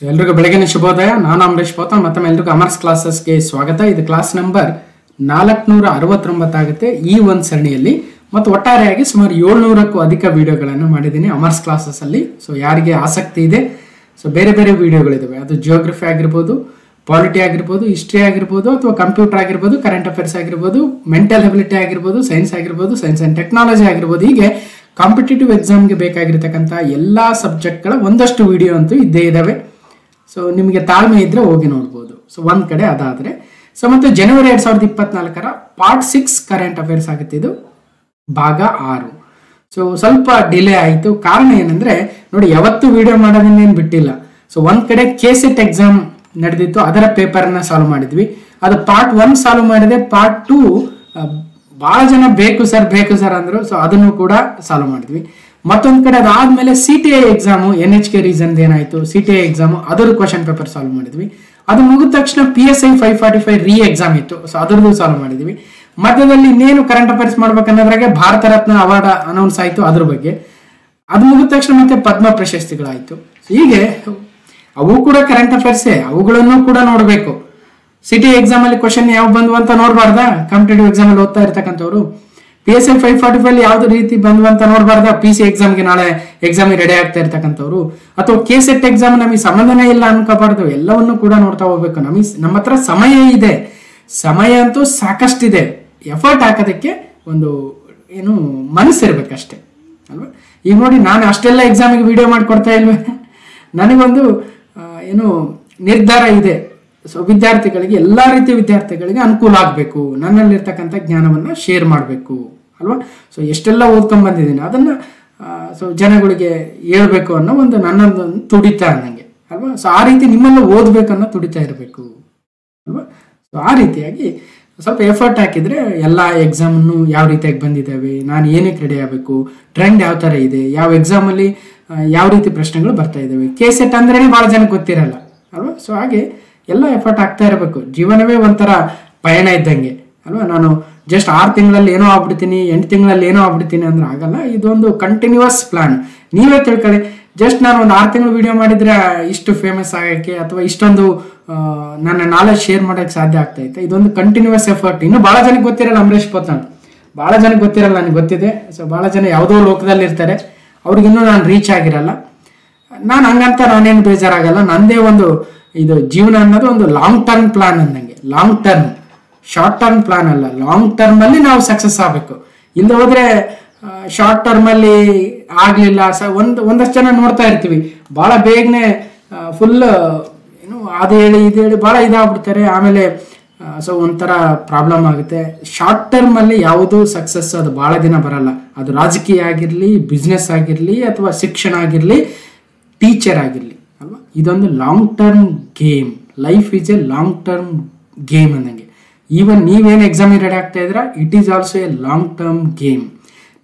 ಎಲ್ರಿಗೂ ಬೆಳಗಿನ ಶುಭೋದಯ. ನಾನು ಅಮರೇಶ್ ಪೋತನ್. ಮತ್ತೊಮ್ಮೆ ಎಲ್ರಿಗೂ ಅಮರ್ಸ್ ಕ್ಲಾಸಸ್ಗೆ ಸ್ವಾಗತ. ಇದು ಕ್ಲಾಸ್ ನಂಬರ್ 469 ಆಗುತ್ತೆ ಈ ಒಂದು ಸರಣಿಯಲ್ಲಿ. ಮತ್ತು ಒಟ್ಟಾರೆಯಾಗಿ ಸುಮಾರು 700ಕ್ಕೂ ಅಧಿಕ ವಿಡಿಯೋಗಳನ್ನು ಮಾಡಿದ್ದೀನಿ ಅಮರ್ಸ್ ಕ್ಲಾಸಸ್ ಅಲ್ಲಿ. ಸೊ ಯಾರಿಗೆ ಆಸಕ್ತಿ ಇದೆ, ಸೊ ಬೇರೆ ಬೇರೆ ವಿಡಿಯೋಗಳಿದ್ದಾವೆ. ಅದು ಜಿಯೋಗ್ರಫಿ ಆಗಿರ್ಬೋದು, ಪಾಲಿಟಿ ಆಗಿರ್ಬೋದು, ಹಿಸ್ಟ್ರಿ ಆಗಿರ್ಬೋದು, ಅಥವಾ ಕಂಪ್ಯೂಟರ್ ಆಗಿರ್ಬೋದು, ಕರೆಂಟ್ ಅಫೇರ್ಸ್ ಆಗಿರ್ಬೋದು, ಮೆಂಟಲ್ ಎಬಿಲಿಟಿ ಆಗಿರ್ಬೋದು, ಸೈನ್ಸ್ ಆಗಿರ್ಬೋದು, ಸೈನ್ಸ್ ಆ್ಯಂಡ್ ಟೆಕ್ನಾಲಜಿ ಆಗಿರ್ಬೋದು. ಹೀಗೆ ಕಾಂಪಿಟೇಟಿವ್ ಎಕ್ಸಾಮ್ಗೆ ಬೇಕಾಗಿರ್ತಕ್ಕಂಥ ಎಲ್ಲ ಸಬ್ಜೆಕ್ಟ್ಗಳ ಒಂದಷ್ಟು ವಿಡಿಯೋ ಅಂತೂ ಇದ್ದೇ ಇದ್ದಾವೆ. ಸೊ ನಿಮಗೆ ತಾಳ್ಮೆ ಇದ್ರೆ ಹೋಗಿ ನೋಡ್ಬೋದು. ಸೊ ಒಂದ್ ಕಡೆ ಅದಾದ್ರೆ ಸೊ ಮತ್ತು ಜನವರಿ 2024 ಪಾರ್ಟ್ 6 ಕರೆಂಟ್ ಅಫೇರ್ಸ್ ಆಗುತ್ತೆ. ಇದು ಭಾಗ 6. ಸೊ ಸ್ವಲ್ಪ ಡಿಲೇ ಆಯಿತು. ಕಾರಣ ಏನಂದ್ರೆ ನೋಡಿ, ಯಾವತ್ತು ವಿಡಿಯೋ ಮಾಡೋದನ್ನೇನು ಬಿಟ್ಟಿಲ್ಲ. ಸೊ ಒಂದ್ ಕಡೆ ಕೆಸೆಟ್ ಎಕ್ಸಾಮ್ ನಡೆದಿತ್ತು, ಅದರ ಪೇಪರ್ನ ಸಾಲ್ವ್ ಮಾಡಿದ್ವಿ. ಅದು ಪಾರ್ಟ್ 1 ಸಾಲ್ವ್ ಮಾಡಿದೆ. ಪಾರ್ಟ್ 2 ಬಹಳ ಜನ ಬೇಕು ಸರ್ ಅಂದ್ರು. ಸೊ ಅದನ್ನು ಕೂಡ ಸಾಲ್ವ್ ಮಾಡಿದ್ವಿ. ಮತ್ತೊಂದ್ ಕಡೆ ಅದಾದ್ಮೇಲೆ CTI ಎಕ್ಸಾಮು, NHK ರೀಸನ್ ಏನಾಯ್ತು, CTI ಎಕ್ಸಾಮು ಅದರ ಕ್ವಶನ್ ಪೇಪರ್ ಸಾಲ್ವ್ ಮಾಡಿದ್ವಿ. ಅದು ಮುಗಿದ ತಕ್ಷಣ PSI 545 ರೀ ಎಕ್ಸಾಮ್ ಇತ್ತು. ಸೊ ಅದರದ್ದು ಸಾಲ್ವ್ ಮಾಡಿದ್ವಿ. ಮಧ್ಯದಲ್ಲಿ ಇನ್ನೇನು current affairs ಮಾಡ್ಬೇಕನ್ನೋದ್ರಾಗೆ Bharat Ratna award announce ಆಯ್ತು, ಅದ್ರ ಬಗ್ಗೆ. ಅದು ಮುಗಿದ ತಕ್ಷಣ ಮತ್ತೆ ಪದ್ಮ ಪ್ರಶಸ್ತಿಗಳಾಯ್ತು. ಹೀಗೆ ಅವು ಕೂಡ ಕರೆಂಟ್ ಅಫೇರ್ಸೇ, ಅವುಗಳನ್ನು ಕೂಡ ನೋಡ್ಬೇಕು. CTI ಎಕ್ಸಾಮ್ ಅಲ್ಲಿ ಕ್ವಶನ್ ಯಾವ ಬಂದ್ವು ಅಂತ ನೋಡ್ಬಾರ್ದಾ? ಕಾಂಪಿಟೇಟಿವ್ ಎಕ್ಸಾಮ್ ಅಲ್ಲಿ ಓದ್ತಾ ಇರ್ತಕ್ಕಂಥವ್ರು PSI 545 ಯಾವ್ದು ರೀತಿ ಬಂದ್ವು ಅಂತ ನೋಡ್ಬಾರ್ದಾ? PC ಎಕ್ಸಾಮ್ಗೆ ನಾಳೆ ಎಕ್ಸಾಮಿಗೆ ರೆಡಿ ಆಗ್ತಾ ಇರ್ತಕ್ಕಂಥವ್ರು, ಅಥವಾ ಕೆಸೆಟ್ ಎಕ್ಸಾಮ್ ನಮಗೆ ಸಂಬಂಧನೇ ಇಲ್ಲ ಅನ್ಕೋಬಾರ್ದು. ಎಲ್ಲವನ್ನು ಕೂಡ ನೋಡ್ತಾ ಹೋಗ್ಬೇಕು. ನಮ್ಮ ಹತ್ರ ಸಮಯ ಇದೆ, ಸಮಯ ಅಂತೂ ಸಾಕಷ್ಟಿದೆ. ಎಫರ್ಟ್ ಹಾಕೋದಕ್ಕೆ ಒಂದು ಏನು ಮನಸ್ಸಿರ್ಬೇಕಷ್ಟೇ ಅಲ್ವಾ? ಈಗ ನೋಡಿ, ನಾನು ಅಷ್ಟೆಲ್ಲ ಎಕ್ಸಾಮಿಗೆ ವಿಡಿಯೋ ಮಾಡಿಕೊಡ್ತಾ ಇಲ್ವೇ? ನನಗೊಂದು ಏನು ನಿರ್ಧಾರ ಇದೆ. ಸೊ ವಿದ್ಯಾರ್ಥಿಗಳಿಗೆ, ಎಲ್ಲ ರೀತಿಯ ವಿದ್ಯಾರ್ಥಿಗಳಿಗೆ ಅನುಕೂಲ ಆಗಬೇಕು, ನನ್ನಲ್ಲಿರ್ತಕ್ಕಂಥ ಜ್ಞಾನವನ್ನು ಶೇರ್ ಮಾಡಬೇಕು ಅಲ್ವಾ? ಸೊ ಎಷ್ಟೆಲ್ಲ ಓದ್ಕೊಂಡ್ ಬಂದಿದ್ದೀನಿ ಅದನ್ನು ಸೊ ಜನಗಳಿಗೆ ಹೇಳ್ಬೇಕು ಅನ್ನೋ ಒಂದು ನನ್ನೊಂದು ತುಡಿತ ನನಗೆ ಅಲ್ವಾ? ಸೊ ಆ ರೀತಿ ನಿಮ್ಮನ್ನು ಓದಬೇಕು ಅನ್ನೋ ತುಡಿತಾ ಇರಬೇಕು ಅಲ್ವಾ? ಸೊ ಆ ರೀತಿಯಾಗಿ ಸ್ವಲ್ಪ ಎಫರ್ಟ್ ಹಾಕಿದರೆ ಎಲ್ಲ ಎಕ್ಸಾಮನ್ನು ಯಾವ ರೀತಿಯಾಗಿ ಬಂದಿದ್ದಾವೆ, ನಾನು ಏನಕ್ಕೆ ರೆಡಿ ಆಗಬೇಕು, ಟ್ರೆಂಡ್ ಯಾವ ಥರ ಇದೆ, ಯಾವ ಎಕ್ಸಾಮಲ್ಲಿ ಯಾವ ರೀತಿ ಪ್ರಶ್ನೆಗಳು ಬರ್ತಾ ಇದ್ದಾವೆ. ಕೆಸೆಟ್ ಅಂದ್ರೇ ಭಾಳ ಜನಕ್ಕೆ ಗೊತ್ತಿರಲ್ಲ ಅಲ್ವಾ? ಸೊ ಹಾಗೆ ಎಲ್ಲ ಎಫರ್ಟ್ ಆಗ್ತಾ ಇರಬೇಕು. ಜೀವನವೇ ಒಂಥರ ಪಯಣ ಇದ್ದಂಗೆ ಅಲ್ವಾ? ನಾನು ಜಸ್ಟ್ 6 ತಿಂಗಳಲ್ಲಿ ಏನೋ ಆಗ್ಬಿಡ್ತೀನಿ, 8 ತಿಂಗಳಲ್ಲಿ ಏನೋ ಆಗ್ಬಿಡ್ತೀನಿ ಅಂದ್ರೆ ಆಗಲ್ಲ. ಇದೊಂದು ಕಂಟಿನ್ಯೂಸ್ ಪ್ಲಾನ್. ನೀವೇ ತಿಳ್ಕೊಳ್ಳಿ, ಜಸ್ಟ್ ನಾನು ಒಂದು 6 ತಿಂಗಳು ವಿಡಿಯೋ ಮಾಡಿದ್ರೆ ಇಷ್ಟು ಫೇಮಸ್ ಆಗೋಕ್ಕೆ ಅಥವಾ ಇಷ್ಟೊಂದು ನನ್ನ ನಾಲೆಜ್ ಶೇರ್ ಮಾಡೋಕ್ಕೆ ಸಾಧ್ಯ ಆಗ್ತೈತೆ. ಇದೊಂದು ಕಂಟಿನ್ಯೂಸ್ ಎಫರ್ಟ್. ಇನ್ನು ಭಾಳ ಜನಕ್ಕೆ ಗೊತ್ತಿರಲ್ಲ ಅಮರೇಶ್ ಪೋತನ್, ಭಾಳ ಜನಕ್ಕೆ ಗೊತ್ತಿರಲ್ಲ, ನನಗೆ ಗೊತ್ತಿದೆ. ಸೊ ಭಾಳ ಜನ ಯಾವುದೋ ಲೋಕದಲ್ಲಿ ಇರ್ತಾರೆ, ಅವ್ರಿಗಿನ್ನೂ ನಾನು ರೀಚ್ ಆಗಿರಲ್ಲ. ನಾನು ಹಂಗಂತ ನಾನೇನು ಬೇಜಾರಾಗಲ್ಲ. ನಂದೇ ಒಂದು ಇದು ಜೀವನ ಅನ್ನೋದು ಒಂದು ಲಾಂಗ್ ಟರ್ಮ್ ಪ್ಲಾನ್ ಅಂದಂಗೆ. Long term, short term plan ಅಲ್ಲ. ಲಾಂಗ್ ಟರ್ಮ್ ಅಲ್ಲಿ ನಾವು ಸಕ್ಸಸ್ ಆಗಬೇಕು. ಇಲ್ಲದೆ ಹೋದ್ರೆ ಶಾರ್ಟ್ ಟರ್ಮ್ ಅಲ್ಲಿ ಆಗ್ಲಿಲ್ಲ. ಒಂದಷ್ಟು ಜನ ನೋಡ್ತಾ ಇರ್ತೀವಿ, ಬಹಳ ಬೇಗನೆ ಫುಲ್ ಏನು ಅದು ಹೇಳಿ ಇದು ಹೇಳಿ ಬಹಳ ಇದಾಗ್ಬಿಡ್ತಾರೆ. ಆಮೇಲೆ ಸೊ ಒಂಥರ ಪ್ರಾಬ್ಲಮ್ ಆಗುತ್ತೆ. ಶಾರ್ಟ್ ಟರ್ಮ್ ಅಲ್ಲಿ ಯಾವುದು ಸಕ್ಸಸ್ ಅದು ಬಹಳ ದಿನ ಬರಲ್ಲ. ಅದು ರಾಜಕೀಯ ಆಗಿರ್ಲಿ, ಬಿಸ್ನೆಸ್ ಆಗಿರ್ಲಿ, ಅಥವಾ ಶಿಕ್ಷಣ ಆಗಿರ್ಲಿ, ಟೀಚರ್ ಆಗಿರ್ಲಿ ಅಲ್ವಾ? ಇದೊಂದು long term game. Life is a long term game ಅನ್ನಂಗೆ. ಈವನ್ ನೀವೇನು ಎಕ್ಸಾಮಿಗೆ ರೆಡಿ ಆಗ್ತಾ ಇದ್ದೀರಾ, it is also a long term game.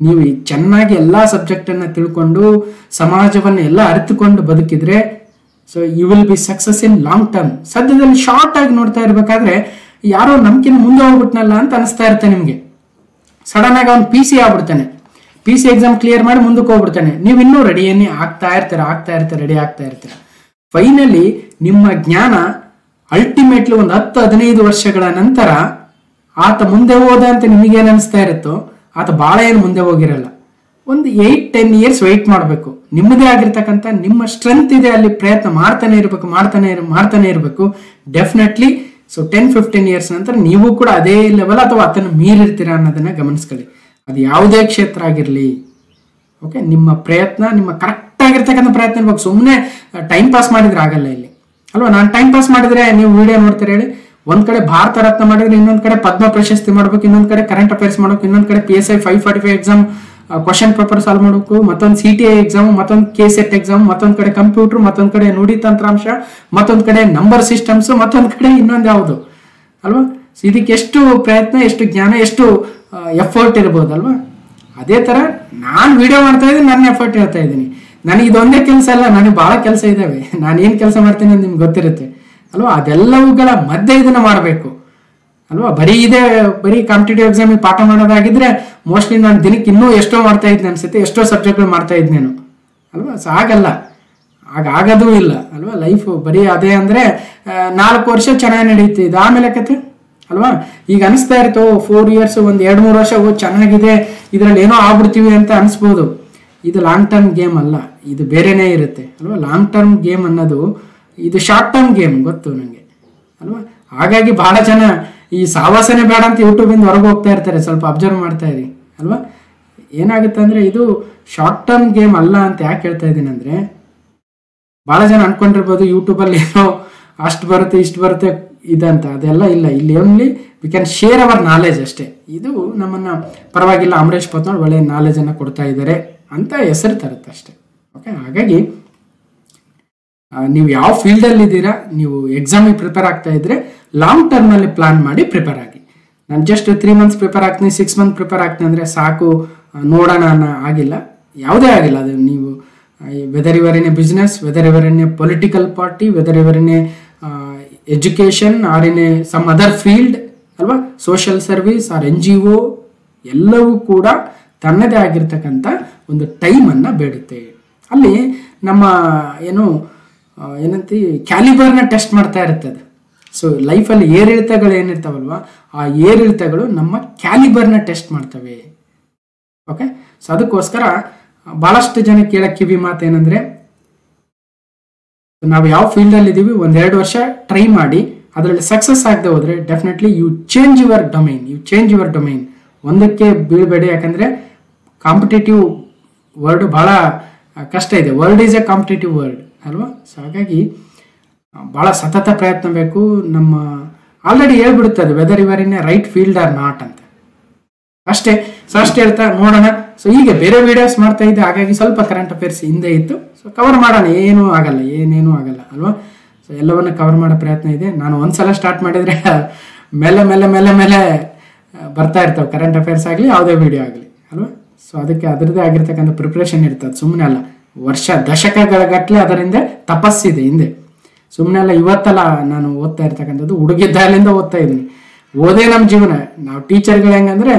ನೀವು ಚೆನ್ನಾಗಿ ಎಲ್ಲ ಸಬ್ಜೆಕ್ಟನ್ನು ತಿಳ್ಕೊಂಡು ಸಮಾಜವನ್ನು ಎಲ್ಲ ಅರಿತುಕೊಂಡು ಬದುಕಿದ್ರೆ so you will be success in long term. ಸದ್ಯದಲ್ಲಿ ಶಾರ್ಟ್ ಆಗಿ ನೋಡ್ತಾ ಇರಬೇಕಾದ್ರೆ ಯಾರೋ ನಮ್ಗಿಂತ ಮುಂದೆ ಹೋಗ್ಬಿಟ್ನಲ್ಲ ಅಂತ ಅನಿಸ್ತಾ ಇರುತ್ತೆ ನಿಮಗೆ. ಸಡನ್ ಆಗಿ ಅವ್ನು PC ಆಗ್ಬಿಡ್ತಾನೆ, PC ಎಕ್ಸಾಮ್ ಕ್ಲಿಯರ್ ಮಾಡಿ ಮುಂದಕ್ಕೆ ಹೋಗ್ಬಿಡ್ತಾನೆ. ನೀವು ಇನ್ನೂ ರೆಡಿಯನ್ನೇ ಆಗ್ತಾ ಇರ್ತೀರ, ರೆಡಿ ಆಗ್ತಾ ಇರ್ತೀರ. ಫೈನಲಿ ನಿಮ್ಮ ಜ್ಞಾನ ಅಲ್ಟಿಮೇಟ್ಲಿ ಒಂದು 10-15 ವರ್ಷಗಳ ನಂತರ ಆತ ಮುಂದೆ ಹೋದ ಅಂತ ನಿಮಗೇನು ಅನಿಸ್ತಾ ಇರುತ್ತೋ, ಆತ ಭಾಳ ಏನು ಮುಂದೆ ಹೋಗಿರಲ್ಲ. ಒಂದು 8-10 ಇಯರ್ಸ್ ವೆಯ್ಟ್ ಮಾಡಬೇಕು. ನಿಮ್ಮದೇ ಆಗಿರ್ತಕ್ಕಂಥ ನಿಮ್ಮ ಸ್ಟ್ರೆಂತ್ ಇದೆ, ಅಲ್ಲಿ ಪ್ರಯತ್ನ ಮಾಡ್ತಾನೆ ಇರಬೇಕು. ಡೆಫಿನೆಟ್ಲಿ ಸೊ 10-15 ಇಯರ್ಸ್ ನಂತರ ನೀವು ಕೂಡ ಅದೇ ಲೆವೆಲ್ ಅಥವಾ ಅದನ್ನು ಮೀರಿರ್ತೀರಾ ಅನ್ನೋದನ್ನ ಗಮನಿಸ್ಕೊಳ್ಳಿ. ಅದು ಯಾವುದೇ ಕ್ಷೇತ್ರ ಆಗಿರಲಿ. ಓಕೆ, ನಿಮ್ಮ ಪ್ರಯತ್ನ, ನಿಮ್ಮ ಕರೆಕ್ಟ್ ಆಗಿರ್ತಕ್ಕಂಥ ಪ್ರಯತ್ನ ಇರ್ಬೇಕು. ಸುಮ್ಮನೆ ಟೈಮ್ ಪಾಸ್ ಮಾಡಿದ್ರೆ ಆಗಲ್ಲ ಇಲ್ಲಿ ಅಲ್ವಾ? ನಾನು ಟೈಮ್ ಪಾಸ್ ಮಾಡಿದ್ರೆ ನೀವು ವಿಡಿಯೋ ನೋಡ್ತೀರ ಹೇಳಿ? ಒಂದ್ ಕಡೆ ಭಾರತ ರತ್ನ ಮಾಡಿದ್ರೆ, ಇನ್ನೊಂದ್ ಕಡೆ ಪದ್ಮ ಪ್ರಶಸ್ತಿ ಮಾಡ್ಬೇಕು, ಇನ್ನೊಂದ್ ಕಡೆ ಕರೆಂಟ್ ಅಫೇರ್ಸ್ ಮಾಡ್ಬೇಕು, ಇನ್ನೊಂದ್ ಕಡೆ PSI 545 exam question paper solve ಮಾಡಬೇಕು, ಮತ್ತೊಂದು CTI ಎಕ್ಸಾಮ್, ಮತ್ತೊಂದು ಕೆಸೆಟ್ ಎಕ್ಸಾಮ್, ಮತ್ತೊಂದ್ ಕಡೆ ಕಂಪ್ಯೂಟರ್, ಮತ್ತೊಂದ್ ಕಡೆ ನುಡಿ ತಂತ್ರಾಂಶ, ಮತ್ತೊಂದ್ ಕಡೆ ನಂಬರ್ ಸಿಸ್ಟಮ್ಸ್, ಮತ್ತೊಂದ್ ಕಡೆ ಇನ್ನೊಂದು ಯಾವುದು ಅಲ್ವಾ? ಇದಕ್ಕೆ ಎಷ್ಟು ಪ್ರಯತ್ನ, ಎಷ್ಟು ಜ್ಞಾನ, ಎಷ್ಟು ಎಫರ್ಟ್ ಇರ್ಬೋದಲ್ವಾ? ಅದೇ ತರ ನಾನು ವಿಡಿಯೋ ಮಾಡ್ತಾ ಇದ್ದೀನಿ, ನನ್ನ ಎಫರ್ಟ್ ಹೇಳ್ತಾ ಇದ್ದೀನಿ. ನನಗೆ ಇದೊಂದೇ ಕೆಲಸ ಅಲ್ಲ, ನನಗೆ ಬಹಳ ಕೆಲಸ ಇದಾವೆ. ನಾನು ಏನು ಕೆಲಸ ಮಾಡ್ತೀನಿ ಅಂತ ನಿಮ್ಗೆ ಗೊತ್ತಿರುತ್ತೆ ಅಲ್ವಾ? ಅದೆಲ್ಲವುಗಳ ಮಧ್ಯೆ ಇದನ್ನ ಮಾಡಬೇಕು ಅಲ್ವಾ? ಬರೀ ಕಾಂಪಿಟೇಟಿವ್ ಎಕ್ಸಾಮಿಗೆ ಪಾಠ ಮಾಡೋದಾಗಿದ್ರೆ ಮೋಸ್ಟ್ಲಿ ನಾನು ದಿನಕ್ಕೆ ಇನ್ನೂ ಎಷ್ಟೋ ಮಾಡ್ತಾ ಇದ್ದೆ ಅನ್ಸುತ್ತೆ, ಎಷ್ಟೋ ಸಬ್ಜೆಕ್ಟ್ಗಳು ಮಾಡ್ತಾ ಇದ್ನೇನು ಅಲ್ವಾ? ಸೊ ಆಗಲ್ಲ. ಆಗೋದೂ ಇಲ್ಲ ಅಲ್ವಾ. ಲೈಫ್ ಬರೀ ಅದೇ ಅಂದರೆ 4 ವರ್ಷ ಚೆನ್ನಾಗಿ ನಡೆಯುತ್ತೆ, ಇದು ಆಮೇಲೆ ಕತೆ ಅಲ್ವಾ. ಈಗ ಅನಿಸ್ತಾ ಇರ್ತೋ 4 ಇಯರ್ಸ್ ಒಂದು 2-3 ವರ್ಷ ಚೆನ್ನಾಗಿದೆ, ಇದರಲ್ಲಿ ಏನೋ ಆಗ್ಬಿಡ್ತೀವಿ ಅಂತ ಅನಿಸ್ಬೋದು. ಇದು ಲಾಂಗ್ ಟರ್ಮ್ ಗೇಮ್ ಅಲ್ಲ, ಇದು ಬೇರೆನೇ ಇರುತ್ತೆ ಅಲ್ವಾ. ಲಾಂಗ್ ಟರ್ಮ್ ಗೇಮ್ ಅನ್ನೋದು ಇದು ಶಾರ್ಟ್ ಟರ್ಮ್ ಗೇಮ್, ಗೊತ್ತು ನನಗೆ ಅಲ್ವಾ. ಹಾಗಾಗಿ ಬಹಳ ಜನ ಈ ಸಾವಾಸನೆ ಬೇಡ ಅಂತ ಯೂಟ್ಯೂಬಿಂದ ಹೊರಗೆ ಹೋಗ್ತಾ ಇರ್ತಾರೆ. ಸ್ವಲ್ಪ ಅಬ್ಸರ್ವ್ ಮಾಡ್ತಾ ಇರಿ ಅಲ್ವಾ. ಏನಾಗುತ್ತೆ ಅಂದರೆ ಇದು ಶಾರ್ಟ್ ಟರ್ಮ್ ಗೇಮ್ ಅಲ್ಲ ಅಂತ ಯಾಕೆ ಹೇಳ್ತಾ ಇದ್ದೀನಿ ಅಂದರೆ, ಭಾಳ ಜನ ಅನ್ಕೊಂಡಿರ್ಬೋದು ಯೂಟ್ಯೂಬಲ್ಲಿ ಏನೋ ಅಷ್ಟು ಬರುತ್ತೆ ಇಷ್ಟು ಬರುತ್ತೆ ಇದಂತ, ಅದೆಲ್ಲ ಇಲ್ಲ. ಇಲ್ಲಿ only we can share our knowledge ಅಷ್ಟೇ. ಇದು ನಮ್ಮನ್ನು ಪರವಾಗಿಲ್ಲ ಅಮರೇಶ್ ಪೋತ್ನಾಳ್ ಒಳ್ಳೆ ನಾಲೆಜನ್ನು ಕೊಡ್ತಾ ಇದ್ದಾರೆ ಅಂತ ಹೆಸರು ತರುತ್ತೆ ಅಷ್ಟೇ. ಓಕೆ, ಹಾಗಾಗಿ ನೀವು ಯಾವ ಫೀಲ್ಡಲ್ಲಿ ಇದ್ದೀರಾ, ನೀವು ಎಕ್ಸಾಮಿಗೆ ಪ್ರಿಪೇರ್ ಆಗ್ತಾ ಇದ್ರೆ ಲಾಂಗ್ ಟರ್ಮಲ್ಲಿ ಪ್ಲಾನ್ ಮಾಡಿ ಪ್ರಿಪೇರ್ ಆಗಿ. ನಾನು ಜಸ್ಟ್ 3 ಮಂತ್ಸ್ ಪ್ರಿಪೇರ್ ಆಗ್ತೀನಿ, 6 ಮಂತ್ ಪ್ರಿಪೇರ್ ಆಗ್ತೀನಿ ಅಂದರೆ ಸಾಕು ನೋಡೋಣ ಅನ್ನೋ ಆಗಿಲ್ಲ, ಯಾವುದೇ ಆಗಿಲ್ಲ. ಅದು ನೀವು whether your in a business, whether your in a political party, whether your in a education or in a some other field ಅಲ್ವಾ, ಸೋಷಿಯಲ್ ಸರ್ವಿಸ್ ಆರ್ NGO, ಎಲ್ಲವೂ ಕೂಡ ತನ್ನದೇ ಆಗಿರ್ತಕ್ಕಂಥ ಒಂದು ಟೈಮನ್ನು ಬೇಡುತ್ತೆ. ಅಲ್ಲಿ ನಮ್ಮ ಏನಂತ ಕ್ಯಾಲಿಬರ್ನ ಟೆಸ್ಟ್ ಮಾಡ್ತಾ ಇರ್ತದೆ. ಸೊ ಲೈಫಲ್ಲಿ ಏರಿಳಿತಗಳು ಏನಿರ್ತಾವಲ್ವ, ಆ ಏರಿಳಿತಗಳು ನಮ್ಮ ಕ್ಯಾಲಿಬರ್ನ ಟೆಸ್ಟ್ ಮಾಡ್ತವೆ. ಓಕೆ, ಸೊ ಅದಕ್ಕೋಸ್ಕರ ಭಾಳಷ್ಟು ಜನ ಕೇಳೋ ಕಿವಿ ಮಾತು ಏನಂದರೆ, ನಾವು ಯಾವ ಫೀಲ್ಡಲ್ಲಿ ಇದ್ದೀವಿ 1-2 ವರ್ಷ ಟ್ರೈ ಮಾಡಿ ಅದರಲ್ಲಿ ಸಕ್ಸಸ್ ಆಗದೆ ಹೋದರೆ definitely you change your domain. ಒಂದಕ್ಕೆ ಬೀಳ್ಬೇಡಿ, ಯಾಕಂದರೆ ಕಾಂಪಿಟೇಟಿವ್ ವರ್ಡ್ ಭಾಳ ಕಷ್ಟ ಇದೆ. World is a competitive world ಅಲ್ವಾ. ಸೊ ಹಾಗಾಗಿ ಭಾಳ ಸತತ ಪ್ರಯತ್ನ ಬೇಕು. ನಮ್ಮ ಆಲ್ರೆಡಿ ಹೇಳ್ಬಿಡುತ್ತದೆ whether your in a right field or not ಅಂತ ಅಷ್ಟೇ. ಸೊ ಅಷ್ಟು ಹೇಳ್ತಾ ನೋಡೋಣ. ಸೊ ಈಗ ಬೇರೆ ವಿಡಿಯೋಸ್ ಮಾಡ್ತಾ ಇದ್ದೆ, ಹಾಗಾಗಿ ಸ್ವಲ್ಪ ಕರೆಂಟ್ ಅಫೇರ್ಸ್ ಹಿಂದೆ ಇತ್ತು. ಸೊ ಕವರ್ ಮಾಡೋಣ, ಏನೇನೂ ಆಗಲ್ಲ ಅಲ್ವಾ. ಸೊ ಎಲ್ಲವನ್ನು ಕವರ್ ಮಾಡೋ ಪ್ರಯತ್ನ ಇದೆ. ನಾನು ಒಂದ್ಸಲ ಸ್ಟಾರ್ಟ್ ಮಾಡಿದರೆ ಮೇಲೆ ಬರ್ತಾ ಇರ್ತವೆ ಕರೆಂಟ್ ಅಫೇರ್ಸ್ ಆಗಲಿ ಯಾವುದೇ ವಿಡಿಯೋ ಆಗಲಿ ಅಲ್ವಾ. ಸೊ ಅದಕ್ಕೆ ಅದರದ್ದೇ ಆಗಿರ್ತಕ್ಕಂಥ ಪ್ರಿಪ್ರೇಷನ್ ಇರ್ತದೆ, ಸುಮ್ಮನೆ ಅಲ್ಲ. ವರ್ಷ ದಶಕಗಳ ಗಟ್ಟಲೆ ಅದರಿಂದ ತಪಸ್ಸಿದೆ ಹಿಂದೆ, ಸುಮ್ಮನೆ ಅಲ್ಲ. ಇವತ್ತಲ್ಲ ನಾನು ಓದ್ತಾ ಇರ್ತಕ್ಕಂಥದ್ದು, ಹುಡುಗಿದ್ದಾಗಲಿಂದ ಓದ್ತಾ ಇದ್ದೀನಿ. ಓದೇ ನಮ್ಮ ಜೀವನ. ನಾವು ಟೀಚರ್ಗಳು ಹೆಂಗಂದ್ರೆ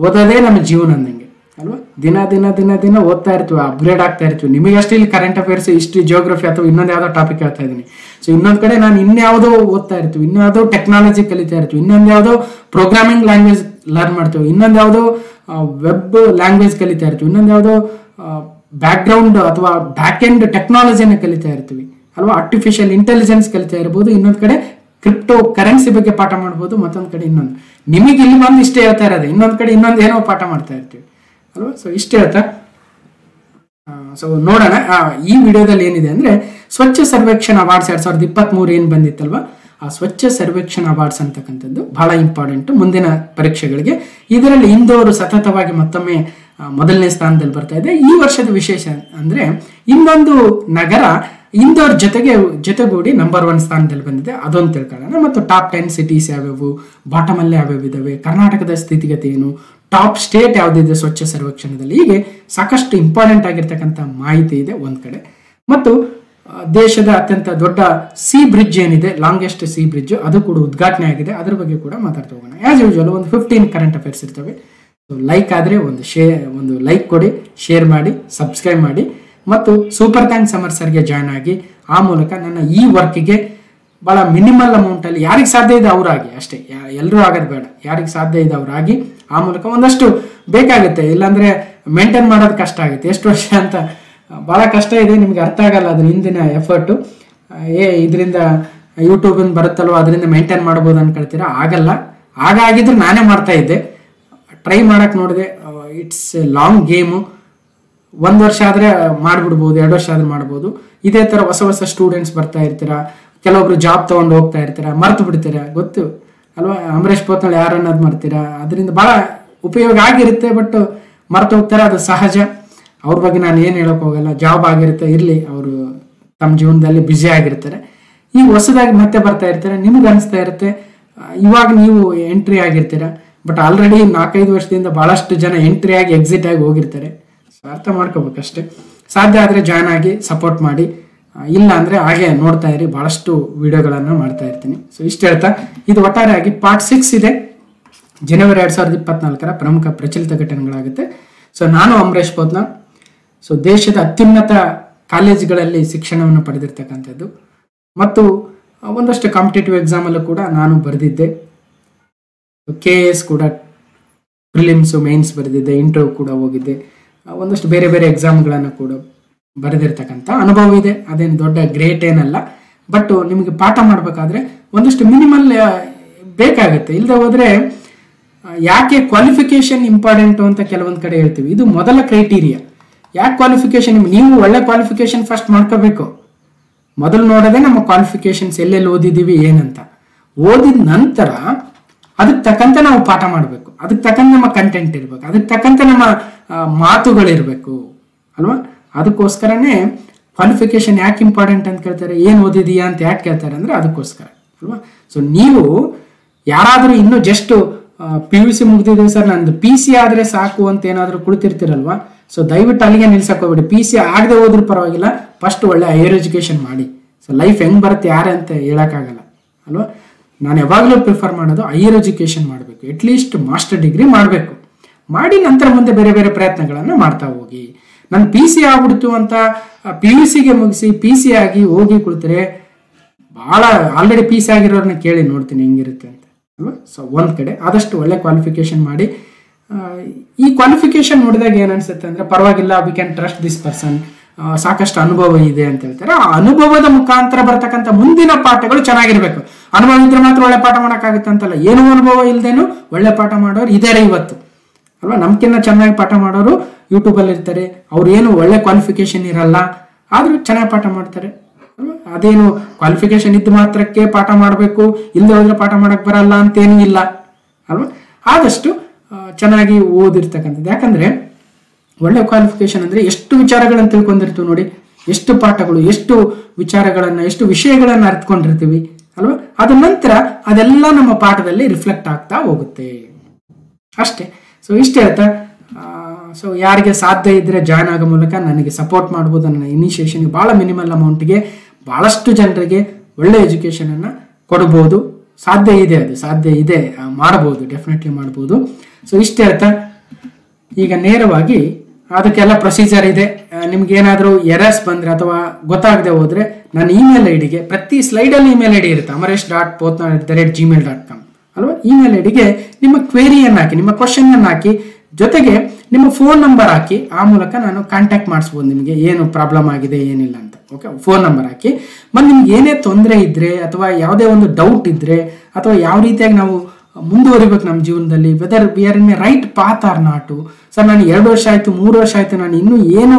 ಓದೋದೇ ನಮ್ಮ ಜೀವನ ಅಂದಂಗೆ ಅಲ್ವಾ. ದಿನ ಓದ್ತಾ ಇರ್ತೀವಿ, ಅಪ್ಗ್ರೇಡ್ ಆಗ್ತಾ ಇರ್ತೀವಿ. ನಿಮಗಷ್ಟೇ ಇಲ್ಲಿ ಕರೆಂಟ್ ಅಫೇರ್ಸ್, ಹಿಸ್ಟ್ರಿ, ಜಿಯೋಗ್ರಫಿ ಅಥವಾ ಇನ್ನೊಂದು ಯಾವುದೋ ಟಾಪಿಕ್ ಹೇಳ್ತಾ ಇದ್ದೀನಿ. ಸೊ ಇನ್ನೊಂದು ಕಡೆ ನಾನು ಇನ್ಯಾವುದೋ ಓದ್ತಾ ಇರ್ತೀವಿ, ಇನ್ಯಾವುದೋ ಟೆಕ್ನಾಲಜಿ ಕಲಿತಾ ಇರ್ತೀವಿ, ಇನ್ನೊಂದು ಯಾವುದೋ ಪ್ರೋಗ್ರಾಮಿಂಗ್ ಲ್ಯಾಂಗ್ವೇಜ್ ಲರ್ನ್ ಮಾಡ್ತೀವಿ, ಇನ್ನೊಂದು ಯಾವುದೋ ವೆಬ್ ಲ್ಯಾಂಗ್ವೇಜ್ ಕಲಿತಾ ಇರ್ತೀವಿ, ಇನ್ನೊಂದು ಯಾವುದೋ ಬ್ಯಾಕ್ಗ್ರೌಂಡ್ ಅಥವಾ ಬ್ಯಾಕ್ ಎಂಡ್ ಟೆಕ್ನಾಲಜಿಯನ್ನು ಕಲಿತಾ ಇರ್ತೀವಿ ಅಲ್ವಾ. ಆರ್ಟಿಫಿಷಿಯಲ್ ಇಂಟೆಲಿಜೆನ್ಸ್ ಕಲಿತಾ ಇರ್ಬೋದು, ಇನ್ನೊಂದು ಕಡೆ ಕ್ರಿಪ್ಟೋ ಕರೆನ್ಸಿ ಬಗ್ಗೆ ಪಾಠ ಮಾಡ್ಬೋದು, ಮತ್ತೊಂದು ಕಡೆ ಇನ್ನೊಂದು. ನಿಮಗೆ ಇಲ್ಲಿ ಬಂದು ಇಷ್ಟೇ ಹೇಳ್ತಾ ಇರೋದು, ಇನ್ನೊಂದು ಕಡೆ ಇನ್ನೊಂದು ಏನೋ ಪಾಠ ಮಾಡ್ತಾ ಇರ್ತೀವಿ ಅಲ್ವಾ. ಸೊ ಇಷ್ಟೇ ಹೇಳ್ತಾ ಸೊ ನೋಡೋಣ ಈ ವಿಡಿಯೋದಲ್ಲಿ ಏನಿದೆ ಅಂದರೆ, ಸ್ವಚ್ಛ ಸರ್ವೇಕ್ಷಣ್ ಅವಾರ್ಡ್ಸ್ 2023 ಏನು ಬಂದಿತ್ತಲ್ವ, ಆ ಸ್ವಚ್ಛ ಸರ್ವೇಕ್ಷಣ್ ಅವಾರ್ಡ್ಸ್ ಅಂತಕ್ಕಂಥದ್ದು ಬಹಳ ಇಂಪಾರ್ಟೆಂಟ್ ಮುಂದಿನ ಪರೀಕ್ಷೆಗಳಿಗೆ. ಇದರಲ್ಲಿ ಇಂದೋರು ಸತತವಾಗಿ ಮತ್ತೊಮ್ಮೆ ಮೊದಲನೇ ಸ್ಥಾನದಲ್ಲಿ ಬರ್ತಾ ಇದೆ. ಈ ವರ್ಷದ ವಿಶೇಷ ಅಂದರೆ ಇನ್ನೊಂದು ನಗರ ಇಂದೋರ್ ಜೊತೆಗೂಡಿ ನಂಬರ್ 1 ಸ್ಥಾನದಲ್ಲಿ ಬಂದಿದೆ, ಅದೊಂದು ತಿಳ್ಕೊಳ್ಳೋಣ. ಮತ್ತು ಟಾಪ್ 10 ಸಿಟೀಸ್ ಯಾವ್ಯಾವು, ಬಾಟಮಲ್ಲಿ ಯಾವ್ಯಾವ ಇದಾವೆ, ಕರ್ನಾಟಕದ ಸ್ಥಿತಿಗತಿ ಏನು, ಟಾಪ್ ಸ್ಟೇಟ್ ಯಾವುದಿದೆ ಸ್ವಚ್ಛ ಸರ್ವೇಕ್ಷಣದಲ್ಲಿ, ಹೀಗೆ ಸಾಕಷ್ಟು ಇಂಪಾರ್ಟೆಂಟ್ ಆಗಿರ್ತಕ್ಕಂಥ ಮಾಹಿತಿ ಇದೆ ಒಂದು ಕಡೆ. ಮತ್ತು ದೇಶದ ಅತ್ಯಂತ ದೊಡ್ಡ ಸಿ ಬ್ರಿಡ್ಜ್ ಏನಿದೆ, ಲಾಂಗೆಸ್ಟ್ ಸಿ ಬ್ರಿಡ್ಜ್, ಅದು ಕೂಡ ಉದ್ಘಾಟನೆ ಆಗಿದೆ, ಅದ್ರ ಬಗ್ಗೆ ಕೂಡ ಮಾತಾಡ್ತಾ ಹೋಗೋಣ. ಆಸ್ ಯೂಶುವಲ್ ಒಂದು 15 ಕರೆಂಟ್ ಅಫೇರ್ಸ್ ಇರ್ತವೆ. ಸೊ ಲೈಕ್ ಆದರೆ ಒಂದು ಲೈಕ್ ಕೊಡಿ, ಶೇರ್ ಮಾಡಿ, ಸಬ್ಸ್ಕ್ರೈಬ್ ಮಾಡಿ, ಮತ್ತು ಸೂಪರ್ ಥ್ಯಾಂಕ್ಸ್ ಅಮರ್ ಸರ್ಗೆ ಜಾಯ್ನ್ ಆಗಿ ಆ ಮೂಲಕ ನನ್ನ ಈ ವರ್ಕಿಗೆ ಭಾಳ ಮಿನಿಮಲ್ ಅಮೌಂಟಲ್ಲಿ ಯಾರಿಗೆ ಸಾಧ್ಯ ಇದೆ ಅವರಾಗಿ ಅಷ್ಟೇ, ಎಲ್ಲರೂ ಆಗೋದು ಬೇಡ, ಯಾರಿಗೆ ಸಾಧ್ಯ ಇದೆ ಅವರಾಗಿ ಆ ಮೂಲಕ ಒಂದಷ್ಟು ಬೇಕಾಗುತ್ತೆ. ಇಲ್ಲಾಂದರೆ ಮೇಂಟೈನ್ ಮಾಡೋದು ಕಷ್ಟ ಆಗುತ್ತೆ. ಎಷ್ಟು ವರ್ಷ ಅಂತ ಭಾಳ ಕಷ್ಟ ಇದೆ, ನಿಮಗೆ ಅರ್ಥ ಆಗಲ್ಲ ಅದ್ರ ಹಿಂದಿನ ಎಫರ್ಟು. ಇದರಿಂದ ಯೂಟ್ಯೂಬಿಂದ ಬರುತ್ತಲ್ವ ಅದರಿಂದ ಮೇಂಟೈನ್ ಮಾಡ್ಬೋದು ಅನ್ಕೊಳ್ತೀರಾ, ಆಗಲ್ಲ. ಆಗಿದ್ರೆ ನಾನೇ ಮಾಡ್ತಾ ಇದ್ದೆ, ಟ್ರೈ ಮಾಡೋಕ್ಕೆ ನೋಡಿದೆ. It's A long game. 1 ವರ್ಷ ಆದರೆ ಮಾಡಿಬಿಡ್ಬೋದು, 2 ವರ್ಷ ಆದ್ರೆ ಮಾಡ್ಬೋದು. ಇದೇ ಥರ ಹೊಸ ಸ್ಟೂಡೆಂಟ್ಸ್ ಬರ್ತಾ ಇರ್ತೀರಾ, ಕೆಲವೊಬ್ರು ಜಾಬ್ ತೊಗೊಂಡು ಹೋಗ್ತಾ ಇರ್ತೀರಾ, ಮರ್ತು ಬಿಡ್ತೀರಾ, ಗೊತ್ತು ಅಲ್ವಾ. ಅಮರೇಶ್ ಪೋತ್ನಾಳ್ ಯಾರು ಅನ್ನೋದು ಮಾಡ್ತೀರಾ, ಅದರಿಂದ ಭಾಳ ಉಪಯೋಗ ಆಗಿರುತ್ತೆ, ಬಟ್ ಮರ್ತು ಹೋಗ್ತಾರೆ, ಅದು ಸಹಜ. ಅವ್ರ ಬಗ್ಗೆ ನಾನು ಏನು ಹೇಳೋಕೆ ಹೋಗಲ್ಲ. ಜಾಬ್ ಆಗಿರುತ್ತೆ, ಇರಲಿ, ಅವರು ತಮ್ಮ ಜೀವನದಲ್ಲಿ ಬ್ಯುಸಿ ಆಗಿರ್ತಾರೆ. ಈಗ ಹೊಸದಾಗಿ ಮತ್ತೆ ಬರ್ತಾ ಇರ್ತಾರೆ, ನಿಮ್ಗೆ ಅನಿಸ್ತಾ ಇರುತ್ತೆ ಇವಾಗ ನೀವು ಎಂಟ್ರಿ ಆಗಿರ್ತೀರ, ಬಟ್ ಆಲ್ರೆಡಿ 4-5 ವರ್ಷದಿಂದ ಭಾಳಷ್ಟು ಜನ ಎಂಟ್ರಿ ಆಗಿ ಎಕ್ಸಿಟ್ ಆಗಿ ಹೋಗಿರ್ತಾರೆ. ಅರ್ಥ ಮಾಡ್ಕೋಬೇಕಷ್ಟೇ. ಸಾಧ್ಯ ಆದರೆ ಜಾಯ್ನ್ ಆಗಿ ಸಪೋರ್ಟ್ ಮಾಡಿ, ಇಲ್ಲ ಅಂದರೆ ಹಾಗೆ ನೋಡ್ತಾ ಇರಿ, ಭಾಳಷ್ಟು ವಿಡಿಯೋಗಳನ್ನು ಮಾಡ್ತಾ ಇರ್ತೀನಿ. ಸೊ ಇಷ್ಟು ಹೇಳ್ತಾ, ಇದು ಒಟ್ಟಾರೆಯಾಗಿ ಪಾರ್ಟ್ 6 ಇದೆ. ಜನವರಿ 2024 ಪ್ರಮುಖ ಪ್ರಚಲಿತ ಘಟನೆಗಳಾಗುತ್ತೆ. ಸೊ ನಾನು ಅಮರೇಶ್ ಪೋತ್ನಾಳ್. ಸೊ ದೇಶದ ಅತ್ಯುನ್ನತ ಕಾಲೇಜುಗಳಲ್ಲಿ ಶಿಕ್ಷಣವನ್ನು ಪಡೆದಿರ್ತಕ್ಕಂಥದ್ದು ಮತ್ತು ಒಂದಷ್ಟು ಕಾಂಪಿಟೇಟಿವ್ ಎಕ್ಸಾಮಲ್ಲೂ ಕೂಡ ನಾನು ಬರೆದಿದ್ದೆ. KS ಕೂಡ ಪ್ರಿಲಿಮ್ಸು ಮೇನ್ಸ್ ಬರೆದಿದ್ದೆ, ಇಂಟರ್ವ್ಯೂ ಕೂಡ ಹೋಗಿದ್ದೆ, ಒಂದಷ್ಟು ಬೇರೆ ಬೇರೆ ಎಕ್ಸಾಮ್ಗಳನ್ನು ಕೂಡ ಬರೆದಿರ್ತಕ್ಕಂಥ ಅನುಭವ ಇದೆ. ಅದೇನು ದೊಡ್ಡ ಗ್ರೇಟ್ ಏನಲ್ಲ, ಬಟ್ ನಿಮಗೆ ಪಾಠ ಮಾಡಬೇಕಾದ್ರೆ ಒಂದಷ್ಟು ಮಿನಿಮಲ್ ಬೇಕಾಗುತ್ತೆ. ಇಲ್ಲದೆ ಹೋದರೆ ಯಾಕೆ ಕ್ವಾಲಿಫಿಕೇಶನ್ ಇಂಪಾರ್ಟೆಂಟು ಅಂತ ಕೆಲವೊಂದು ಕಡೆ ಹೇಳ್ತೀವಿ. ಇದು ಮೊದಲ ಕ್ರೈಟೀರಿಯಾ. ಯಾಕೆ ಕ್ವಾಲಿಫಿಕೇಶನ್? ನೀವು ಒಳ್ಳೆ ಕ್ವಾಲಿಫಿಕೇಶನ್ ಫಸ್ಟ್ ಮಾಡ್ಕೋಬೇಕು. ಮೊದಲು ನೋಡೋದೇ ನಮ್ಮ ಕ್ವಾಲಿಫಿಕೇಶನ್ಸ್ ಎಲ್ಲೆಲ್ಲಿ ಓದಿದ್ದೀವಿ ಏನಂತ. ಓದಿದ ನಂತರ ಅದಕ್ಕೆ ತಕ್ಕಂತೆ ನಾವು ಪಾಠ ಮಾಡಬೇಕು, ಅದಕ್ಕೆ ತಕ್ಕಂತೆ ನಮ್ಮ ಕಂಟೆಂಟ್ ಇರಬೇಕು, ಅದಕ್ಕೆ ತಕ್ಕಂತೆ ನಮ್ಮ ಮಾತುಗಳಿರಬೇಕು ಅಲ್ವಾ. ಅದಕ್ಕೋಸ್ಕರನೇ ಕ್ವಾಲಿಫಿಕೇಶನ್ ಯಾಕೆ ಇಂಪಾರ್ಟೆಂಟ್ ಅಂತ ಕೇಳ್ತಾರೆ, ಏನು ಓದಿದೀಯಾ ಅಂತ ಯಾಕೆ ಕೇಳ್ತಾರೆ ಅಂದರೆ ಅದಕ್ಕೋಸ್ಕರ ಅಲ್ವಾ. ಸೊ ನೀವು ಯಾರಾದರೂ ಇನ್ನೂ ಜಸ್ಟ್ PUC ಮುಗಿದಿದೆ ಸರ್, ನಂದು PC ಆದರೆ ಸಾಕು ಅಂತ ಏನಾದರೂ ಕುಳಿತಿರ್ತೀರಲ್ವಾ, ಸೊ ದಯವಿಟ್ಟು ಅಲ್ಲಿಗೆ ನಿಲ್ಸಕ್ಕೋಗ್ಬಿಡಿ. PC ಆಗದೆ ಹೋದ್ರೂ ಪರವಾಗಿಲ್ಲ, ಫಸ್ಟ್ ಒಳ್ಳೆ ಹೈಯರ್ ಎಜುಕೇಷನ್ ಮಾಡಿ. ಸೊ ಲೈಫ್ ಹೆಂಗೆ ಬರುತ್ತೆ ಯಾರೇ ಅಂತ ಹೇಳೋಕ್ಕಾಗಲ್ಲ ಅಲ್ವಾ. ನಾನು ಯಾವಾಗಲೂ ಪ್ರಿಫರ್ ಮಾಡೋದು ಹೈಯರ್ ಎಜುಕೇಷನ್ ಮಾಡಬೇಕು, ಅಟ್ಲೀಸ್ಟ್ ಮಾಸ್ಟರ್ ಡಿಗ್ರಿ ಮಾಡಬೇಕು, ಮಾಡಿ ನಂತರ ಮುಂದೆ ಬೇರೆ ಬೇರೆ ಪ್ರಯತ್ನಗಳನ್ನು ಮಾಡ್ತಾ ಹೋಗಿ. ನಾನು PC ಆಗ್ಬಿಡ್ತು ಅಂತ PUCಗೆ ಮುಗಿಸಿ PC ಆಗಿ ಹೋಗಿ ಕುಳಿತರೆ ಭಾಳ ಆಲ್ರೆಡಿ PC ಆಗಿರೋರನ್ನ ಕೇಳಿ ನೋಡ್ತೀನಿ ಹೆಂಗಿರುತ್ತೆ ಅಂತ ಅಲ್ವಾ. ಸೊ ಒಂದು ಕಡೆ ಆದಷ್ಟು ಒಳ್ಳೆ ಕ್ವಾಲಿಫಿಕೇಶನ್ ಮಾಡಿ. ಈ ಕ್ವಾಲಿಫಿಕೇಶನ್ ನೋಡಿದಾಗ ಏನು ಅನ್ಸುತ್ತೆ ಅಂದರೆ ಪರವಾಗಿಲ್ಲ, we can trust this person, ಸಾಕಷ್ಟು ಅನುಭವ ಇದೆ ಅಂತ ಹೇಳ್ತಾರೆ. ಆ ಅನುಭವದ ಮುಖಾಂತರ ಬರ್ತಕ್ಕಂಥ ಮುಂದಿನ ಪಾಠಗಳು ಚೆನ್ನಾಗಿರ್ಬೇಕು. ಅನುಭವ ಇದ್ರೆ ಮಾತ್ರ ಒಳ್ಳೆ ಪಾಠ ಮಾಡೋಕ್ಕಾಗುತ್ತೆ ಅಂತಲ್ಲ, ಏನೂ ಅನುಭವ ಇಲ್ಲದೇನು ಒಳ್ಳೆ ಪಾಠ ಮಾಡೋರು ಇದ್ದಾರೆ ಇವತ್ತು ಅಲ್ವಾ. ನಮ್ಕಿನ್ನ ಚೆನ್ನಾಗಿ ಪಾಠ ಮಾಡೋರು ಯೂಟ್ಯೂಬಲ್ಲಿ ಇರ್ತಾರೆ, ಅವ್ರು ಏನು ಒಳ್ಳೆ ಕ್ವಾಲಿಫಿಕೇಶನ್ ಇರಲ್ಲ, ಆದರೂ ಚೆನ್ನಾಗಿ ಪಾಠ ಮಾಡ್ತಾರೆ ಅಲ್ವಾ. ಅದೇನು ಕ್ವಾಲಿಫಿಕೇಶನ್ ಇದ್ದು ಮಾತ್ರಕ್ಕೆ ಪಾಠ ಮಾಡಬೇಕು, ಇಲ್ಲದೆ ಹೋದ್ರೆ ಪಾಠ ಮಾಡಕ್ಕೆ ಬರಲ್ಲ ಅಂತೇನೂ ಇಲ್ಲ ಅಲ್ವಾ. ಆದಷ್ಟು ಚೆನ್ನಾಗಿ ಓದಿರ್ತಕ್ಕಂಥದ್ದು. ಯಾಕಂದರೆ ಒಳ್ಳೆ ಕ್ವಾಲಿಫಿಕೇಶನ್ ಅಂದರೆ ಎಷ್ಟು ವಿಚಾರಗಳನ್ನು ತಿಳ್ಕೊಂಡಿರ್ತೀವಿ ನೋಡಿ, ಎಷ್ಟು ಪಾಠಗಳು, ಎಷ್ಟು ವಿಚಾರಗಳನ್ನು, ಎಷ್ಟು ವಿಷಯಗಳನ್ನು ಅರ್ಥಕೊಂಡಿರ್ತೀವಿ ಅಲ್ವಾ. ಅದ ನಂತರ ಅದೆಲ್ಲ ನಮ್ಮ ಪಾಠದಲ್ಲಿ ರಿಫ್ಲೆಕ್ಟ್ ಆಗ್ತಾ ಹೋಗುತ್ತೆ ಅಷ್ಟೇ. ಸೊ ಇಷ್ಟೇ ಹೇಳ್ತಾ, ಸೊ ಯಾರಿಗೆ ಸಾಧ್ಯ ಇದ್ದರೆ ಜಾಯ್ನ್ ಆಗೋ ಮೂಲಕ ನನಗೆ ಸಪೋರ್ಟ್ ಮಾಡ್ಬೋದು. ನನ್ನ ಇನಿಷಿಯೇಷನ್ಗೆ ಭಾಳ ಮಿನಿಮಲ್ ಅಮೌಂಟ್ಗೆ ಭಾಳಷ್ಟು ಜನರಿಗೆ ಒಳ್ಳೆ ಎಜುಕೇಷನನ್ನು ಕೊಡ್ಬೋದು. ಸಾಧ್ಯ ಇದೆ, ಅದು ಸಾಧ್ಯ ಇದೆ, ಮಾಡ್ಬೋದು, ಡೆಫಿನೆಟ್ಲಿ ಮಾಡ್ಬೋದು. ಸೊ ಇಷ್ಟೇ ಹೇಳ್ತಾ ಈಗ ನೇರವಾಗಿ ಅದಕ್ಕೆಲ್ಲ ಪ್ರೊಸೀಜರ್ ಇದೆ. ನಿಮ್ಗೇನಾದರೂ ಎರರ್ಸ್ ಬಂದರೆ ಅಥವಾ ಗೊತ್ತಾಗದೆ ಹೋದರೆ ನನ್ನ ಇಮೇಲ್ ಐಡಿಗೆ, ಪ್ರತಿ ಸ್ಲೈಡಲ್ಲಿ ಇಮೇಲ್ ಐಡಿ ಇರುತ್ತೆ, amaresh.pothna@gmail.com ಅಲ್ವಾ. ಇಮೇಲ್ ಐಡಿಗೆ ನಿಮ್ಮ ಕ್ವೇರಿಯನ್ನು ಹಾಕಿ, ನಿಮ್ಮ ಕ್ವಶನನ್ನು ಹಾಕಿ, ಜೊತೆಗೆ ನಿಮ್ಮ ಫೋನ್ ನಂಬರ್ ಹಾಕಿ, ಆ ಮೂಲಕ ನಾನು ಕಾಂಟ್ಯಾಕ್ಟ್ ಮಾಡಿಸ್ಬೋದು ನಿಮಗೆ ಏನು ಪ್ರಾಬ್ಲಮ್ ಆಗಿದೆ ಏನಿಲ್ಲ ಅಂತ. ಓಕೆ, ಫೋನ್ ನಂಬರ್ ಹಾಕಿ. ಮತ್ತು ನಿಮ್ಗೆ ಏನೇ ತೊಂದರೆ ಇದ್ದರೆ ಅಥವಾ ಯಾವುದೇ ಒಂದು ಡೌಟ್ ಇದ್ದರೆ ಅಥವಾ ಯಾವ ರೀತಿಯಾಗಿ ನಾವು ಮುಂದುವರಿಬೇಕು ನಮ್ಮ ಜೀವನದಲ್ಲಿ, whether we are in a right path or not. Sir ನಾನು 2 ವರ್ಷ ಆಯಿತು, 3 ವರ್ಷ ಆಯಿತು, ನಾನು ಇನ್ನೂ ಏನು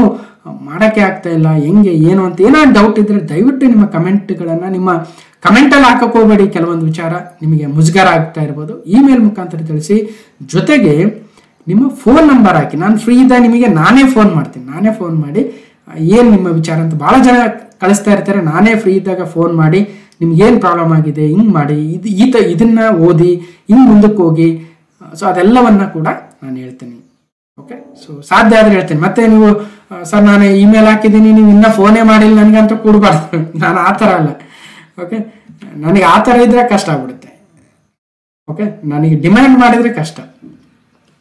ಮಾಡೋಕ್ಕೆ ಆಗ್ತಾ ಇಲ್ಲ, ಹೆಂಗೆ ಏನು ಅಂತ ಏನಾದ್ರು ಡೌಟ್ ಇದ್ದರೆ ದಯವಿಟ್ಟು ನಿಮ್ಮ ಕಮೆಂಟ್ಗಳನ್ನು ನಿಮ್ಮ ಕಮೆಂಟಲ್ಲಿ ಹಾಕಕ್ಕೆ ಹೋಗಬೇಡಿ. ಕೆಲವೊಂದು ವಿಚಾರ ನಿಮಗೆ ಮುಜುಗರ ಆಗ್ತಾ ಇರ್ಬೋದು, ಇಮೇಲ್ ಮುಖಾಂತರ ತಿಳಿಸಿ. ಜೊತೆಗೆ ನಿಮ್ಮ ಫೋನ್ ನಂಬರ್ ಹಾಕಿ, ನಾನು ಫ್ರೀ ಇದ್ದಾಗ ನಿಮಗೆ ನಾನೇ ಫೋನ್ ಮಾಡ್ತೀನಿ, ನಾನೇ ಫೋನ್ ಮಾಡಿ ಏನು ನಿಮ್ಮ ವಿಚಾರ ಅಂತ ಭಾಳ ಜನ ಕಳಿಸ್ತಾ ಇರ್ತಾರೆ. ನಾನೇ ಫ್ರೀ ಇದ್ದಾಗ ಫೋನ್ ಮಾಡಿ ನಿಮ್ಗೇನು ಪ್ರಾಬ್ಲಮ್ ಆಗಿದೆ, ಹಿಂಗೆ ಮಾಡಿ, ಇದನ್ನು ಓದಿ, ಹಿಂಗೆ ಮುಂದಕ್ಕೆ ಹೋಗಿ, ಸೊ ಅದೆಲ್ಲವನ್ನು ಕೂಡ ನಾನು ಹೇಳ್ತೀನಿ. ಓಕೆ, ಸೊ ಸಾಧ್ಯ ಆದರೆ ಹೇಳ್ತೀನಿ. ಮತ್ತೆ ನೀವು ಸರ್ ನಾನು ಇಮೇಲ್ ಹಾಕಿದ್ದೀನಿ, ನೀವು ಇನ್ನೂ ಫೋನೇ ಮಾಡಿಲ್ಲ ನನಗಂತ ಕೂಡಬಾರ್ದು, ನಾನು ಆ ಥರ ಅಲ್ಲ. ಓಕೆ, ನನಗೆ ಆ ಥರ ಇದ್ದರೆ ಕಷ್ಟ ಆಗ್ಬಿಡುತ್ತೆ. ಓಕೆ, ನನಗೆ ಡಿಮ್ಯಾಂಡ್ ಮಾಡಿದರೆ ಕಷ್ಟ.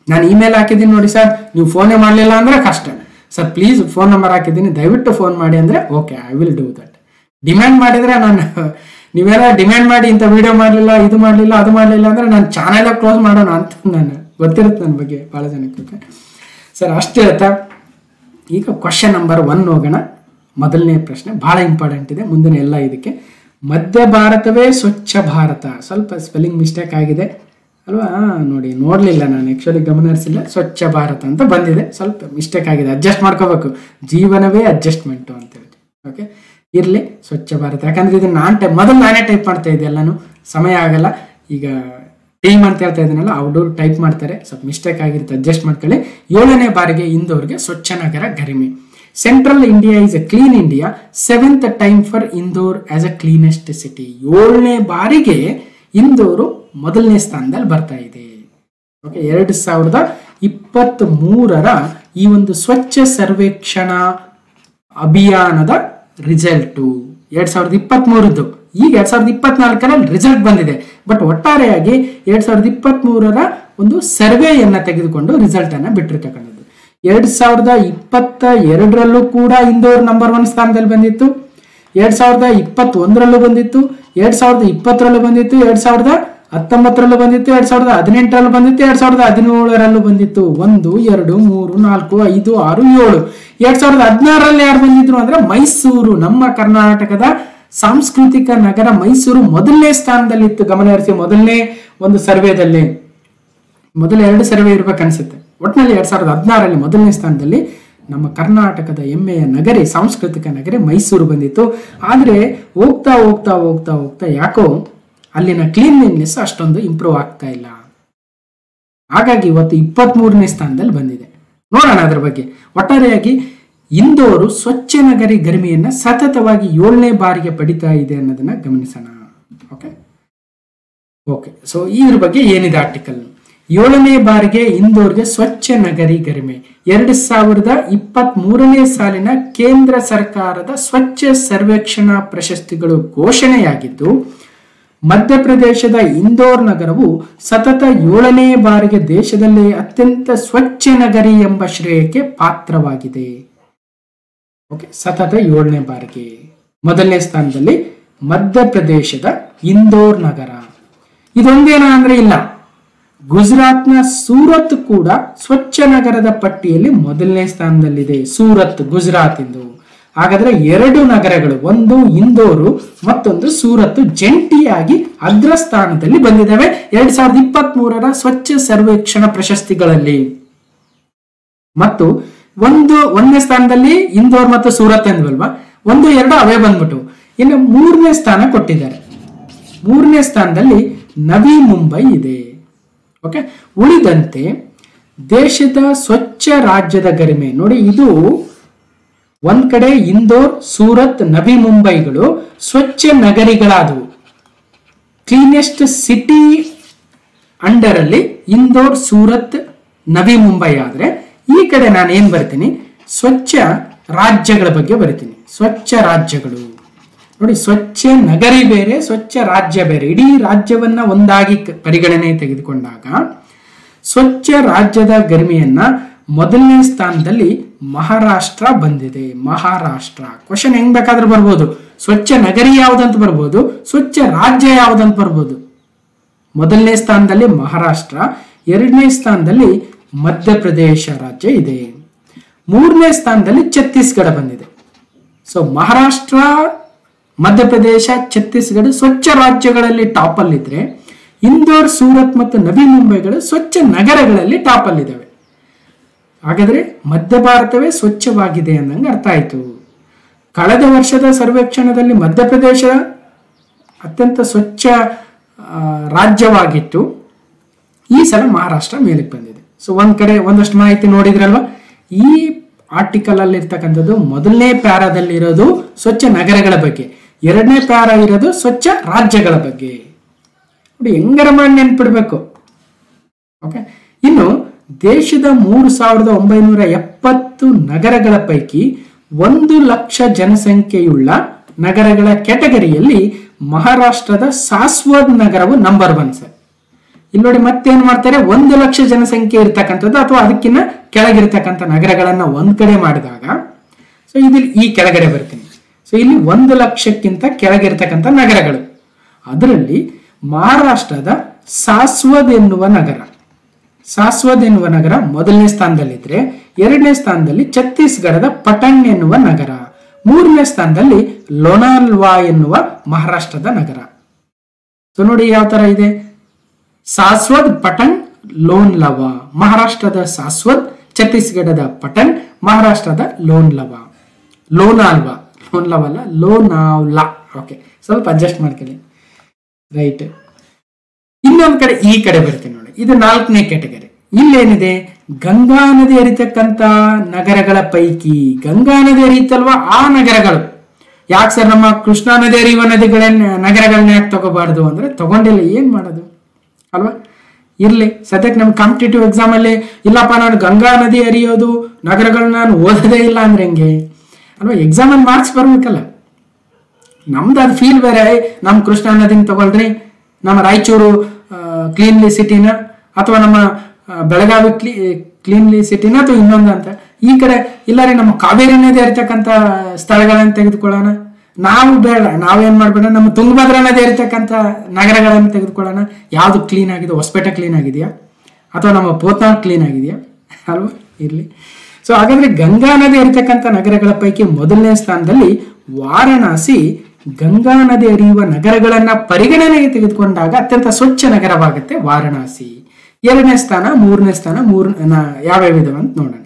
ನಾನು ಇಮೇಲ್ ಹಾಕಿದ್ದೀನಿ ನೋಡಿ ಸರ್, ನೀವು ಫೋನೇ ಮಾಡಲಿಲ್ಲ ಅಂದರೆ ಕಷ್ಟ. ಸರ್ ಪ್ಲೀಸ್ ಫೋನ್ ನಂಬರ್ ಹಾಕಿದ್ದೀನಿ, ದಯವಿಟ್ಟು ಫೋನ್ ಮಾಡಿ ಅಂದರೆ okay, I will do that. Demand ಮಾಡಿದರೆ ನೀವೆಲ್ಲ ಡಿಮ್ಯಾಂಡ್ ಮಾಡಿ ಇಂಥ ವಿಡಿಯೋ ಮಾಡಲಿಲ್ಲ, ಇದು ಮಾಡಲಿಲ್ಲ, ಅದು ಮಾಡಲಿಲ್ಲ ಅಂದರೆ ನಾನು ಚಾನೆಲ್ಲ ಕ್ಲೋಸ್ ಮಾಡೋಣ ಅಂತ ನಾನು ಗೊತ್ತಿರುತ್ತೆ ನನ್ನ ಬಗ್ಗೆ ಭಾಳ ಜನಕ್ಕೆ. ಓಕೆ ಸರ್, ಅಷ್ಟೇ ಹೇಳ್ತಾ ಈಗ ಕ್ವಶನ್ ನಂಬರ್ 1 ಹೋಗೋಣ. ಮೊದಲನೇ ಪ್ರಶ್ನೆ ಭಾಳ ಇಂಪಾರ್ಟೆಂಟ್ ಇದೆ, ಮುಂದಿನ ಎಲ್ಲ ಇದಕ್ಕೆ. ಮಧ್ಯ ಭಾರತವೇ ಸ್ವಚ್ಛ ಭಾರತ, ಸ್ವಲ್ಪ ಸ್ಪೆಲ್ಲಿಂಗ್ ಮಿಸ್ಟೇಕ್ ಆಗಿದೆ ಅಲ್ವಾ. ನೋಡಲಿಲ್ಲ ನಾನು, ಆ್ಯಕ್ಚುಲಿ ಗಮನ ಹರಿಸಿಲ್ಲ. ಸ್ವಚ್ಛ ಭಾರತ ಅಂತ ಬಂದಿದೆ, ಸ್ವಲ್ಪ ಮಿಸ್ಟೇಕ್ ಆಗಿದೆ, ಅಡ್ಜಸ್ಟ್ ಮಾಡ್ಕೋಬೇಕು. ಜೀವನವೇ ಅಡ್ಜಸ್ಟ್ಮೆಂಟು ಅಂತೇಳಿ. ಓಕೆ, ಇರಲಿ ಸ್ವಚ್ಛ ಭಾರತ. ಯಾಕಂದರೆ ಇದು ಮೊದಲು ನಾನೇ ಟೈಪ್ ಮಾಡ್ತಾ ಇದ್ದೆ, ಎಲ್ಲನೂ ಸಮಯ ಆಗಲ್ಲ. ಈಗ ಟೀಮ್ ಅಂತ ಹೇಳ್ತಾ ಇದ್ದೀನಲ್ಲ, ಅವರು ಟೈಪ್ ಮಾಡ್ತಾರೆ, ಸ್ವಲ್ಪ ಮಿಸ್ಟೇಕ್ ಆಗಿರುತ್ತೆ, ಅಡ್ಜಸ್ಟ್ ಮಾಡ್ಕೊಳ್ಳಿ. 7ನೇ ಬಾರಿಗೆ ಇಂದೋರ್ಗೆ ಸ್ವಚ್ಛ ನಗರ ಗರಿಮೆ. Central India is a clean India, 7th time for Indore as a cleanest city. 7ನೇ ಬಾರಿಗೆ ಇಂದೋರು ಮೊದಲನೇ ಸ್ಥಾನದಲ್ಲಿ ಬರ್ತಾ ಇದೆ. ಓಕೆ, 2023ರ ಈ ಒಂದು ಸ್ವಚ್ಛ ಸರ್ವೇಕ್ಷಣಾ ಅಭಿಯಾನದ ರಿಸಲ್ಟು 2023ದ್ದು. ಈಗ 2024ರಲ್ಲಿ ರಿಸಲ್ಟ್ ಬಂದಿದೆ, ಬಟ್ ಒಟ್ಟಾರೆಯಾಗಿ 2023ರ ಒಂದು ಸರ್ವೆಯನ್ನು ತೆಗೆದುಕೊಂಡು ರಿಸಲ್ಟನ್ನು ಬಿಟ್ಟಿರ್ತಕ್ಕಂಥದ್ದು. 2022ರಲ್ಲೂ ಕೂಡ ಇಂದೋರ್ ನಂಬರ್ 1 ಸ್ಥಾನದಲ್ಲಿ ಬಂದಿತ್ತು, 2021ರಲ್ಲೂ ಬಂದಿತ್ತು, 2020ರಲ್ಲೂ ಬಂದಿತ್ತು, 2019ರಲ್ಲೂ ಬಂದಿತ್ತು, 2018ರಲ್ಲೂ ಬಂದಿತ್ತು, 2017ರಲ್ಲೂ ಬಂದಿತ್ತು. 1 2 3 4 5 6 7. 2016ರಲ್ಲಿ ಯಾರು ಬಂದಿದ್ರು ಅಂದ್ರೆ ಮೈಸೂರು, ನಮ್ಮ ಕರ್ನಾಟಕದ ಸಾಂಸ್ಕೃತಿಕ ನಗರ ಮೈಸೂರು ಮೊದಲನೇ ಸ್ಥಾನದಲ್ಲಿತ್ತು. ಗಮನ ಹರಿಸಿ, ಮೊದಲನೇ ಒಂದು ಸರ್ವೆದಲ್ಲಿ, ಮೊದಲ 2 ಸರ್ವೆ ಇರ್ಬೇಕನ್ಸುತ್ತೆ, ಒಟ್ಟಿನಲ್ಲಿ 2016ರಲ್ಲಿ ಮೊದಲನೇ ಸ್ಥಾನದಲ್ಲಿ ನಮ್ಮ ಕರ್ನಾಟಕದ ಹೆಮ್ಮೆಯ ನಗರಿ, ಸಾಂಸ್ಕೃತಿಕ ನಗರಿ ಮೈಸೂರು ಬಂದಿತ್ತು. ಆದರೆ ಹೋಗ್ತಾ ಹೋಗ್ತಾ ಹೋಗ್ತಾ ಹೋಗ್ತಾ ಯಾಕೋ ಅಲ್ಲಿನ ಕ್ಲೀನ್ಲಿನೆಸ್ ಅಷ್ಟೊಂದು ಇಂಪ್ರೂವ್ ಆಗ್ತಾ ಇಲ್ಲ. ಹಾಗಾಗಿ ಇವತ್ತು 23ನೇ ಸ್ಥಾನದಲ್ಲಿ ಬಂದಿದೆ. ನೋಡೋಣ ಅದರ ಬಗ್ಗೆ. ಒಟ್ಟಾರೆಯಾಗಿ ಇಂದೋರು ಸ್ವಚ್ಛ ನಗರಿ ಗರಿಮೆಯನ್ನ ಸತತವಾಗಿ 7ನೇ ಬಾರಿಗೆ ಪಡಿತಾ ಇದೆ ಅನ್ನೋದನ್ನ ಗಮನಿಸೋಣ. ಓಕೆ ಸೊ ಇದ್ರ ಬಗ್ಗೆ ಏನಿದೆ ಆರ್ಟಿಕಲ್. 7ನೇ ಬಾರಿಗೆ ಇಂದೋರ್ಗೆ ಸ್ವಚ್ಛ ನಗರಿ ಗರಿಮೆ 2023ನೇ ಸಾಲಿನ ಕೇಂದ್ರ ಸರ್ಕಾರದ ಸ್ವಚ್ಛ ಸರ್ವೇಕ್ಷಣಾ ಪ್ರಶಸ್ತಿಗಳು ಘೋಷಣೆಯಾಗಿದ್ದು, ಮಧ್ಯಪ್ರದೇಶದ ಇಂದೋರ್ ನಗರವು ಸತತ 7ನೇ ಬಾರಿಗೆ ದೇಶದಲ್ಲೇ ಅತ್ಯಂತ ಸ್ವಚ್ಛ ನಗರಿ ಎಂಬ ಶ್ರೇಯಕ್ಕೆ ಪಾತ್ರವಾಗಿದೆ. ಓಕೆ, ಸತತ 7ನೇ ಬಾರಿಗೆ. ಮೊದಲನೇ ಸ್ಥಾನದಲ್ಲಿ ಮಧ್ಯಪ್ರದೇಶದ ಇಂದೋರ್ ನಗರ. ಇದೊಂದೇನ ಅಂದ್ರೆ ಇಲ್ಲ, ಗುಜರಾತ್ನ ಸೂರತ್ ಕೂಡ ಸ್ವಚ್ಛ ನಗರದ ಪಟ್ಟಿಯಲ್ಲಿ ಮೊದಲನೇ ಸ್ಥಾನದಲ್ಲಿದೆ. ಸೂರತ್ ಗುಜರಾತ್ ಇಂದು. ಹಾಗಾದ್ರೆ 2 ನಗರಗಳು, ಒಂದು ಇಂದೋರು ಮತ್ತೊಂದು ಸೂರತ್, ಜಂಟಿಯಾಗಿ ಅಗ್ರಸ್ಥಾನದಲ್ಲಿ ಬಂದಿದ್ದಾವೆ 2023ರ ಸ್ವಚ್ಛ ಸರ್ವೇಕ್ಷಣಾ ಪ್ರಶಸ್ತಿಗಳಲ್ಲಿ. ಮತ್ತು ಒಂದನೇ ಸ್ಥಾನದಲ್ಲಿ ಇಂದೋರ್ ಮತ್ತು ಸೂರತ್ ಅಂದ್ವಲ್ವಾ, 1 2 ಅವೇ ಬಂದ್ಬಿಟ್ಟು. ಇನ್ನು 3ನೇ ಸ್ಥಾನ ಕೊಟ್ಟಿದ್ದಾರೆ. 3ನೇ ಸ್ಥಾನದಲ್ಲಿ ನವಿ ಮುಂಬೈ ಇದೆ. ಓಕೆ, ಉಳಿದಂತೆ ದೇಶದ ಸ್ವಚ್ಛ ರಾಜ್ಯದ ಗರಿಮೆ ನೋಡಿ, ಇದು ಒಂದ್ ಕಡೆ ಇಂದೋರ್, ಸೂರತ್, ನವಿ ಮುಂಬೈಗಳು ಸ್ವಚ್ಛ ನಗರಿಗಳಾದವು. ಕ್ಲೀನೆಸ್ಟ್ ಸಿಟಿ ಅಂಡರ್ ಅಲ್ಲಿ ಇಂದೋರ್, ಸೂರತ್, ನವಿ ಮುಂಬೈ ಆದ್ರೆ, ಈ ಕಡೆ ನಾನು ಏನ್ ಬರ್ತೀನಿ, ಸ್ವಚ್ಛ ರಾಜ್ಯಗಳ ಬಗ್ಗೆ ಬರಿತೀನಿ. ಸ್ವಚ್ಛ ರಾಜ್ಯಗಳು ನೋಡಿ, ಸ್ವಚ್ಛ ನಗರಿ ಬೇರೆ, ಸ್ವಚ್ಛ ರಾಜ್ಯ ಬೇರೆ. ಇಡೀ ರಾಜ್ಯವನ್ನ ಒಂದಾಗಿ ಪರಿಗಣನೆ ತೆಗೆದುಕೊಂಡಾಗ ಸ್ವಚ್ಛ ರಾಜ್ಯದ ಗರಿಮೆಯನ್ನ ಮೊದಲನೇ ಸ್ಥಾನದಲ್ಲಿ ಮಹಾರಾಷ್ಟ್ರ ಬಂದಿದೆ. ಮಹಾರಾಷ್ಟ್ರ ಕ್ವಶನ್ ಹೆಂಗ್ ಬೇಕಾದ್ರೂ ಬರ್ಬೋದು. ಸ್ವಚ್ಛ ನಗರಿ ಯಾವ್ದಂತ ಬರ್ಬೋದು, ಸ್ವಚ್ಛ ರಾಜ್ಯ ಯಾವ್ದಂತ ಬರ್ಬೋದು. ಮೊದಲನೇ ಸ್ಥಾನದಲ್ಲಿ ಮಹಾರಾಷ್ಟ್ರ, 2ನೇ ಸ್ಥಾನದಲ್ಲಿ ಮಧ್ಯಪ್ರದೇಶ ರಾಜ್ಯ ಇದೆ, 3ನೇ ಸ್ಥಾನದಲ್ಲಿ ಛತ್ತೀಸ್ಗಢ ಬಂದಿದೆ. ಸೊ ಮಹಾರಾಷ್ಟ್ರ, ಮಧ್ಯಪ್ರದೇಶ, ಛತ್ತೀಸ್ಗಢ ಸ್ವಚ್ಛ ರಾಜ್ಯಗಳಲ್ಲಿ ಟಾಪ್ ಅಲ್ಲಿದ್ರೆ, ಇಂದೋರ್, ಸೂರತ್ ಮತ್ತು ನವಿ ಮುಂಬೈಗಳು ಸ್ವಚ್ಛ ನಗರಗಳಲ್ಲಿ ಟಾಪ್ ಅಲ್ಲಿದ್ದಾವೆ. ಹಾಗಾದ್ರೆ ಮಧ್ಯ ಭಾರತವೇ ಸ್ವಚ್ಛವಾಗಿದೆ ಅನ್ನಂಗೆ ಅರ್ಥ ಆಯ್ತು. ಕಳೆದ ವರ್ಷದ ಸರ್ವೇಕ್ಷಣದಲ್ಲಿ ಮಧ್ಯಪ್ರದೇಶ ಅತ್ಯಂತ ಸ್ವಚ್ಛ ರಾಜ್ಯವಾಗಿತ್ತು. ಈ ಸಲ ಮಹಾರಾಷ್ಟ್ರ ಮೇಲಕ್ಕೆ ಬಂದಿದೆ. ಸೊ ಒಂದ್ ಕಡೆ ಒಂದಷ್ಟು ಮಾಹಿತಿ ನೋಡಿದ್ರಲ್ವಾ. ಈ ಆರ್ಟಿಕಲ್ ಅಲ್ಲಿ ಇರ್ತಕ್ಕಂಥದ್ದು ಮೊದಲನೇ ಪ್ಯಾರಾದಲ್ಲಿ ಇರೋದು ಸ್ವಚ್ಛ ನಗರಗಳ ಬಗ್ಗೆ, 2ನೇ ಪ್ಯಾರಾ ಇರೋದು ಸ್ವಚ್ಛ ರಾಜ್ಯಗಳ ಬಗ್ಗೆ. ನೋಡಿ ಹೆಂಗರ ಮಾಡಿ ನೆನ್ಪಿಡ್ಬೇಕು. ಓಕೆ, ಇನ್ನು ದೇಶದ 3970 ನಗರಗಳ ಪೈಕಿ 1 ಲಕ್ಷ ಜನಸಂಖ್ಯೆಯುಳ್ಳ ನಗರಗಳ ಕ್ಯಾಟಗರಿಯಲ್ಲಿ ಮಹಾರಾಷ್ಟ್ರದ ಸಾಸ್ವದ್ ನಗರವು ನಂಬರ್ 1 ಸರ್. ಇಲ್ಲಿ ನೋಡಿ ಮತ್ತೇನ್ ಮಾಡ್ತಾರೆ, 1 ಲಕ್ಷ ಜನಸಂಖ್ಯೆ ಇರ್ತಕ್ಕಂಥದ್ದು ಅಥವಾ ಅದಕ್ಕಿಂತ ಕೆಳಗಿರ್ತಕ್ಕಂಥ ನಗರಗಳನ್ನ ಒಂದ್ ಕಡೆ ಮಾಡಿದಾಗ, ಸೊ ಇಲ್ಲಿ ಈ ಕೆಳಗಡೆ ಬರ್ತೀನಿ. ಸೊ ಇಲ್ಲಿ 1 ಲಕ್ಷಕ್ಕಿಂತ ಕೆಳಗಿರ್ತಕ್ಕಂಥ ನಗರಗಳು, ಅದರಲ್ಲಿ ಮಹಾರಾಷ್ಟ್ರದ ಸಾಸ್ವದ್ ಎನ್ನುವ ನಗರ ಮೊದಲನೇ ಸ್ಥಾನದಲ್ಲಿದ್ರೆ, 2ನೇ ಸ್ಥಾನದಲ್ಲಿ ಛತ್ತೀಸ್ಗಢದ ಪಟನ್ ಎನ್ನುವ ನಗರ, 3ನೇ ಸ್ಥಾನದಲ್ಲಿ ಲೋನಾಲ್ವಾ ಎನ್ನುವ ಮಹಾರಾಷ್ಟ್ರದ ನಗರ. ಸೊ ನೋಡಿ ಯಾವ ತರ ಇದೆ, ಸಾಸ್ವದ್, ಪಟನ್, ಲೋನ್ಲವಾ. ಮಹಾರಾಷ್ಟ್ರದ ಸಾಸ್ವದ್, ಛತ್ತೀಸ್ಗಢದ ಪಟನ್, ಮಹಾರಾಷ್ಟ್ರದ ಲೋನಾಲ್ವಾ. ಓಕೆ, ಸ್ವಲ್ಪ ಅಡ್ಜಸ್ಟ್ ಮಾಡ್ಕೊಳ್ಳಿ. ರೈಟ್. ಇನ್ನೊಂದ್ ಕಡೆ ಈ ಕಡೆ ಬರ್ತೀನಿ ನೋಡಿ, ಇದು 4ನೇ ಕ್ಯಾಟಗರಿ. ಇಲ್ಲೇನಿದೆ, ಗಂಗಾ ನದಿ ಹರಿತಕ್ಕಂತ ನಗರಗಳ ಪೈಕಿ, ಗಂಗಾ ನದಿ ಹರಿಯುತ್ತಲ್ವಾ ಆ ನಗರಗಳು. ಯಾಕೆ ಸರ್ ನಮ್ಮ ಕೃಷ್ಣಾ ನದಿ ಹರಿಯುವ ನಗರಗಳನ್ನ ಯಾಕೆ ತಗೋಬಾರ್ದು ಅಂದ್ರೆ, ತಗೊಂಡಿಲ್ಲ, ಏನ್ ಮಾಡೋದು ಅಲ್ವಾ. ಇರ್ಲಿ, ಸದ್ಯಕ್ಕೆ ನಮ್ ಕಾಂಪಿಟೇಟಿವ್ ಎಕ್ಸಾಮ್ ಅಲ್ಲಿ ಇಲ್ಲಪ್ಪ ನಾನು ಗಂಗಾ ನದಿ ಹರಿಯೋದು ನಗರಗಳನ್ನ ನಾನು ಓದೋದೇ ಇಲ್ಲ ಅಂದ್ರೆ ಹೆಂಗೆ ಅಲ್ವಾ. ಎಕ್ಸಾಮ್ ಅಲ್ಲಿ ಮಾರ್ಕ್ಸ್ ಬರ್ಬೇಕಲ್ಲ. ನಮ್ದು ಅದು ಫೀಲ್ ಬೇರೆ. ನಮ್ ಕೃಷ್ಣಾ ನದಿನ ತಗೊಳ್ರಿ, ನಮ್ಮ ರಾಯಚೂರು ಕ್ಲೀನ್ಲಿ ಸಿಟಿನ, ಅಥವಾ ನಮ್ಮ ಬೆಳಗಾವಿ ಕ್ಲೀನ್ಲಿ ಸಿಟಿನ ಅಥವಾ ಇನ್ನೊಂದು ಅಂತ. ಈ ಕಡೆ ಇಲ್ಲ ರೀ ನಮ್ಮ ಕಾವೇರಿ ನದಿ ಹರಿತಕ್ಕಂಥ ಸ್ಥಳಗಳನ್ನು ತೆಗೆದುಕೊಳ್ಳೋಣ. ನಾವು ಬೇಡ, ನಾವೇನ್ ಮಾಡ್ಬೇಡ, ನಮ್ಮ ತುಂಗಭದ್ರಾ ನದಿ ಹರಿತಕ್ಕಂಥ ನಗರಗಳನ್ನು ತೆಗೆದುಕೊಳ್ಳೋಣ. ಯಾವುದು ಕ್ಲೀನ್ ಆಗಿದೆ? ಹೊಸಪೇಟೆ ಕ್ಲೀನ್ ಆಗಿದೆಯಾ ಅಥವಾ ನಮ್ಮ ಪೋತ್ನಾಳ್ ಕ್ಲೀನ್ ಆಗಿದೆಯಾ? ಅಲ್ವಾ, ಇರ್ಲಿ. ಸೊ ಹಾಗಾದ್ರೆ ಗಂಗಾ ನದಿ ಹರಿತಕ್ಕಂಥ ನಗರಗಳ ಪೈಕಿ ಮೊದಲನೇ ಸ್ಥಾನದಲ್ಲಿ ವಾರಣಾಸಿ ಗಂಗಾ ನದಿ ಹರಿಯುವ ನಗರಗಳನ್ನ ಪರಿಗಣನೆಗೆ ತೆಗೆದುಕೊಂಡಾಗ ಅತ್ಯಂತ ಸ್ವಚ್ಛ ನಗರವಾಗುತ್ತೆ ವಾರಣಾಸಿ. ಎರಡನೇ ಸ್ಥಾನ, ಮೂರನೇ ಸ್ಥಾನ, ಯಾವ್ಯಾವ ಇದಾವೆ ಅಂತ ನೋಡೋಣ.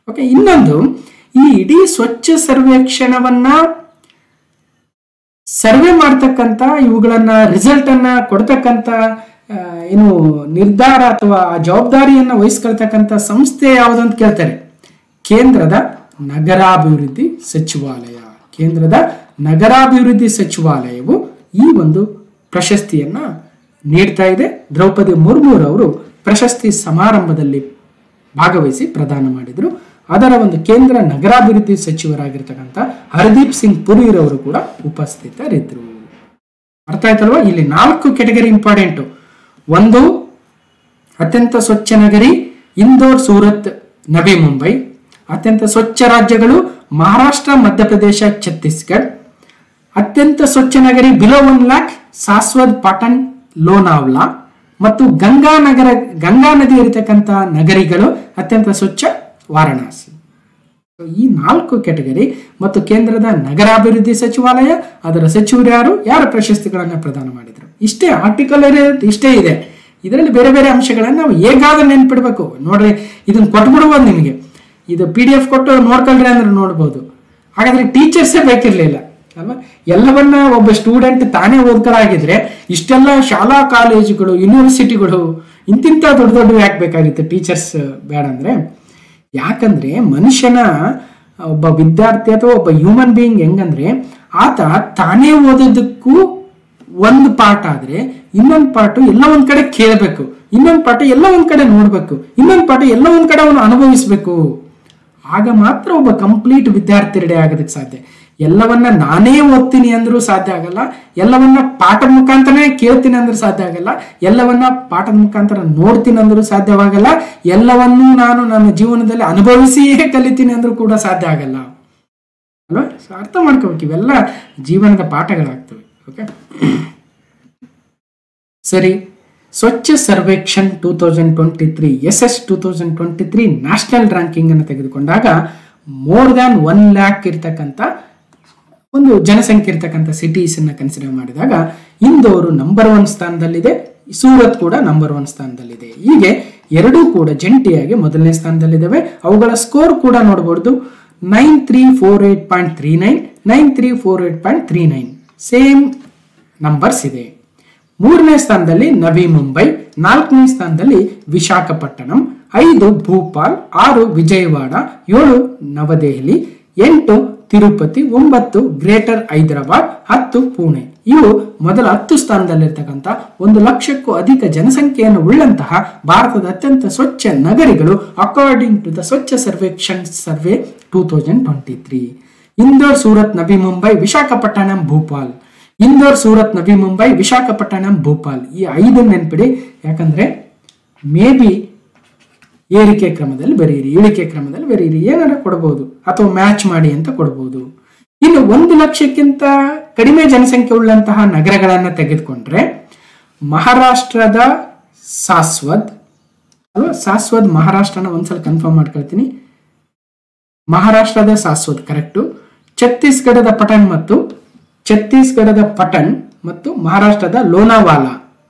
ಓಕೆ, ಇನ್ನೊಂದು, ಈ ಇಡೀ ಸ್ವಚ್ಛ ಸರ್ವೇಕ್ಷಣವನ್ನ ಸರ್ವೆ ಮಾಡ್ತಕ್ಕಂಥ, ಇವುಗಳನ್ನ ರಿಸಲ್ಟ್ ಅನ್ನ ಕೊಡ್ತಕ್ಕಂಥ ಏನು ನಿರ್ಧಾರ ಅಥವಾ ಜವಾಬ್ದಾರಿಯನ್ನ ವಹಿಸ್ಕೊಳ್ತಕ್ಕಂಥ ಸಂಸ್ಥೆ ಯಾವುದು ಅಂತ ಕೇಳ್ತಾರೆ. ಕೇಂದ್ರದ ನಗರಾಭಿವೃದ್ಧಿ ಸಚಿವಾಲಯ. ಕೇಂದ್ರದ ನಗರಾಭಿವೃದ್ಧಿ ಸಚಿವಾಲಯವು ಈ ಒಂದು ಪ್ರಶಸ್ತಿಯನ್ನ ನೀಡ್ತಾ ಇದೆ. ದ್ರೌಪದಿ ಮುರ್ಮು ಅವರು ಪ್ರಶಸ್ತಿ ಸಮಾರಂಭದಲ್ಲಿ ಭಾಗವಹಿಸಿ ಪ್ರದಾನ ಮಾಡಿದ್ರು. ಅದರ ಒಂದು ಕೇಂದ್ರ ನಗರಾಭಿವೃದ್ಧಿ ಸಚಿವರಾಗಿರ್ತಕ್ಕಂಥ ಹರ್ದೀಪ್ ಸಿಂಗ್ ಪುರಿರವರು ಕೂಡ ಉಪಸ್ಥಿತರಿದ್ದರು. ಅರ್ಥ ಆಯ್ತಲ್ವಾ? ಇಲ್ಲಿ 4 ಕೆಟಗರಿ ಇಂಪಾರ್ಟೆಂಟ್. ಒಂದು, ಅತ್ಯಂತ ಸ್ವಚ್ಛ ನಗರಿ ಇಂದೋರ್, ಸೂರತ್, ನವಿ ಮುಂಬೈ. ಅತ್ಯಂತ ಸ್ವಚ್ಛ ರಾಜ್ಯಗಳು ಮಹಾರಾಷ್ಟ್ರ, ಮಧ್ಯಪ್ರದೇಶ, ಛತ್ತೀಸ್ಗಢ. ಅತ್ಯಂತ ಸ್ವಚ್ಛ ನಗರಿ ಬಿಲೋ 1 lakh ಸಾಸ್ವದ್, ಪಾಟನ್, ಲೋನಾವ್ಲಾ. ಮತ್ತು ಗಂಗಾ ನದಿ ಇರತಕ್ಕಂಥ ನಗರಿಗಳು ಅತ್ಯಂತ ಸ್ವಚ್ಛ ವಾರಣಾಸಿ. ಈ 4 ಕೆಟಗರಿ ಮತ್ತು ಕೇಂದ್ರದ ನಗರಾಭಿವೃದ್ಧಿ ಸಚಿವಾಲಯ, ಅದರ ಸಚಿವರು ಯಾರ ಪ್ರಶಸ್ತಿಗಳನ್ನು ಪ್ರದಾನ ಮಾಡಿದ್ರು. ಇಷ್ಟೇ ಆರ್ಟಿಕಲ್ ಇಷ್ಟೇ ಇದೆ. ಇದರಲ್ಲಿ ಬೇರೆ ಬೇರೆ ಅಂಶಗಳನ್ನ ನಾವು ಹೇಗಾದ್ರೂ ನೆನ್ಪಿಡ್ಬೇಕು. ನೋಡ್ರಿ, ಇದನ್ನ ಕೊಟ್ಬಿಡ್ಬೋದು ನಿಮಗೆ. ಇದು PDF ಕೊಟ್ಟು ನೋಡ್ಕೊಳ್ರಿ ಅಂದ್ರೆ ನೋಡ್ಬೋದು. ಹಾಗಾದ್ರೆ ಟೀಚರ್ಸೇ ಬೇಕಿರ್ಲಿಲ್ಲ ಅಲ್ವಾ? ಎಲ್ಲವನ್ನ ಒಬ್ಬ ಸ್ಟೂಡೆಂಟ್ ತಾನೇ ಓದ್ಕೊಳ್ಳಾಗಿದ್ರೆ ಇಷ್ಟೆಲ್ಲ ಶಾಲಾ ಕಾಲೇಜುಗಳು, ಯೂನಿವರ್ಸಿಟಿಗಳು ಇಂತಿಂತ ದೊಡ್ಡ ದೊಡ್ಡ ಯಾಕೆ ಬೇಕಾಗಿತ್ತು? ಟೀಚರ್ಸ್ ಬೇಡ ಅಂದ್ರೆ. ಯಾಕಂದ್ರೆ ಮನುಷ್ಯನ ಒಬ್ಬ ವಿದ್ಯಾರ್ಥಿ ಅಥವಾ ಒಬ್ಬ ಹ್ಯೂಮನ್ ಬೀಯಿಂಗ್ ಹೆಂಗಂದ್ರೆ, ಆತ ತಾನೇ ಓದೋದಕ್ಕೂ ಒಂದು ಪಾಠ ಆದ್ರೆ ಇನ್ನೊಂದು ಪಾಠ ಎಲ್ಲ ಒಂದ್ ಕಡೆ ಕೇಳಬೇಕು, ಇನ್ನೊಂದು ಪಾಠ ಎಲ್ಲ ಒಂದ್ ಕಡೆ ನೋಡ್ಬೇಕು, ಇನ್ನೊಂದು ಪಾಠ ಎಲ್ಲ ಒಂದ್ ಕಡೆ ಅವನು ಅನುಭವಿಸ್ಬೇಕು. ಆಗ ಮಾತ್ರ ಒಬ್ಬ ಕಂಪ್ಲೀಟ್ ವಿದ್ಯಾರ್ಥಿ ರೆಡಿ ಆಗೋದಕ್ಕೆ ಸಾಧ್ಯ. ಎಲ್ಲವನ್ನ ನಾನೇ ಓದ್ತೀನಿ ಅಂದ್ರೂ ಸಾಧ್ಯ ಆಗಲ್ಲ, ಎಲ್ಲವನ್ನ ಪಾಠದ ಮುಖಾಂತರನೇ ಕೇಳ್ತೀನಿ ಅಂದ್ರೂ ಸಾಧ್ಯ ಆಗಲ್ಲ, ಎಲ್ಲವನ್ನ ಪಾಠದ ಮುಖಾಂತರ ನೋಡ್ತೀನಿ ಅಂದ್ರೂ ಸಾಧ್ಯವಾಗಲ್ಲ, ಎಲ್ಲವನ್ನೂ ನಾನು ನನ್ನ ಜೀವನದಲ್ಲಿ ಅನುಭವಿಸಿಯೇ ಕಲಿತೀನಿ ಅಂದ್ರೂ ಕೂಡ ಸಾಧ್ಯ ಆಗಲ್ಲ ಅಲ್ವಾ? ಅರ್ಥ ಮಾಡ್ಕೋಬೇಕು, ಇವೆಲ್ಲ ಜೀವನದ ಪಾಠಗಳಾಗ್ತವೆ. ಓಕೆ, ಸರಿ. ಸ್ವಚ್ಛ ಸರ್ವೇಕ್ಷಣ್ 2023 SS 2023 ನ್ಯಾಷನಲ್ ರ್ಯಾಂಕಿಂಗ್ ಅನ್ನು ತೆಗೆದುಕೊಂಡಾಗ ಮೋರ್ ದ್ಯಾನ್ 1 lakh ಇರ್ತಕ್ಕಂಥ ಒಂದು ಜನಸಂಖ್ಯೆ ಇರ್ತಕ್ಕಂಥ ಸಿಟೀಸ್ ಅನ್ನ ಕನ್ಸಿಡರ್ ಮಾಡಿದಾಗ ಇಂದೋರು ನಂಬರ್ 1 ಸ್ಥಾನದಲ್ಲಿದೆ, ಸೂರತ್ ಕೂಡ ನಂಬರ್ 1 ಸ್ಥಾನದಲ್ಲಿದೆ. ಹೀಗೆ ಎರಡೂ ಕೂಡ ಜಂಟಿಯಾಗಿ ಮೊದಲನೇ ಸ್ಥಾನದಲ್ಲಿದ್ದಾವೆ. ಅವುಗಳ ಸ್ಕೋರ್ ಕೂಡ ನೋಡಬಹುದು, 9348.39, 9348.39 ಸೇಮ್ ನಂಬರ್ಸ್ ಇದೆ. 3ನೇ ಸ್ಥಾನದಲ್ಲಿ ನವಿ ಮುಂಬೈ, 4ನೇ ಸ್ಥಾನದಲ್ಲಿ ವಿಶಾಖಪಟ್ಟಣಂ, 5 ಭೂಪಾಲ್, 6 ವಿಜಯವಾಡ, 7 ನವದೆಹಲಿ, 8 ತಿರುಪತಿ, 9 ಗ್ರೇಟರ್ ಹೈದರಾಬಾದ್, 10 ಪುಣೆ. ಇವು ಮೊದಲ 10 ಸ್ಥಾನದಲ್ಲಿರ್ತಕ್ಕಂಥ 1 ಲಕ್ಷಕ್ಕೂ ಅಧಿಕ ಜನಸಂಖ್ಯೆಯನ್ನು ಉಳ್ಳಂತಹ ಭಾರತದ ಅತ್ಯಂತ ಸ್ವಚ್ಛ ನಗರಿಗಳು ಅಕಾರ್ಡಿಂಗ್ ಟು ದ ಸ್ವಚ್ಛ ಸರ್ವೇಕ್ಷಣ್ ಸರ್ವೆ 2023. ಇಂದೋರ್, ಸೂರತ್, ನವಿ ಮುಂಬೈ, ವಿಶಾಖಪಟ್ಟಣಂ, ಭೂಪಾಲ್. ಇಂದೋರ್, ಸೂರತ್, ನವಿ ಮುಂಬೈ, ವಿಶಾಖಪಟ್ಟಣಂ, ಭೂಪಾಲ್. ಈ 5 ನೆನ್ಪಿಡಿ. ಯಾಕಂದ್ರೆ ಮೇ ಬಿ ಏರಿಕೆ ಕ್ರಮದಲ್ಲಿ ಬರೀರಿ, ಇಳಿಕೆ ಕ್ರಮದಲ್ಲಿ ಬರೀರಿ, ಏನಾರ ಕೊಡಬಹುದು ಅಥವಾ ಮ್ಯಾಚ್ ಮಾಡಿ ಅಂತ ಕೊಡಬಹುದು. ಇನ್ನು 1 ಲಕ್ಷಕ್ಕಿಂತ ಕಡಿಮೆ ಜನಸಂಖ್ಯೆ ಉಳ್ಳಂತಹ ನಗರಗಳನ್ನ ತೆಗೆದುಕೊಂಡ್ರೆ ಮಹಾರಾಷ್ಟ್ರದ ಸಾಸ್ವದ್ ಅಲ್ವಾ? ಸಾಸ್ವದ್ ಮಹಾರಾಷ್ಟ್ರನ ಒಂದ್ಸಲ ಕನ್ಫರ್ಮ್ ಮಾಡ್ಕೊಳ್ತೀನಿ. ಮಹಾರಾಷ್ಟ್ರದ ಸಾಸ್ವದ್ ಕರೆಕ್ಟು. ಛತ್ತೀಸ್ಗಢದ ಪಟನ್ ಮತ್ತು ಮಹಾರಾಷ್ಟ್ರದ ಲೋನಾವಾಲಾ.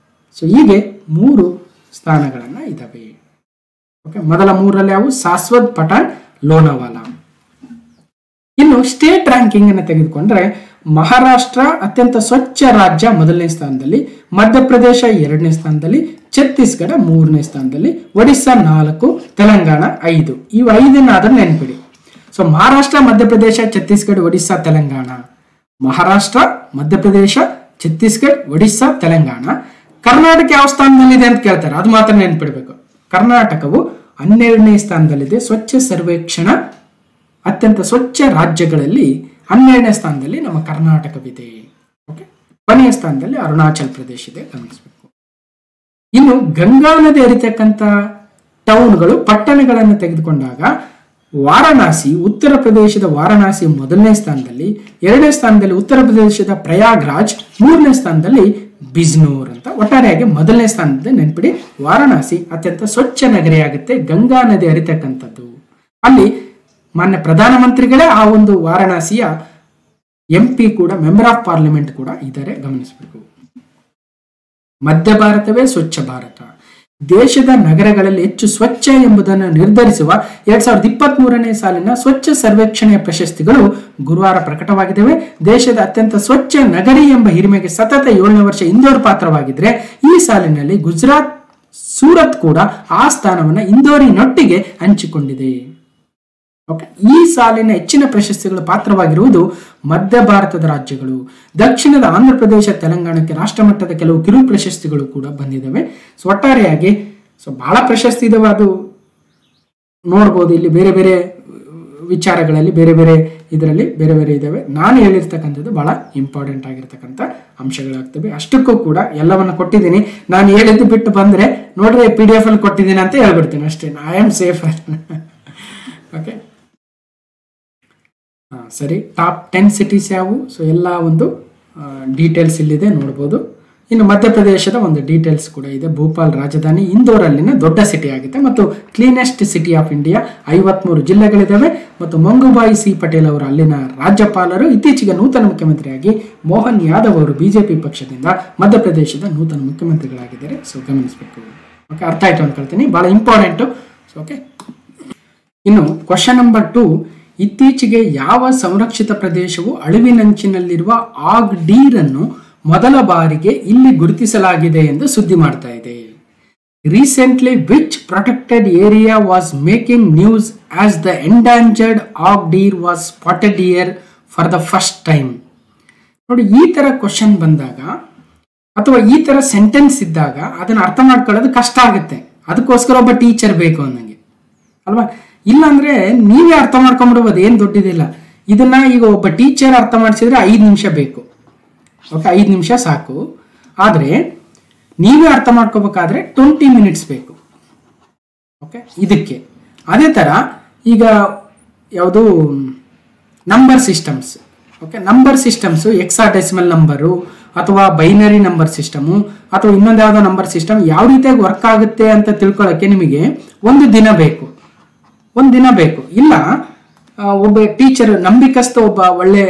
ಸೊ ಹೀಗೆ 3 ಸ್ಥಾನಗಳನ್ನ ಇದಾವೆ. ಓಕೆ, ಮೊದಲ 3ರಲ್ಲಿ ಅವು ಸಾಸ್ವದ್, ಪಟನ್, ಲೋನಾವಾಲಾ. ಇನ್ನು ಸ್ಟೇಟ್ ರ್ಯಾಂಕಿಂಗ್ ಅನ್ನು ತೆಗೆದುಕೊಂಡ್ರೆ ಮಹಾರಾಷ್ಟ್ರ ಅತ್ಯಂತ ಸ್ವಚ್ಛ ರಾಜ್ಯ 1ನೇ ಸ್ಥಾನದಲ್ಲಿ, ಮಧ್ಯಪ್ರದೇಶ 2ನೇ ಸ್ಥಾನದಲ್ಲಿ, ಛತ್ತೀಸ್ಗಢ 3ನೇ ಸ್ಥಾನದಲ್ಲಿ, ಒಡಿಸ್ಸಾ 4, ತೆಲಂಗಾಣ 5. ಇವು 5 ಅದನ್ನ ನೆನ್ಪಿಡಿ. ಸೊ ಮಹಾರಾಷ್ಟ್ರ, ಮಧ್ಯಪ್ರದೇಶ, ಛತ್ತೀಸ್ಗಢ, ಒಡಿಸ್ಸಾ, ತೆಲಂಗಾಣ. ಮಹಾರಾಷ್ಟ್ರ, ಮಧ್ಯಪ್ರದೇಶ, ಛತ್ತೀಸ್ಗಢ, ಒಡಿಸ್ಸಾ, ತೆಲಂಗಾಣ. ಕರ್ನಾಟಕ ಯಾವ ಸ್ಥಾನದಲ್ಲಿದೆ ಅಂತ ಕೇಳ್ತಾರೆ, ಅದು ಮಾತ್ರ ನೆನ್ಪಿಡ್ಬೇಕು. ಕರ್ನಾಟಕವು 12ನೇ ಸ್ಥಾನದಲ್ಲಿದೆ. ಸ್ವಚ್ಛ ಸರ್ವೇಕ್ಷಣ ಅತ್ಯಂತ ಸ್ವಚ್ಛ ರಾಜ್ಯಗಳಲ್ಲಿ 12ನೇ ಸ್ಥಾನದಲ್ಲಿ ನಮ್ಮ ಕರ್ನಾಟಕವಿದೆ. ಓಕೆ, ಕೊನೆಯ ಸ್ಥಾನದಲ್ಲಿ ಅರುಣಾಚಲ್ ಪ್ರದೇಶ ಇದೆ, ಗಮನಿಸಬೇಕು. ಇನ್ನು ಗಂಗಾ ನದಿ ಹರಿತಕ್ಕಂಥ ಟೌನ್ಗಳು ಪಟ್ಟಣಗಳನ್ನು ತೆಗೆದುಕೊಂಡಾಗ ವಾರಣಾಸಿ, ಉತ್ತರ ಪ್ರದೇಶದ ವಾರಣಾಸಿ ಮೊದಲನೇ ಸ್ಥಾನದಲ್ಲಿ, ಎರಡನೇ ಸ್ಥಾನದಲ್ಲಿ ಉತ್ತರ ಪ್ರದೇಶದ ಪ್ರಯಾಗ್ರಾಜ್, ಮೂರನೇ ಸ್ಥಾನದಲ್ಲಿ ಬಿಜ್ನೋರ್ ಅಂತ. ಒಟ್ಟಾರೆಯಾಗಿ ಮೊದಲನೇ ಸ್ಥಾನದಲ್ಲಿ ನೆನ್ಪಿಡಿ, ವಾರಣಾಸಿ ಅತ್ಯಂತ ಸ್ವಚ್ಛ ನಗರಿಯಾಗುತ್ತೆ, ಗಂಗಾ ನದಿ ಹರಿತಕ್ಕಂಥದ್ದು. ಅಲ್ಲಿ ಮಾನ್ಯ ಪ್ರಧಾನಮಂತ್ರಿಗಳೇ ಆ ಒಂದು ವಾರಣಾಸಿಯ MP ಕೂಡ, ಮೆಂಬರ್ ಆಫ್ ಪಾರ್ಲಿಮೆಂಟ್ ಕೂಡ ಇದ್ದಾರೆ, ಗಮನಿಸಬೇಕು. ಮಧ್ಯ ಭಾರತವೇ ಸ್ವಚ್ಛ ಭಾರತ. ದೇಶದ ನಗರಗಳಲ್ಲಿ ಹೆಚ್ಚು ಸ್ವಚ್ಛ ಎಂಬುದನ್ನು ನಿರ್ಧರಿಸುವ 2023ನೇ ಸಾಲಿನ ಸ್ವಚ್ಛ ಸರ್ವೇಕ್ಷಣೆಯ ಪ್ರಶಸ್ತಿಗಳು ಗುರುವಾರ ಪ್ರಕಟವಾಗಿದ್ದಾವೆ. ದೇಶದ ಅತ್ಯಂತ ಸ್ವಚ್ಛ ನಗರಿ ಎಂಬ ಹಿರಿಮೆಗೆ ಸತತ 7ನೇ ವರ್ಷ ಇಂದೋರ್ ಪಾತ್ರವಾಗಿದ್ರೆ, ಈ ಸಾಲಿನಲ್ಲಿ ಗುಜರಾತ್, ಸೂರತ್ ಕೂಡ ಆ ಸ್ಥಾನವನ್ನು ಇಂದೋರಿನೊಟ್ಟಿಗೆ ಹಂಚಿಕೊಂಡಿದೆ. ಈ ಸಾಲಿನ ಹೆಚ್ಚಿನ ಪ್ರಶಸ್ತಿಗಳು ಪಾತ್ರವಾಗಿರುವುದು ಮಧ್ಯ ಭಾರತದ ರಾಜ್ಯಗಳು. ದಕ್ಷಿಣದ ಆಂಧ್ರ ಪ್ರದೇಶ, ತೆಲಂಗಾಣಕ್ಕೆ ರಾಷ್ಟ್ರಮಟ್ಟದ ಕೆಲವು ಕಿರು ಪ್ರಶಸ್ತಿಗಳು ಕೂಡ ಬಂದಿದ್ದಾವೆ. ಸೊ ಒಟ್ಟಾರೆಯಾಗಿ ಬಹಳ ಪ್ರಶಸ್ತಿ ಇದಾವೆ, ಅದು ನೋಡ್ಬೋದು. ಇಲ್ಲಿ ಬೇರೆ ಬೇರೆ ವಿಚಾರಗಳಲ್ಲಿ ಬೇರೆ ಬೇರೆ ಇದರಲ್ಲಿ ಬೇರೆ ಬೇರೆ ಇದಾವೆ. ನಾನು ಹೇಳಿರ್ತಕ್ಕಂಥದ್ದು ಬಹಳ ಇಂಪಾರ್ಟೆಂಟ್ ಆಗಿರ್ತಕ್ಕಂಥ ಅಂಶಗಳಾಗ್ತವೆ. ಅಷ್ಟಕ್ಕೂ ಕೂಡ ಎಲ್ಲವನ್ನ ಕೊಟ್ಟಿದ್ದೀನಿ. ನಾನು ಹೇಳಿದ್ದು ಬಿಟ್ಟು ಬಂದ್ರೆ ನೋಡ್ರಿ PDF ಅಲ್ಲಿ ಕೊಟ್ಟಿದ್ದೀನಿ ಅಂತ ಹೇಳ್ಬಿಡ್ತೀನಿ ಅಷ್ಟೇ. I am safe. ಓಕೆ, ಸರಿ. ಟಾಪ್ 10 ಸಿಟೀಸ್ ಯಾವುವು? ಸೊ ಎಲ್ಲ ಒಂದು ಡೀಟೇಲ್ಸ್ ಇಲ್ಲಿದೆ, ನೋಡ್ಬೋದು. ಇನ್ನು ಮಧ್ಯಪ್ರದೇಶದ ಒಂದು ಡೀಟೇಲ್ಸ್ ಕೂಡ ಇದೆ. ಭೋಪಾಲ್ ರಾಜಧಾನಿ, ಇಂದೋರ್ ಅಲ್ಲಿನ ದೊಡ್ಡ ಸಿಟಿ ಆಗುತ್ತೆ ಮತ್ತು ಕ್ಲೀನೆಸ್ಟ್ ಸಿಟಿ ಆಫ್ ಇಂಡಿಯಾ. 53 ಜಿಲ್ಲೆಗಳಿದ್ದಾವೆ ಮತ್ತು ಮಂಗುಬಾಯಿ ಸಿ ಪಟೇಲ್ ಅವರು ಅಲ್ಲಿನ ರಾಜ್ಯಪಾಲರು. ಇತ್ತೀಚೆಗೆ ನೂತನ ಮುಖ್ಯಮಂತ್ರಿಯಾಗಿ ಮೋಹನ್ ಯಾದವ್ ಅವರು BJP ಪಕ್ಷದಿಂದ ಮಧ್ಯಪ್ರದೇಶದ ನೂತನ ಮುಖ್ಯಮಂತ್ರಿಗಳಾಗಿದ್ದಾರೆ. ಸೊ ಗಮನಿಸಬೇಕು. ಓಕೆ, ಅರ್ಥ ಆಯ್ತು ಅನ್ಕೊಳ್ತೀನಿ, ಬಹಳ ಇಂಪಾರ್ಟೆಂಟು. ಓಕೆ, ಇನ್ನು ಕ್ವಶನ್ ನಂಬರ್ 2, ಇತ್ತೀಚೆಗೆ ಯಾವ ಸಂರಕ್ಷಿತ ಪ್ರದೇಶವು ಅಳಿವಿನಂಚಿನಲ್ಲಿರುವ ಆಗ್ ಡೀರ್ ಅನ್ನು ಮೊದಲ ಬಾರಿಗೆ ಇಲ್ಲಿ ಗುರುತಿಸಲಾಗಿದೆ ಎಂದು ಸುದ್ದಿ ಮಾಡ್ತಾ ಇದೆ? Recently which protected area was making news as the endangered hog deer was spotted here for the first time? ನೋಡಿ, ಈ ತರ ಕ್ವಶನ್ ಬಂದಾಗ ಅಥವಾ ಈ ತರ ಸೆಂಟೆನ್ಸ್ ಇದ್ದಾಗ ಅದನ್ನ ಅರ್ಥ ಮಾಡ್ಕೊಳ್ಳೋದು ಕಷ್ಟ ಆಗುತ್ತೆ. ಅದಕ್ಕೋಸ್ಕರ ಒಬ್ಬ ಟೀಚರ್ ಬೇಕು ಅನ್ನಂಗೆ ಅಲ್ವಾ? ಇಲ್ಲಾಂದ್ರೆ ನೀವೇ ಅರ್ಥ ಮಾಡ್ಕೊಂಡ್ಬಿಡ್ಬೋದು, ಏನ್ ದೊಡ್ಡದಿಲ್ಲ. ಇದನ್ನ ಈಗ ಒಬ್ಬ ಟೀಚರ್ ಅರ್ಥ ಮಾಡಿಸಿದ್ರೆ 5 ನಿಮಿಷ ಬೇಕು. ಓಕೆ, 5 ನಿಮಿಷ ಸಾಕು. ಆದ್ರೆ ನೀವೇ ಅರ್ಥ ಮಾಡ್ಕೋಬೇಕಾದ್ರೆ 20 ಮಿನಿಟ್ಸ್ ಬೇಕು. ಓಕೆ, ಇದಕ್ಕೆ ಅದೇ ತರ ಈಗ ಯಾವುದು number systems. Okay, number systems hexadecimal number ಅಥವಾ ಬೈನರಿ ನಂಬರ್ ಸಿಸ್ಟಮು ಅಥವಾ ಇನ್ನೊಂದು ಯಾವುದೋ ನಂಬರ್ ಸಿಸ್ಟಮ್ ಯಾವ ರೀತಿಯಾಗಿ ವರ್ಕ್ ಆಗುತ್ತೆ ಅಂತ ತಿಳ್ಕೊಳ್ಳೋಕೆ ನಿಮಗೆ ಒಂದು ದಿನ ಬೇಕು. ಇಲ್ಲ ಒಬ್ಬ ಟೀಚರ್, ನಂಬಿಕಸ್ಥ ಒಬ್ಬ ಒಳ್ಳೆ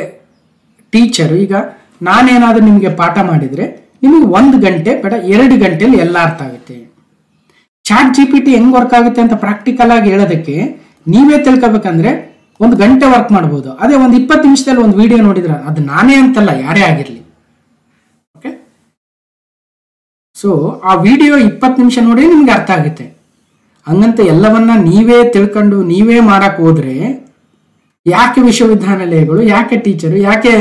ಟೀಚರ್, ಈಗ ನಾನೇನಾದ್ರೂ ನಿಮಗೆ ಪಾಠ ಮಾಡಿದ್ರೆ ನಿಮಗೆ 1 ಗಂಟೆ ಬೇಡ 2 ಗಂಟೆಯಲ್ಲಿ ಎಲ್ಲ ಅರ್ಥ ಆಗುತ್ತೆ. ಚಾಟ್ GPT ಹೆಂಗ್ ವರ್ಕ್ ಆಗುತ್ತೆ ಅಂತ ಪ್ರಾಕ್ಟಿಕಲ್ ಆಗಿ ಹೇಳೋದಕ್ಕೆ ನೀವೇ ತಿಳ್ಕೊಬೇಕಂದ್ರೆ 1 ಗಂಟೆ ವರ್ಕ್ ಮಾಡ್ಬೋದು. ಅದೇ ಒಂದು 20 ನಿಮಿಷದಲ್ಲಿ ಒಂದು ವಿಡಿಯೋ ನೋಡಿದ್ರೆ, ಅದು ನಾನೇ ಅಂತಲ್ಲ, ಯಾರೇ ಆಗಿರ್ಲಿ. ಓಕೆ, ಸೊ ಆ ವಿಡಿಯೋ 20 ನಿಮಿಷ ನೋಡಿ ನಿಮ್ಗೆ ಅರ್ಥ ಆಗುತ್ತೆ. ಹಂಗಂತ ಎಲ್ಲವನ್ನ ನೀವೇ ತಿಳ್ಕೊಂಡು ನೀವೇ ಮಾಡಕ್ ಹೋದ್ರೆ ಯಾಕೆ ವಿಶ್ವವಿದ್ಯಾನಿಲಯಗಳು, ಯಾಕೆ ಟೀಚರು, ಯಾಕೆ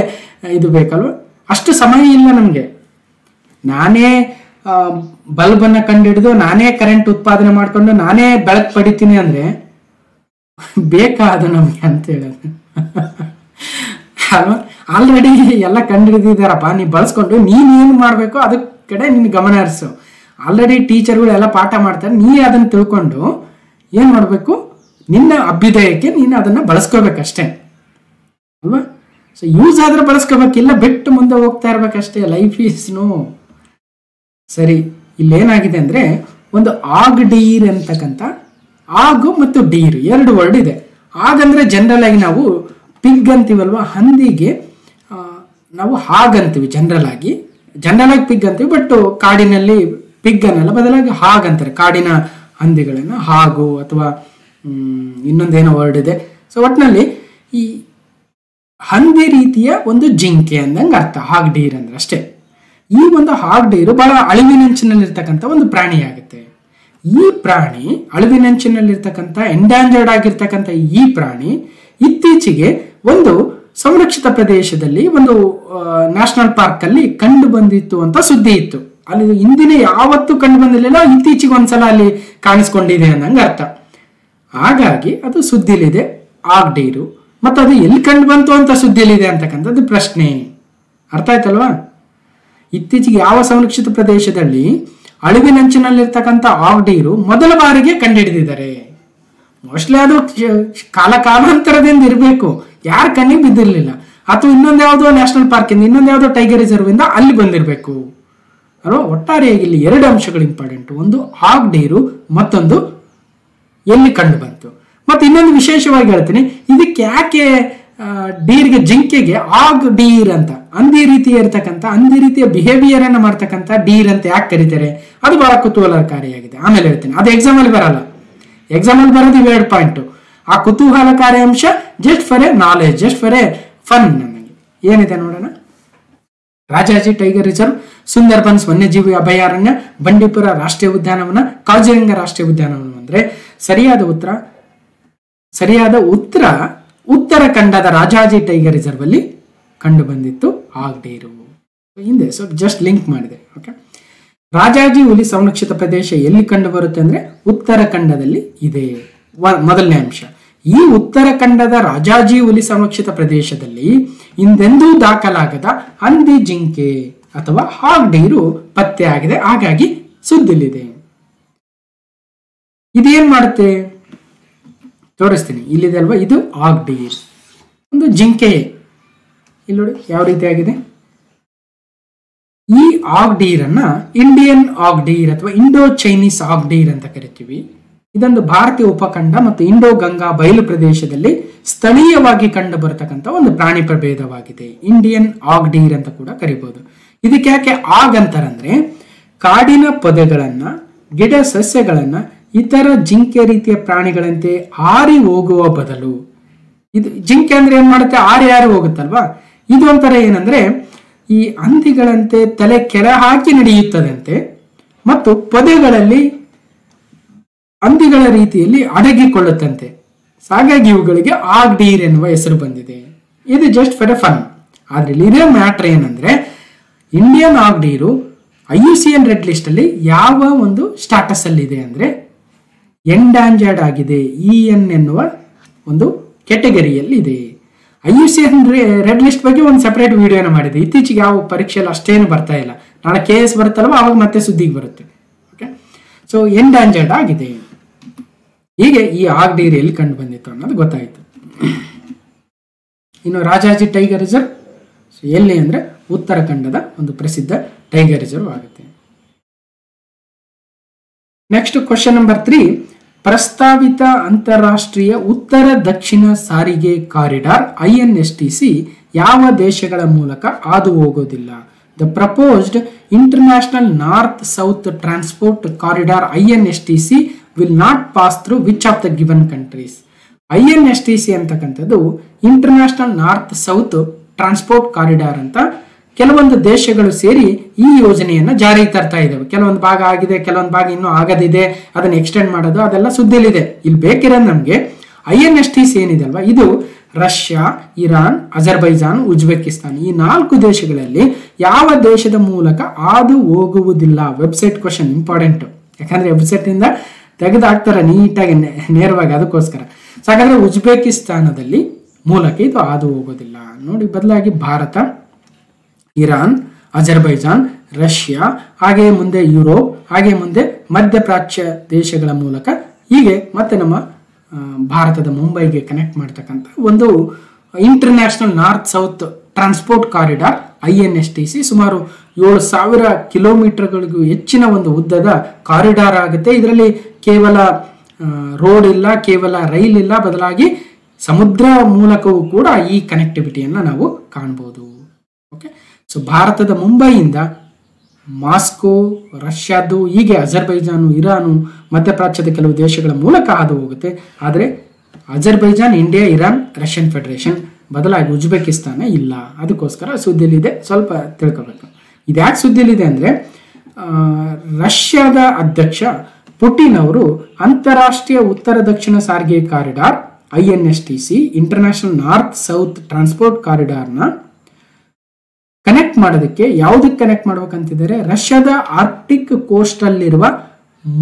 ಇದು ಬೇಕಲ್ವ? ಅಷ್ಟು ಸಮಯ ಇಲ್ಲ ನಮ್ಗೆ. ನಾನೇ ಬಲ್ಬನ್ನ ಕಂಡುಹಿಡಿದು ನಾನೇ ಕರೆಂಟ್ ಉತ್ಪಾದನೆ ಮಾಡ್ಕೊಂಡು ನಾನೇ ಬೆಳಕು ಪಡಿತೀನಿ ಅಂದ್ರೆ ಬೇಕಾದ ನಮ್ಗೆ ಅಂತ ಹೇಳೋದು ಅಲ್ವಾ? ಆಲ್ರೆಡಿ ಎಲ್ಲ ಕಂಡುಹಿಡಿದಿದ್ದಾರಪ್ಪ, ನೀವು ಬಳಸ್ಕೊಂಡು ನೀನೇನು ಮಾಡ್ಬೇಕು ಅದಕ್ಕೆ ಕಡೆ ನಿನ್ ಗಮನ ಹರಿಸು. ಆಲ್ರೆಡಿ ಟೀಚರ್ಗಳು ಎಲ್ಲ ಪಾಠ ಮಾಡ್ತಾರೆ, ನೀ ಅದನ್ನ ತಿಳ್ಕೊಂಡು ಏನ್ ಮಾಡ್ಬೇಕು, ನಿನ್ನ ಅಭ್ಯುದಯಕ್ಕೆ ನೀನು ಅದನ್ನ ಬಳಸ್ಕೋಬೇಕಷ್ಟೇ ಅಲ್ವಾ? ಸೊ ಯೂಸ್ ಆದ್ರೆ ಬಳಸ್ಕೋಬೇಕಿಲ್ಲ, ಬಿಟ್ಟು ಮುಂದೆ ಹೋಗ್ತಾ ಇರ್ಬೇಕಷ್ಟೇ. Life is no. ಸರಿ, ಇಲ್ಲೇನಾಗಿದೆ ಅಂದ್ರೆ ಒಂದು ಆಗ್ ಡೀರ್ ಅಂತಕ್ಕಂಥ, ಆಗು ಮತ್ತು ಡೀರ್ 2 ವರ್ಡ್ ಇದೆ. ಆಗಂದ್ರೆ ಜನರಲ್ ಆಗಿ ನಾವು ಪಿಗ್ ಅಂತೀವಲ್ವಾ, ಹಂದಿಗೆ ನಾವು ಹಾಗ್ ಅಂತೀವಿ ಜನರಲ್ ಆಗಿ ಪಿಗ್ ಅಂತೀವಿ. ಬಟ್ ಕಾಡಿನಲ್ಲಿ ಪಿಗ್ ಅನ್ನಲ್ಲ, ಬದಲಾಗಿ ಹಾಗ್ ಅಂತಾರೆ. ಕಾಡಿನ ಹಂದಿಗಳನ್ನ ಹಾಗು ಅಥವಾ ಇನ್ನೊಂದೇನೋ ವರ್ಡ್ ಇದೆ. ಸೊ ಒಟ್ಟಿನಲ್ಲಿ ಈ ಹಂದಿ ರೀತಿಯ ಒಂದು ಜಿಂಕೆ ಅಂದಂಗೆ ಅರ್ಥ ಹಾಗ್ ಡೀರ್ ಅಂದ್ರೆ ಅಷ್ಟೇ. ಈ ಒಂದು ಹಾಗ್ ಡೀರು ಬಹಳ ಅಳಿವಿನಂಚಿನಲ್ಲಿರ್ತಕ್ಕಂಥ ಒಂದು ಪ್ರಾಣಿ ಆಗುತ್ತೆ. ಈ ಪ್ರಾಣಿ ಅಳಿವಿನಂಚಿನಲ್ಲಿರ್ತಕ್ಕಂಥ ಎಂಡೇಂಜರ್ಡ್ ಆಗಿರ್ತಕ್ಕಂಥ ಈ ಪ್ರಾಣಿ ಇತ್ತೀಚೆಗೆ ಒಂದು ಸಂರಕ್ಷಿತ ಪ್ರದೇಶದಲ್ಲಿ ಒಂದು ನ್ಯಾಷನಲ್ ಪಾರ್ಕ್ ಅಲ್ಲಿ ಕಂಡು ಬಂದಿತ್ತು ಅಂತ ಸುದ್ದಿ ಇತ್ತು. ಅಲ್ಲಿ ಹಿಂದಿನ ಯಾವತ್ತೂ ಕಂಡು ಬಂದಿರಲಿಲ್ಲ, ಇತ್ತೀಚೆಗೆ ಒಂದ್ಸಲ ಅಲ್ಲಿ ಕಾಣಿಸ್ಕೊಂಡಿದೆ ಅನ್ನಂಗೆ ಅರ್ಥ. ಹಾಗಾಗಿ ಅದು ಸುದ್ದಿಲಿದೆ ಆಗ್ ಡೀರು. ಮತ್ತು ಅದು ಎಲ್ಲಿ ಕಂಡು ಬಂತು ಅಂತ ಸುದ್ದಿಲಿದೆ ಅಂತಕ್ಕಂಥದ್ದು ಪ್ರಶ್ನೆ. ಅರ್ಥ ಆಯ್ತಲ್ವಾ? ಇತ್ತೀಚೆಗೆ ಯಾವ ಸಂರಕ್ಷಿತ ಪ್ರದೇಶದಲ್ಲಿ ಅಳಿವಿನಂಚಿನಲ್ಲಿರ್ತಕ್ಕಂಥ ಆಗ್ಡೀರು ಮೊದಲ ಬಾರಿಗೆ ಕಂಡುಹಿಡಿದಿದ್ದಾರೆ. ಮೋಸ್ಟ್ಲಿ ಅದು ಕಾಲಾಂತರದಿಂದ ಇರಬೇಕು, ಯಾರ ಕಣ್ಣಿಗೆ ಬಿದ್ದಿರ್ಲಿಲ್ಲ, ಅಥವಾ ಇನ್ನೊಂದು ಯಾವುದೋ ನ್ಯಾಷನಲ್ ಪಾರ್ಕ್ ಇಂದ ಇನ್ನೊಂದು ಯಾವುದೋ ಟೈಗರ್ ರಿಸರ್ವ್ ಇಂದ ಅಲ್ಲಿ ಬಂದಿರಬೇಕು ಅಲ್ವಾ. ಒಟ್ಟಾರೆಯಾಗಿ ಇಲ್ಲಿ 2 ಅಂಶಗಳು ಇಂಪಾರ್ಟೆಂಟ್. ಒಂದು ಆಗ್ಡೀರು, ಮತ್ತೊಂದು ಎಲ್ಲಿ ಕಂಡು ಬಂತು. ಮತ್ತೆ ಇನ್ನೊಂದು ವಿಶೇಷವಾಗಿ ಹೇಳ್ತೀನಿ, ಇದಕ್ಕೆ ಯಾಕೆ ಡೀರ್ಗೆ, ಜಿಂಕೆಗೆ ಆಗ್ ಡೀರ್ ಅಂತ ಅಂದಿ ರೀತಿಯ ಇರ್ತಕ್ಕಂಥ, ಅಂದಿ ರೀತಿಯ ಬಿಹೇವಿಯರ್ ಅನ್ನ ಮಾಡ್ತಕ್ಕಂಥ ಡೀರ್ ಅಂತ ಯಾಕೆ ಕರೀತಾರೆ, ಅದು ಬಹಳ ಕುತೂಹಲಕಾರಿಯಾಗಿದೆ. ಆಮೇಲೆ ಹೇಳ್ತೀನಿ, ಅದು ಎಕ್ಸಾಮ್ ಅಲ್ಲಿ ಬರಲ್ಲ. ಎಕ್ಸಾಮ್ ಅಲ್ಲಿ ಬರೋದು 2 ಪಾಯಿಂಟ್. ಆ ಕುತೂಹಲಕಾರಿ ಅಂಶ just for A knowledge, just for A fun. ನನಗೆ ಏನಿದೆ ನೋಡೋಣ. ರಾಜಾಜಿ ಟೈಗರ್ ರಿಸರ್ವ್, ಸುಂದರ್ಬನ್ಸ್ ವನ್ಯಜೀವಿ ಅಭಯಾರಣ್ಯ, ಬಂಡೀಪುರ ರಾಷ್ಟ್ರೀಯ ಉದ್ಯಾನವನ, ಕಾಜಿರಂಗ ರಾಷ್ಟ್ರೀಯ ಉದ್ಯಾನವನ. ಅಂದ್ರೆ ಸರಿಯಾದ ಉತ್ತರ ಉತ್ತರಾಖಂಡದ ರಾಜಾಜಿ ಟೈಗರ್ ರಿಸರ್ವ್ ಅಲ್ಲಿ ಕಂಡು ಬಂದಿತ್ತು ಆಗ್ಡೀರು. ಹಿಂದೆ ಸ್ವಲ್ಪ ಜಸ್ಟ್ ಲಿಂಕ್ ಮಾಡಿದೆ. ಓಕೆ, ರಾಜಾಜಿ ಹುಲಿ ಸಂರಕ್ಷಿತ ಪ್ರದೇಶ ಎಲ್ಲಿ ಕಂಡು ಬರುತ್ತೆ ಅಂದ್ರೆ ಉತ್ತರಾಖಂಡದಲ್ಲಿ ಇದೆ. ಮೊದಲನೇ ಅಂಶ, ಈ ಉತ್ತರಾಖಂಡದ ರಾಜಾಜಿ ಹುಲಿ ಸಂರಕ್ಷಿತ ಪ್ರದೇಶದಲ್ಲಿ ಹಿಂದೆಂದೂ ದಾಖಲಾಗದ ಹಂದಿ ಜಿಂಕೆ ಅಥವಾ ಆಗ್ಡೀರು ಪತ್ತೆ ಆಗಿದೆ, ಹಾಗಾಗಿ ಸುದ್ದಿಲಿದೆ. ಇದೇನ್ ಮಾಡುತ್ತೆ ತೋರಿಸ್ತೀನಿ. ಇಲ್ಲಿದೆ ಅಲ್ವಾ, ಇದು ಆಗ್ಡೀರ್, ಒಂದು ಜಿಂಕೆ. ಇಲ್ಲಿ ನೋಡಿ ಯಾವ ರೀತಿ ಆಗಿದೆ. ಈ ಆಗ್ಡೀರ್ ಅನ್ನ ಇಂಡಿಯನ್ ಆಗ್ಡೀರ್ ಅಥವಾ ಇಂಡೋ ಚೈನೀಸ್ ಆಗ್ಡೀರ್ ಅಂತ ಕರಿತೀವಿ. ಇದೊಂದು ಭಾರತೀಯ ಉಪಖಂಡ ಮತ್ತು ಇಂಡೋ ಗಂಗಾ ಬಯಲು ಪ್ರದೇಶದಲ್ಲಿ ಸ್ಥಳೀಯವಾಗಿ ಕಂಡು ಬರತಕ್ಕಂಥ ಒಂದು ಪ್ರಾಣಿ ಪ್ರಭೇದವಾಗಿದೆ. ಇಂಡಿಯನ್ ಆಗ್ಡೀರ್ ಅಂತ ಕೂಡ ಕರಿಬಹುದು. ಇದಕ್ಕೆ ಯಾಕೆ ಆಗ್ ಅಂತಾರಂದ್ರೆ, ಕಾಡಿನ ಪೊದೆಗಳನ್ನ, ಗಿಡ ಸಸ್ಯಗಳನ್ನ ಇತರ ಜಿಂಕೆ ರೀತಿಯ ಪ್ರಾಣಿಗಳಂತೆ ಹಾರಿ ಹೋಗುವ ಬದಲು, ಇದು ಜಿಂಕೆ ಅಂದ್ರೆ ಏನ್ ಮಾಡುತ್ತೆ, ಹಾರಿ ಹೋಗುತ್ತಲ್ವಾ. ಇದು ಒಂಥರ ಏನಂದ್ರೆ ಈ ಹಂದಿಗಳಂತೆ ತಲೆ ಕೆಳ ಹಾಕಿ ನಡೆಯುತ್ತದಂತೆ ಮತ್ತು ಪೊದೆಗಳಲ್ಲಿ ಹಂದಿಗಳ ರೀತಿಯಲ್ಲಿ ಅಡಗಿಕೊಳ್ಳುತ್ತಂತೆ. ಹಾಗಾಗಿ ಇವುಗಳಿಗೆ ಆಗ್ಡೀರ್ ಎನ್ನುವ ಹೆಸರು ಬಂದಿದೆ. ಇದು ಜಸ್ಟ್ ಫಾರ್ ಎ ಫನ್. ಆದ್ರೆ ಇದೇ ಮ್ಯಾಟ್ರ್ ಏನಂದ್ರೆ, ಇಂಡಿಯನ್ ಆಗ್ಡೀರು IUCN ರೆಡ್ ಲಿಸ್ಟ್ ಅಲ್ಲಿ ಯಾವ ಒಂದು ಸ್ಟಾಟಸ್ ಅಲ್ಲಿ ಇದೆ ಅಂದ್ರೆ ಎಂಡಾಂಜರ್ಡ್ ಆಗಿದೆ, EN ಎನ್ನುವ ಒಂದು ಕೆಟಗರಿಯಲ್ಲಿ ಇದೆ. IUCN ರೆಡ್ ಲಿಸ್ಟ್ ಬಗ್ಗೆ ಒಂದು ಸೆಪರೇಟ್ ವಿಡಿಯೋನ ಮಾಡಿದೆ. ಇತ್ತೀಚೆಗೆ ಯಾವ ಪರೀಕ್ಷೆಯಲ್ಲಿ ಅಷ್ಟೇನು ಬರ್ತಾ ಇಲ್ಲ. ನಾಳೆ KS ಬರುತ್ತಲ್ವ, ಅವಾಗ ಮತ್ತೆ ಸುದ್ದಿಗೆ ಬರುತ್ತೆ. ಓಕೆ, ಸೊ ಎಂಡಾಂಜರ್ಡ್ ಆಗಿದೆ. ಹೀಗೆ ಈ ಆಗ್ಡೀರ್ ಎಲ್ಲಿ ಕಂಡು ಬಂದಿತ್ತು ಅನ್ನೋದು ಗೊತ್ತಾಯಿತು. ಇನ್ನು ರಾಜಾಜಿ ಟೈಗರ್ ರಿಸರ್ವ್ ಎಲ್ಲಿ ಅಂದ್ರೆ ಉತ್ತರಾಖಂಡದ ಒಂದು ಪ್ರಸಿದ್ಧ ಟೈಗರ್ ರಿಸರ್ವ್ ಆಗುತ್ತೆ. ನೆಕ್ಸ್ಟ್ ಕ್ವಶನ್ ನಂಬರ್ 3, ಪ್ರಸ್ತಾವಿತ ಅಂತಾರಾಷ್ಟ್ರೀಯ ಉತ್ತರ ದಕ್ಷಿಣ ಸಾರಿಗೆ ಕಾರಿಡಾರ್ INSTC ಯಾವ ದೇಶಗಳ ಮೂಲಕ ಹಾದು ಹೋಗೋದಿಲ್ಲ. The proposed international north south transport corridor INSTC will not pass through which of the given countries. INSTC ಅಂತಕ್ಕಂಥದ್ದು international north south transport corridor ಅಂತ ಕೆಲವೊಂದು ದೇಶಗಳು ಸೇರಿ ಈ ಯೋಜನೆಯನ್ನ ಜಾರಿಗೆ ತರ್ತಾ ಇದ್ದಾವೆ. ಕೆಲವೊಂದು ಭಾಗ ಆಗಿದೆ, ಕೆಲವೊಂದು ಭಾಗ ಇನ್ನೂ ಆಗದಿದೆ, ಅದನ್ನ ಎಕ್ಸ್ಟೆಂಡ್ ಮಾಡೋದು ಅದೆಲ್ಲ ಸುದ್ದಿಲಿದೆ. ಇಲ್ಲಿ ಬೇಕಿರೋದು ನಮ್ಗೆ INSTC ಏನಿದೆ ಅಲ್ವಾ, ಇದು ರಷ್ಯಾ, ಇರಾನ್, ಅಜರ್ಬೈಜಾನ್, ಉಜ್ಬೇಕಿಸ್ತಾನ್ ಈ 4 ದೇಶಗಳಲ್ಲಿ ಯಾವ ದೇಶದ ಮೂಲಕ ಹಾದು ಹೋಗುವುದಿಲ್ಲ. ವೆಬ್ಸೈಟ್ ಕ್ವಶನ್ ಇಂಪಾರ್ಟೆಂಟ್, ಯಾಕಂದ್ರೆ ವೆಬ್ಸೈಟ್ ಇಂದ ತೆಗೆದಾಕ್ತಾರೆ ನೀಟಾಗಿ ನೇರವಾಗಿ, ಅದಕ್ಕೋಸ್ಕರ. ಹಾಗಾದ್ರೆ ಉಜ್ಬೇಕಿಸ್ತಾನದಲ್ಲಿ ಮೂಲಕ ಇದು ಹಾದು ಹೋಗೋದಿಲ್ಲ ನೋಡಿ. ಬದಲಾಗಿ ಭಾರತ, ಇರಾನ್, ಅಜರ್ಬೈಜಾನ್, ರಷ್ಯಾ, ಹಾಗೆ ಮುಂದೆ ಯುರೋಪ್, ಹಾಗೆ ಮುಂದೆ ಮಧ್ಯಪ್ರಾಚ್ಯ ದೇಶಗಳ ಮೂಲಕ, ಹೀಗೆ ಮತ್ತೆ ನಮ್ಮ ಭಾರತದ ಮುಂಬೈಗೆ ಕನೆಕ್ಟ್ ಮಾಡ್ತಕ್ಕಂಥ ಒಂದು international north south transport corridor INSTC ಸುಮಾರು 7,000 ಕಿಲೋಮೀಟರ್ಗಳಿಗೂ ಹೆಚ್ಚಿನ ಒಂದು ಉದ್ದದ ಕಾರಿಡಾರ್ ಆಗುತ್ತೆ. ಇದರಲ್ಲಿ ಕೇವಲ ರೋಡ್ ಇಲ್ಲ, ಕೇವಲ ರೈಲ್ ಇಲ್ಲ, ಬದಲಾಗಿ ಸಮುದ್ರ ಮೂಲಕವೂ ಕೂಡ ಈ ಕನೆಕ್ಟಿವಿಟಿಯನ್ನ ನಾವು ಕಾಣಬಹುದು. ಓಕೆ, ಸೊ ಭಾರತದ ಮುಂಬೈಯಿಂದ ಮಾಸ್ಕೋ, ರಷ್ಯಾದ್ದು, ಹೀಗೆ ಅಜರ್ಬೈಜಾನು, ಇರಾನು, ಮಧ್ಯಪ್ರಾಚ್ಯದ ಕೆಲವು ದೇಶಗಳ ಮೂಲಕ ಹಾದು ಹೋಗುತ್ತೆ. ಆದರೆ Azerbaijan, India, Iran, Russian federation, ಬದಲಾಗಿ ಉಜ್ಬೇಕಿಸ್ತಾನ ಇಲ್ಲ. ಅದಕ್ಕೋಸ್ಕರ ಸುದ್ದಿಲಿದೆ, ಸ್ವಲ್ಪ ತಿಳ್ಕೋಬೇಕು. ಇದ್ಯಾಕೆ ಸುದ್ದಿಲಿದೆ ಅಂದರೆ, ರಷ್ಯಾದ ಅಧ್ಯಕ್ಷ ಪುಟಿನ್ ಅವರು ಅಂತಾರಾಷ್ಟ್ರೀಯ ಉತ್ತರ ದಕ್ಷಿಣ ಸಾರಿಗೆ corridor INSTC international north south transport ಕಾರಿಡಾರ್ನ ಕನೆಕ್ಟ್ ಮಾಡೋದಕ್ಕೆ ಯಾವುದಕ್ಕೆ ಕನೆಕ್ಟ್ ಮಾಡ್ಬೇಕಂತಿದ್ದಾರೆ, ರಷ್ಯಾದ ಆರ್ಕ್ಟಿಕ್ ಕೋಸ್ಟ್ ಅಲ್ಲಿರುವ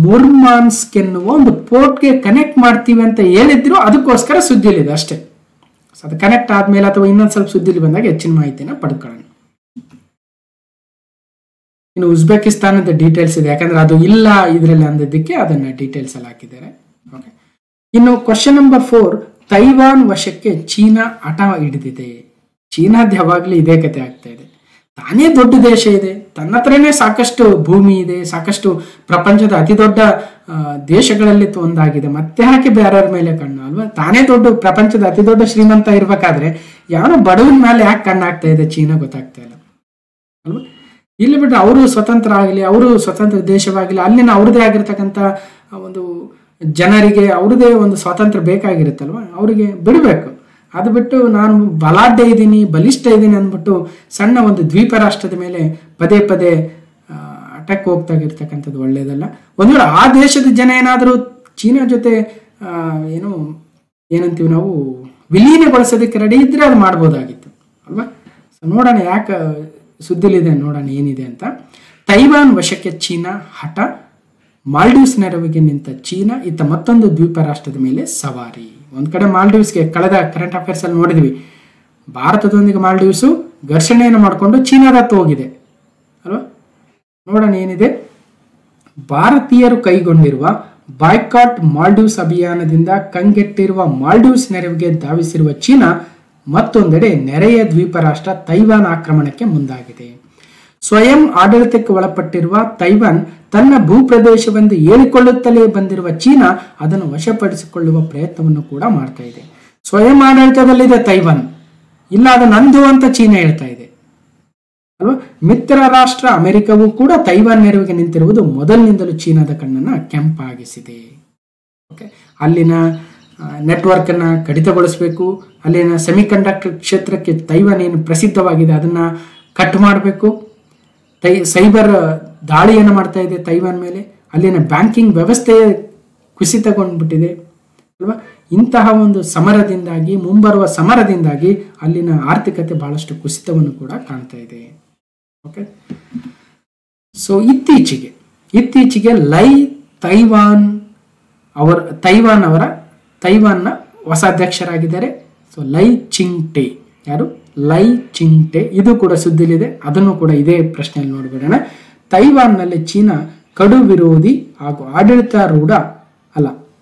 ಮುರ್ಮಾನ್ಸ್ಕ್ ಎನ್ನುವ ಒಂದು ಪೋರ್ಟ್ಗೆ ಕನೆಕ್ಟ್ ಮಾಡ್ತೀವಿ ಅಂತ ಹೇಳಿದ್ರು. ಅದಕ್ಕೋಸ್ಕರ ಸುದ್ದಿಲಿದೆ ಅಷ್ಟೇ. ಅದು ಕನೆಕ್ಟ್ ಆದ್ಮೇಲೆ ಅಥವಾ ಇನ್ನೊಂದು ಸ್ವಲ್ಪ ಸುದ್ದಿಲಿ ಬಂದಾಗ ಹೆಚ್ಚಿನ ಮಾಹಿತಿನ ಪಡ್ಕೊಳ್ಳೋಣ. ಇನ್ನು ಉಜ್ಬೇಕಿಸ್ತಾನದ ಡೀಟೇಲ್ಸ್ ಇದೆ, ಯಾಕಂದ್ರೆ ಅದು ಇಲ್ಲ ಇದರಲ್ಲಿ ಅಂದಿದ್ದಕ್ಕೆ ಅದನ್ನ ಡೀಟೇಲ್ಸ್ ಅಲ್ಲಿ ಹಾಕಿದ್ದಾರೆ. ಓಕೆ, ಇನ್ನು ಕ್ವಶನ್ ನಂಬರ್ 4, ತೈವಾನ್ ವಶಕ್ಕೆ ಚೀನಾ ಹಠ ಹಿಡಿದಿದೆ. ಚೀನಾದ ಯಾವಾಗಲೂ ಇದೇ ಕತೆ ಆಗ್ತಾ ಇದೆ. ತಾನೇ ದೊಡ್ಡ ದೇಶ ಇದೆ, ತನ್ನ ಹತ್ರನೇ ಸಾಕಷ್ಟು ಭೂಮಿ ಇದೆ, ಸಾಕಷ್ಟು ಪ್ರಪಂಚದ ಅತಿ ದೊಡ್ಡ ದೇಶಗಳಲ್ಲಿ ಒಂದಾಗಿದೆ, ಮತ್ತೆ ಯಾಕೆ ಬೇರೆಯವ್ರ ಮೇಲೆ ಕಣ್ಣು ಅಲ್ವಾ? ತಾನೇ ದೊಡ್ಡ ಪ್ರಪಂಚದ ಅತಿ ದೊಡ್ಡ ಶ್ರೀಮಂತ ಇರ್ಬೇಕಾದ್ರೆ ಯಾರೋ ಬಡವನ ಮೇಲೆ ಯಾಕೆ ಕಣ್ಣಾಗ್ತಾ ಇದೆ ಚೀನಾ ಗೊತ್ತಾಗ್ತಾ ಇಲ್ಲ ಅಲ್ವಾ? ಇಲ್ಲಿ ಬಿಟ್ಟರೆ ಅವರು ಸ್ವತಂತ್ರ ಆಗಲಿ, ಅವರು ಸ್ವತಂತ್ರ ದೇಶವಾಗಲಿ, ಅಲ್ಲಿನ ಅವ್ರದೇ ಆಗಿರ್ತಕ್ಕಂಥ ಒಂದು ಜನರಿಗೆ ಅವ್ರದೇ ಒಂದು ಸ್ವಾತಂತ್ರ್ಯ ಬೇಕಾಗಿರುತ್ತಲ್ವ, ಅವರಿಗೆ ಬಿಡಬೇಕು. ಅದು ಬಿಟ್ಟು ನಾನು ಬಲಾಢ್ಯ ಇದ್ದೀನಿ, ಬಲಿಷ್ಠ ಇದ್ದೀನಿ ಅಂದ್ಬಿಟ್ಟು ಸಣ್ಣ ಒಂದು ದ್ವೀಪ ರಾಷ್ಟ್ರದ ಮೇಲೆ ಪದೇ ಪದೇ ಅಟ್ಯಾಕ್ ಹೋಗ್ತಾಗಿರ್ತಕ್ಕಂಥದ್ದು ಒಳ್ಳೇದಲ್ಲ. ಒಂದು ವೇಳೆ ಆ ದೇಶದ ಜನ ಏನಾದರೂ ಚೀನಾ ಜೊತೆ ಏನಂತೀವಿ ನಾವು ವಿಲೀನಗೊಳಿಸೋದಕ್ಕೆ ರೆಡಿ ಇದ್ರೆ ಅದು ಮಾಡ್ಬೋದಾಗಿತ್ತು ಅಲ್ವಾ? ನೋಡೋಣ ಯಾಕೆ ಸುದ್ದಿಲಿದೆ, ನೋಡೋಣ ಏನಿದೆ ಅಂತ. ತೈವಾನ್ ವಶಕ್ಕೆ ಚೀನಾ ಹಠ, ಮಾಲ್ಡೀವ್ಸ್ ನೆರವಿಗೆ ನಿಂತ ಚೀನಾ ಇತ್ತ ಮತ್ತೊಂದು ದ್ವೀಪ ರಾಷ್ಟ್ರದ ಮೇಲೆ ಸವಾರಿ. ಒಂದ್ ಕಡೆ ಮಾಲ್ಡೀವ್ಸ್ಗೆ ಕಳೆದ ಕರೆಂಟ್ ಅಫೇರ್ಸ್ ಅಲ್ಲಿ ನೋಡಿದ್ವಿ, ಭಾರತದೊಂದಿಗೆ ಮಾಲ್ಡೀವ್ಸು ಘರ್ಷಣೆಯನ್ನು ಮಾಡಿಕೊಂಡು ಚೀನಾದತ್ತ ಹೋಗಿದೆ ಅಲ್ವಾ? ನೋಡೋಣ ಏನಿದೆ. ಭಾರತೀಯರು ಕೈಗೊಂಡಿರುವ ಬಾಯ್ಕಾಟ್ ಮಾಲ್ಡೀವ್ಸ್ ಅಭಿಯಾನದಿಂದ ಕಂಗೆಟ್ಟಿರುವ ಮಾಲ್ಡೀವ್ಸ್ ನೆರವಿಗೆ ಧಾವಿಸಿರುವ ಚೀನಾ ಮತ್ತೊಂದೆಡೆ ನೆರೆಯ ದ್ವೀಪ ರಾಷ್ಟ್ರ ತೈವಾನ್ ಆಕ್ರಮಣಕ್ಕೆ ಮುಂದಾಗಿದೆ. ಸ್ವಯಂ ಆಡಳಿತಕ್ಕೆ ಒಳಪಟ್ಟಿರುವ ತೈವಾನ್ ತನ್ನ ಭೂಪ್ರದೇಶವೆಂದು ಹೇಳಿಕೊಳ್ಳುತ್ತಲೇ ಬಂದಿರುವ ಚೀನಾ ಅದನ್ನು ವಶಪಡಿಸಿಕೊಳ್ಳುವ ಪ್ರಯತ್ನವನ್ನು ಕೂಡ ಮಾಡ್ತಾ ಇದೆ. ಸ್ವಯಂ ಆಡಳಿತದಲ್ಲಿದೆ ತೈವಾನ್, ಇಲ್ಲ ಅದು ನಂದು ಅಂತ ಚೀನಾ ಹೇಳ್ತಾ ಇದೆ ಅಲ್ವಾ? ಮಿತ್ರ ರಾಷ್ಟ್ರ ಅಮೆರಿಕವೂ ಕೂಡ ತೈವಾನ್ ನೆರವಿಗೆ ನಿಂತಿರುವುದು ಮೊದಲಿನಿಂದಲೂ ಚೀನಾದ ಕಣ್ಣನ್ನು ಕೆಂಪಾಗಿಸಿದೆ. ಓಕೆ, ಅಲ್ಲಿನ ನೆಟ್ವರ್ಕ್ ಅನ್ನ ಕಡಿತಗೊಳಿಸಬೇಕು, ಅಲ್ಲಿನ ಸೆಮಿಕಂಡಕ್ಟರ್ ಕ್ಷೇತ್ರಕ್ಕೆ ತೈವಾನ್ ಏನು ಪ್ರಸಿದ್ಧವಾಗಿದೆ ಅದನ್ನ ಕಟ್ ಮಾಡಬೇಕು. ಸೈಬರ್ ದಾಳಿಯನ್ನು ಮಾಡ್ತಾ ಇದೆ ತೈವಾನ್ ಮೇಲೆ, ಅಲ್ಲಿನ ಬ್ಯಾಂಕಿಂಗ್ ವ್ಯವಸ್ಥೆ ಕುಸಿತಗೊಂಡ್ಬಿಟ್ಟಿದೆ ಅಲ್ವಾ? ಇಂತಹ ಒಂದು ಸಮರದಿಂದಾಗಿ, ಮುಂಬರುವ ಸಮರದಿಂದಾಗಿ ಅಲ್ಲಿನ ಆರ್ಥಿಕತೆ ಬಹಳಷ್ಟು ಕುಸಿತವನ್ನು ಕೂಡ ಕಾಣ್ತಾ ಇದೆ. ಓಕೆ, ಸೊ ಇತ್ತೀಚೆಗೆ ತೈವಾನ್ನ ಹೊಸ ಅಧ್ಯಕ್ಷರಾಗಿದ್ದಾರೆ. ಸೊ ಲೈ ಚಿಂಗ್ಟೆ, ಯಾರು? ಲೈ ಚಿಂಗ್ಟೆ, ಇದು ಕೂಡ ಸುದ್ದಿಲಿದೆ, ಅದನ್ನು ಕೂಡ ಇದೇ ಪ್ರಶ್ನೆಯಲ್ಲಿ ನೋಡ್ಬಿಡೋಣ. ತೈವಾನ್ನಲ್ಲಿ ಚೀನಾ ಕಡು ವಿರೋಧಿ ಹಾಗೂ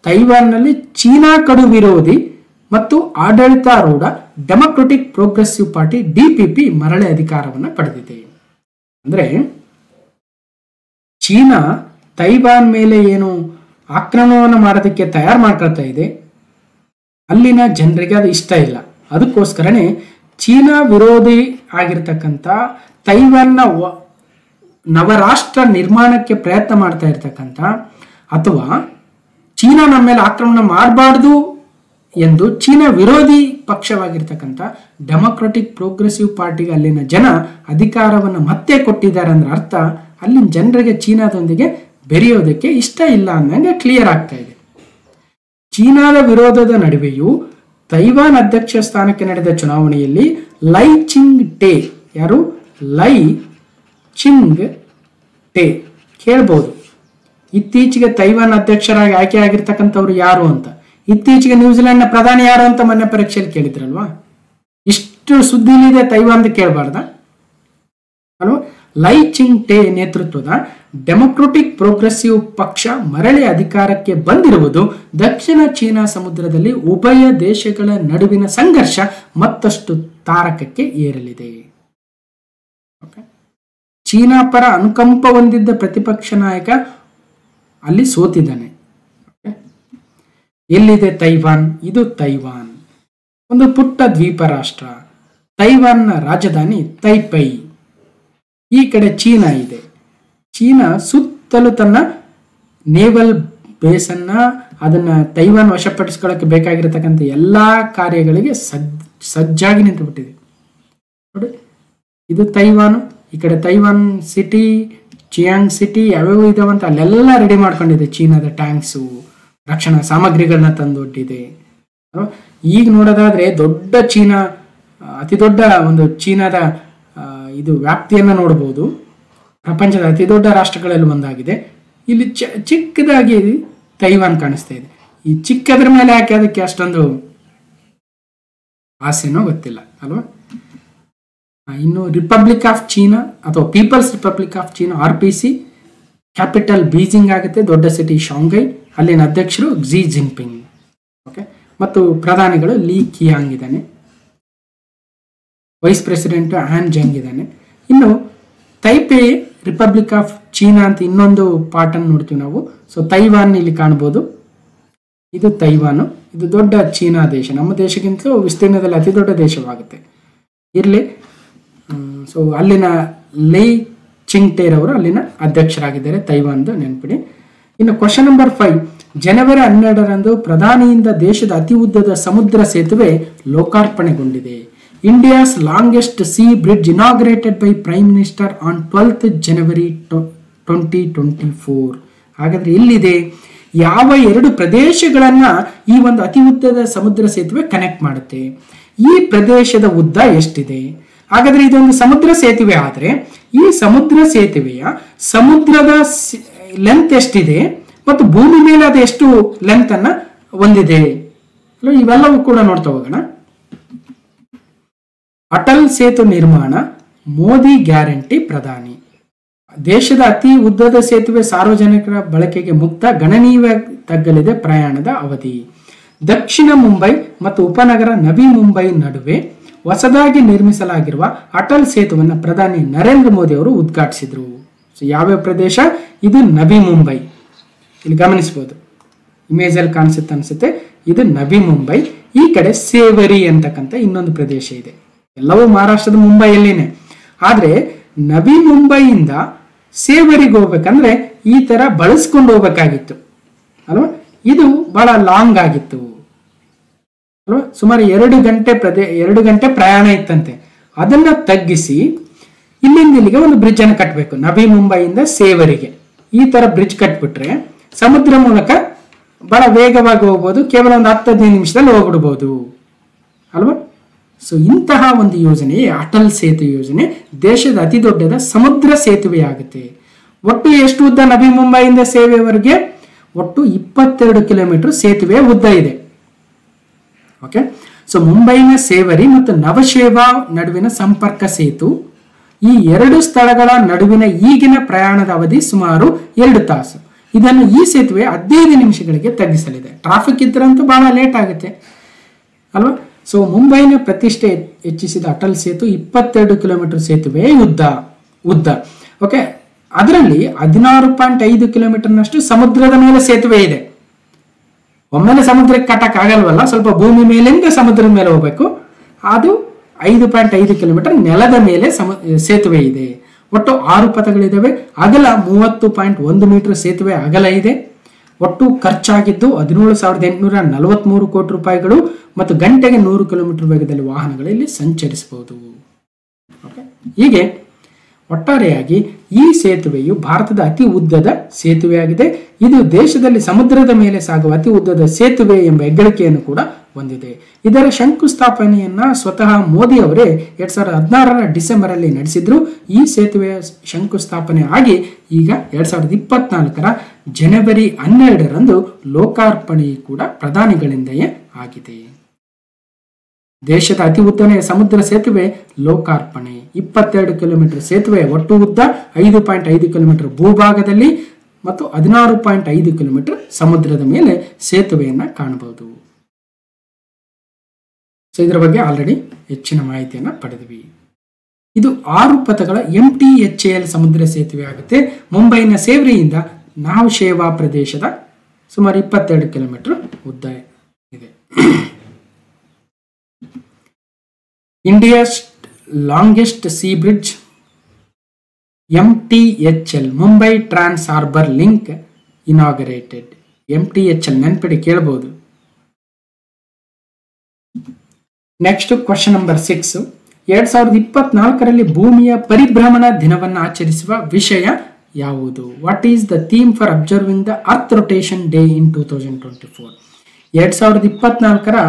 ತೈವಾನ್ನಲ್ಲಿ ಚೀನಾ ಕಡು ವಿರೋಧಿ ಮತ್ತು ಆಡಳಿತಾರೂಢ ಡೆಮೊಕ್ರೆಟಿಕ್ ಪ್ರೋಗ್ರೆಸಿವ್ ಪಾರ್ಟಿ DPP ಮರಳಿ ಅಧಿಕಾರವನ್ನು ಪಡೆದಿದೆ. ಅಂದ್ರೆ ಚೀನಾ ತೈವಾನ್ ಮೇಲೆ ಏನು ಆಕ್ರಮಣವನ್ನು ಮಾಡೋದಕ್ಕೆ ತಯಾರು ಮಾಡ್ಕೊಳ್ತಾ ಇದೆ, ಅಲ್ಲಿನ ಜನರಿಗೆ ಅದು ಇಷ್ಟ ಇಲ್ಲ. ಅದಕ್ಕೋಸ್ಕರನೇ ಚೀನಾ ವಿರೋಧಿ ಆಗಿರ್ತಕ್ಕಂಥ ತೈವಾನ್ನ ನವರಾಷ್ಟ್ರ ನಿರ್ಮಾಣಕ್ಕೆ ಪ್ರಯತ್ನ ಮಾಡ್ತಾ ಇರ್ತಕ್ಕಂಥ, ಅಥವಾ ಚೀನಾ ನಮ್ಮ ಮೇಲೆ ಆಕ್ರಮಣ ಮಾಡಬಾರ್ದು ಎಂದು ಚೀನಾ ವಿರೋಧಿ ಪಕ್ಷವಾಗಿರ್ತಕ್ಕಂಥ ಡೆಮೊಕ್ರೆಟಿಕ್ ಪ್ರೋಗ್ರೆಸಿವ್ ಪಾರ್ಟಿಗೆ ಅಲ್ಲಿನ ಜನ ಅಧಿಕಾರವನ್ನು ಮತ್ತೆ ಕೊಟ್ಟಿದ್ದಾರೆ ಅಂದ್ರೆ ಅರ್ಥ ಅಲ್ಲಿನ ಜನರಿಗೆ ಚೀನಾದೊಂದಿಗೆ ಬೆರೆಯೋದಕ್ಕೆ ಇಷ್ಟ ಇಲ್ಲ ಅನ್ನಂಗೆ ಕ್ಲಿಯರ್ ಆಗ್ತಾ ಇದೆ. ಚೀನಾದ ವಿರೋಧದ ನಡುವೆಯೂ ತೈವಾನ್ ಅಧ್ಯಕ್ಷ ಸ್ಥಾನಕ್ಕೆ ನಡೆದ ಚುನಾವಣೆಯಲ್ಲಿ ಲೈ ಚಿಂಗ್ ಟೆ, ಯಾರು? ಲೈ ಚಿಂಗ್ ಟೆ ಕೇಳ್ಬೋದು. ಇತ್ತೀಚೆಗೆ ತೈವಾನ್ ಅಧ್ಯಕ್ಷರಾಗಿ ಆಯ್ಕೆ ಆಗಿರ್ತಕ್ಕಂಥವ್ರು ಯಾರು ಅಂತ, ಇತ್ತೀಚೆಗೆ ನ್ಯೂಜಿಲೆಂಡ್ನ ಪ್ರಧಾನಿ ಯಾರು ಅಂತ ಮೊನ್ನೆ ಪರೀಕ್ಷೆಯಲ್ಲಿ ಕೇಳಿದ್ರಲ್ವಾ? ಇಷ್ಟು ಸುದ್ದಿಲಿದೆ ತೈವಾನ್ ಕೇಳಬಾರ್ದ ಅಲ್ವಾ? ಲೈ ಚಿಂಗ್ ಟೆ ನೇತೃತ್ವದ ಡೆಮೊಕ್ರೆಟಿಕ್ ಪ್ರೋಗ್ರೆಸಿವ್ ಪಕ್ಷ ಮರಳಿ ಅಧಿಕಾರಕ್ಕೆ ಬಂದಿರುವುದು ದಕ್ಷಿಣ ಚೀನಾ ಸಮುದ್ರದಲ್ಲಿ ಉಭಯ ದೇಶಗಳ ನಡುವಿನ ಸಂಘರ್ಷ ಮತ್ತಷ್ಟು ತಾರಕಕ್ಕೆ ಏರಲಿದೆ. ಚೀನಾ ಪರ ಅನುಕಂಪ ಹೊಂದಿದ್ದ ಪ್ರತಿಪಕ್ಷ ನಾಯಕ ಅಲ್ಲಿ ಸೋತಿದ್ದಾನೆ. ಎಲ್ಲಿದೆ ತೈವಾನ್? ಇದು ತೈವಾನ್ ಒಂದು ಪುಟ್ಟ ದ್ವೀಪ ರಾಷ್ಟ್ರ. ತೈವಾನ್ನ ರಾಜಧಾನಿ ತೈಪೈ. ಈ ಕಡೆ ಚೀನಾ ಇದೆ. ಚೀನಾ ಸುತ್ತಲೂ ತನ್ನ ನೇವಲ್ ಬೇಸ್ ಅನ್ನ, ಅದನ್ನ ತೈವಾನ್ ವಶಪಡಿಸ್ಕೊಳ್ಳಕ್ಕೆ ಬೇಕಾಗಿರತಕ್ಕಂಥ ಎಲ್ಲಾ ಕಾರ್ಯಗಳಿಗೆ ಸಜ್ಜಾಗಿ ನಿಂತು ಬಿಟ್ಟಿದೆ ನೋಡಿ. ಇದು ತೈವಾನು, ಈ ಕಡೆ ತೈವಾನ್ ಸಿಟಿ, ಚಿಯಾಂಗ್ ಸಿಟಿ ಯಾವ್ಯಾವ ಇದಾವಂತ ಅಲ್ಲೆಲ್ಲ ರೆಡಿ ಮಾಡ್ಕೊಂಡಿದೆ. ಚೀನಾದ ಟ್ಯಾಂಕ್ಸು, ರಕ್ಷಣಾ ಸಾಮಗ್ರಿಗಳನ್ನ ತಂದೊಡ್ಡಿದೆ. ಈಗ ನೋಡೋದಾದ್ರೆ ದೊಡ್ಡ ಚೀನಾ, ಅತಿ ದೊಡ್ಡ ಒಂದು ಚೀನಾದ ಇದು ವ್ಯಾಪ್ತಿಯನ್ನ ನೋಡಬಹುದು. ಪ್ರಪಂಚದ ಅತಿ ದೊಡ್ಡ ರಾಷ್ಟ್ರಗಳಲ್ಲಿ ಒಂದಾಗಿದೆ. ಇಲ್ಲಿ ಚಿಕ್ಕದಾಗಿ ತೈವಾನ್ ಕಾಣಿಸ್ತಾ ಇದೆ. ಈ ಚಿಕ್ಕದ್ರ ಮೇಲೆ ಯಾಕೆ ಅದಕ್ಕೆ ಅಷ್ಟೊಂದು ಆಸೆನೋ ಗೊತ್ತಿಲ್ಲ ಅಲ್ವಾ? ಇನ್ನು ರಿಪಬ್ಲಿಕ್ ಆಫ್ ಚೀನಾ ಅಥವಾ People's Republic of China RPC, capital Beijing ಆಗುತ್ತೆ, ದೊಡ್ಡ ಸಿಟಿ ಶಾಂಘೈ, ಅಲ್ಲಿನ ಅಧ್ಯಕ್ಷರು ಕ್ಸಿ ಜಿನ್ಪಿಂಗ್. ಓಕೆ, ಮತ್ತು ಪ್ರಧಾನಿಗಳು ಲೀ ಕಿಯಾಂಗ್ ಇದ್ದಾನೆ, ವೈಸ್ ಪ್ರೆಸಿಡೆಂಟ್ ಆನ್ ಜಂಗ್ ಇದ್ದಾನೆ. ಇನ್ನು ತೈಪೆ ರಿಪಬ್ಲಿಕ್ ಆಫ್ ಚೀನಾ ಅಂತ ಇನ್ನೊಂದು ಪಾರ್ಟನ್ನು ನೋಡ್ತೀವಿ ನಾವು. ಸೊ ತೈವಾನ್ ಇಲ್ಲಿ ಕಾಣ್ಬೋದು, ಇದು ತೈವಾನು, ಇದು ದೊಡ್ಡ ಚೀನಾ ದೇಶ, ನಮ್ಮ ದೇಶಕ್ಕಿಂತಲೂ ವಿಸ್ತೀರ್ಣದಲ್ಲಿ ಅತಿ ದೊಡ್ಡ ದೇಶವಾಗುತ್ತೆ. ಇರಲಿ. ಸೊ ಅಲ್ಲಿನ ಲೈ ಚಿಂಗ್ಟೇರ್ ಅವರು ಅಲ್ಲಿನ ಅಧ್ಯಕ್ಷರಾಗಿದ್ದಾರೆ, ತೈವಾನ್ದು ನೆನಪಿಡಿ. ಇನ್ನು ಕ್ವಶನ್ ನಂಬರ್ 5, ಜನವರಿ 12ರಂದು ಪ್ರಧಾನಿಯಿಂದ ದೇಶದ ಅತಿ ಉದ್ದದ ಸಮುದ್ರ ಸೇತುವೆ ಲೋಕಾರ್ಪಣೆಗೊಂಡಿದೆ. India's longest sea bridge inaugurated by prime minister on 12th January 2024. ಹಾಗಾದ್ರೆ ಎಲ್ಲಿದೆ, ಯಾವ ಎರಡು ಪ್ರದೇಶಗಳನ್ನ ಈ ಒಂದು ಅತಿ ಉದ್ದದ ಸಮುದ್ರ ಸೇತುವೆ ಕನೆಕ್ಟ್ ಮಾಡುತ್ತೆ, ಈ ಪ್ರದೇಶದ ಉದ್ದ ಎಷ್ಟಿದೆ? ಹಾಗಾದ್ರೆ ಇದೊಂದು ಸಮುದ್ರ ಸೇತುವೆ ಆದ್ರೆ ಈ ಸಮುದ್ರ ಸೇತುವೆಯ ಸಮುದ್ರದ ಲೆಂತ್ ಎಷ್ಟಿದೆ ಮತ್ತು ಭೂಮಿ ಮೇಲೆ ಅದು ಎಷ್ಟು ಲೆಂತ್ ಅನ್ನ ಹೊಂದಿದೆ, ಇವೆಲ್ಲವೂ ಕೂಡ ನೋಡ್ತಾ ಹೋಗೋಣ. ಅಟಲ್ ಸೇತು ನಿರ್ಮಾಣ, ಮೋದಿ ಗ್ಯಾರಂಟಿ ಪ್ರಧಾನಿ. ದೇಶದ ಅತಿ ಉದ್ದದ ಸೇತುವೆ ಸಾರ್ವಜನಿಕರ ಬಳಕೆಗೆ ಮುಕ್ತ, ಗಣನೀಯ ತಗ್ಗಲಿದೆ ಪ್ರಯಾಣದ ಅವಧಿ. ದಕ್ಷಿಣ ಮುಂಬೈ ಮತ್ತು ಉಪನಗರ ನವಿ ಮುಂಬೈ ನಡುವೆ ಹೊಸದಾಗಿ ನಿರ್ಮಿಸಲಾಗಿರುವ ಅಟಲ್ ಸೇತುವನ್ನು ಪ್ರಧಾನಿ ನರೇಂದ್ರ ಮೋದಿ ಅವರು ಉದ್ಘಾಟಿಸಿದರು. ಸೊ ಯಾವ್ಯಾವ ಪ್ರದೇಶ ಇದು? ನವಿ ಮುಂಬೈ. ಇಲ್ಲಿ ಗಮನಿಸಬಹುದು, ಇಮೇಜ್ ಅಲ್ಲಿ ಕಾಣಿಸುತ್ತೆ ಅನ್ಸುತ್ತೆ, ಇದು ನವಿ ಮುಂಬೈ. ಈ ಕಡೆ ಸೇವರಿ ಅಂತಕ್ಕಂಥ ಇನ್ನೊಂದು ಪ್ರದೇಶ ಇದೆ. ಎಲ್ಲವೂ ಮಹಾರಾಷ್ಟ್ರದ ಮುಂಬೈಯಲ್ಲೇನೆ. ಆದ್ರೆ ನವಿ ಮುಂಬೈಯಿಂದ ಸೇವರಿಗೆ ಹೋಗ್ಬೇಕಂದ್ರೆ ಈ ತರ ಬಳಸ್ಕೊಂಡು ಹೋಗ್ಬೇಕಾಗಿತ್ತು ಅಲ್ವಾ. ಇದು ಬಹಳ ಲಾಂಗ್ ಆಗಿತ್ತು ಅಲ್ವಾ, ಸುಮಾರು 2 ಗಂಟೆ ಪ್ರಯಾಣ ಇತ್ತಂತೆ. ಅದನ್ನ ತಗ್ಗಿಸಿ ಇಲ್ಲಿಂದ ಇಲ್ಲಿಗೆ ಒಂದು ಬ್ರಿಡ್ಜ್ ಅನ್ನು ಕಟ್ಟಬೇಕು, ನವಿ ಮುಂಬೈಯಿಂದ ಸೇವರಿಗೆ. ಈ ತರ ಬ್ರಿಡ್ಜ್ ಕಟ್ಬಿಟ್ರೆ ಸಮುದ್ರ ಮೂಲಕ ಬಹಳ ವೇಗವಾಗಿ ಹೋಗ್ಬೋದು, ಕೇವಲ ಒಂದು 10-15 ನಿಮಿಷದಲ್ಲಿ ಹೋಗ್ಬಿಡ್ಬೋದು ಅಲ್ವಾ. ಸೊ ಇಂತಹ ಒಂದು ಯೋಜನೆ ಅಟಲ್ ಸೇತು ಯೋಜನೆ ದೇಶದ ಅತಿ ದೊಡ್ಡದ ಸಮುದ್ರ ಸೇತುವೆ ಆಗುತ್ತೆ. ಒಟ್ಟು ಎಷ್ಟು ಉದ್ದ ನವಿ ಮುಂಬೈಯಿಂದ ಸೇವೆವರೆಗೆ? ಒಟ್ಟು 22 ಕಿಲೋಮೀಟರ್ ಸೇತುವೆ ಉದ್ದ ಇದೆ. ಓಕೆ, ಸೊ ಮುಂಬೈನ ಸೇವರಿ ಮತ್ತು ನವಶೇವಾ ನಡುವಿನ ಸಂಪರ್ಕ ಸೇತು, ಈ ಎರಡು ಸ್ಥಳಗಳ ನಡುವಿನ ಈಗಿನ ಪ್ರಯಾಣದ ಅವಧಿ ಸುಮಾರು 2 ತಾಸು. ಇದನ್ನು ಈ ಸೇತುವೆ 15 ನಿಮಿಷಗಳಿಗೆ ತಗ್ಗಿಸಲಿದೆ. ಟ್ರಾಫಿಕ್ ಇದ್ರಂತೂ ಬಹಳ ಲೇಟ್ ಆಗುತ್ತೆ ಅಲ್ವಾ. ಸೊ ಮುಂಬೈನ ಪ್ರತಿಷ್ಠೆ ಹೆಚ್ಚಿಸಿದ ಅಟಲ್ ಸೇತು 22 ಕಿಲೋಮೀಟರ್ ಸೇತುವೆ ಉದ್ದ. ಓಕೆ, ಅದರಲ್ಲಿ 16.5 ಕಿಲೋಮೀಟರ್ನಷ್ಟು ಸಮುದ್ರದ ಮೇಲೆ ಸೇತುವೆ ಇದೆ. ಒಮ್ಮೆಲೆ ಸಮುದ್ರಕ್ಕೆ ಕಟ್ಟಕ್ ಆಗಲ್ವಲ್ಲ, ಸ್ವಲ್ಪ ಭೂಮಿ ಮೇಲಿಂದ ಸಮುದ್ರದ ಮೇಲೆ ಹೋಗ್ಬೇಕು. ಅದು 5.5 ಕಿಲೋಮೀಟರ್ ನೆಲದ ಮೇಲೆ ಸೇತುವೆ ಇದೆ. ಒಟ್ಟು 6 ಪಥಗಳಿದಾವೆ. ಅಗಲ 30.1 ಮೀಟರ್ ಸೇತುವೆ ಅಗಲ ಇದೆ. ಒಟ್ಟು ಖರ್ಚಾಗಿದ್ದು 17,843 ಕೋಟಿ ರೂಪಾಯಿಗಳು ಮತ್ತು ಗಂಟೆಗೆ 100 ಕಿಲೋಮೀಟರ್ ವೇಗದಲ್ಲಿ ವಾಹನಗಳಲ್ಲಿ ಸಂಚರಿಸಬಹುದು. ಹೀಗೆ ಒಟ್ಟಾರೆಯಾಗಿ ಈ ಸೇತುವೆಯು ಭಾರತದ ಅತಿ ಉದ್ದದ ಸೇತುವೆಯಾಗಿದೆ. ಇದು ದೇಶದಲ್ಲಿ ಸಮುದ್ರದ ಮೇಲೆ ಸಾಗುವ ಅತಿ ಉದ್ದದ ಸೇತುವೆ ಎಂಬ ಹೆಗ್ಗಳಿಕೆಯನ್ನು ಕೂಡ ಹೊಂದಿದೆ. ಇದರ ಶಂಕುಸ್ಥಾಪನೆಯನ್ನ ಸ್ವತಃ ಮೋದಿ ಅವರೇ 2016 ಡಿಸೆಂಬರ್ ಅಲ್ಲಿ ನಡೆಸಿದ್ರು. ಈ ಸೇತುವೆಯ ಶಂಕುಸ್ಥಾಪನೆ ಆಗಿ ಈಗ 2024 ಜನವರಿ 12ರಂದು ಲೋಕಾರ್ಪಣೆ ಕೂಡ ಪ್ರಧಾನಿಗಳಿಂದಲೇ ಆಗಿದೆ. ದೇಶದ ಅತಿ ಉದ್ದನೆಯ ಸಮುದ್ರ ಸೇತುವೆ ಲೋಕಾರ್ಪಣೆ. 22 ಕಿಲೋಮೀಟರ್ ಸೇತುವೆ ಒಟ್ಟು ಉದ್ದ, 5.5 ಕಿಲೋಮೀಟರ್ ಭೂಭಾಗದಲ್ಲಿ ಮತ್ತು 16.5 ಕಿಲೋಮೀಟರ್ ಸಮುದ್ರದ ಮೇಲೆ ಸೇತುವೆಯನ್ನ ಕಾಣಬಹುದು. ಸೊ ಇದರ ಬಗ್ಗೆ ಆಲ್ರೆಡಿ ಹೆಚ್ಚಿನ ಮಾಹಿತಿಯನ್ನ ಪಡೆದ್ವಿ. ಇದು 6 ಪಥಗಳ MTHL ಸಮುದ್ರ ಸೇತುವೆ ಆಗುತ್ತೆ. ಮುಂಬೈನ ಸೇವರಿಯಿಂದ ನವಶೇವಾ ಪ್ರದೇಶದ ಸುಮಾರು 22 ಕಿಲೋಮೀಟರ್ ಉದ್ದ ಇದೆ. India's longest sea bridge MTHL Mumbai trans harbour link inaugurated. MTHL ನೆನಪಿಡಿ, ಕೇಳಬಹುದು. ನೆಕ್ಸ್ಟ್ ಕ್ವಶನ್ ನಂಬರ್ 6, 2024ರಲ್ಲಿ ಭೂಮಿಯ ಪರಿಭ್ರಮಣ ದಿನವನ್ನು ಆಚರಿಸುವ ವಿಷಯ ಯಾವುದು? What is the theme for observing the earth rotation day in 2024? 2024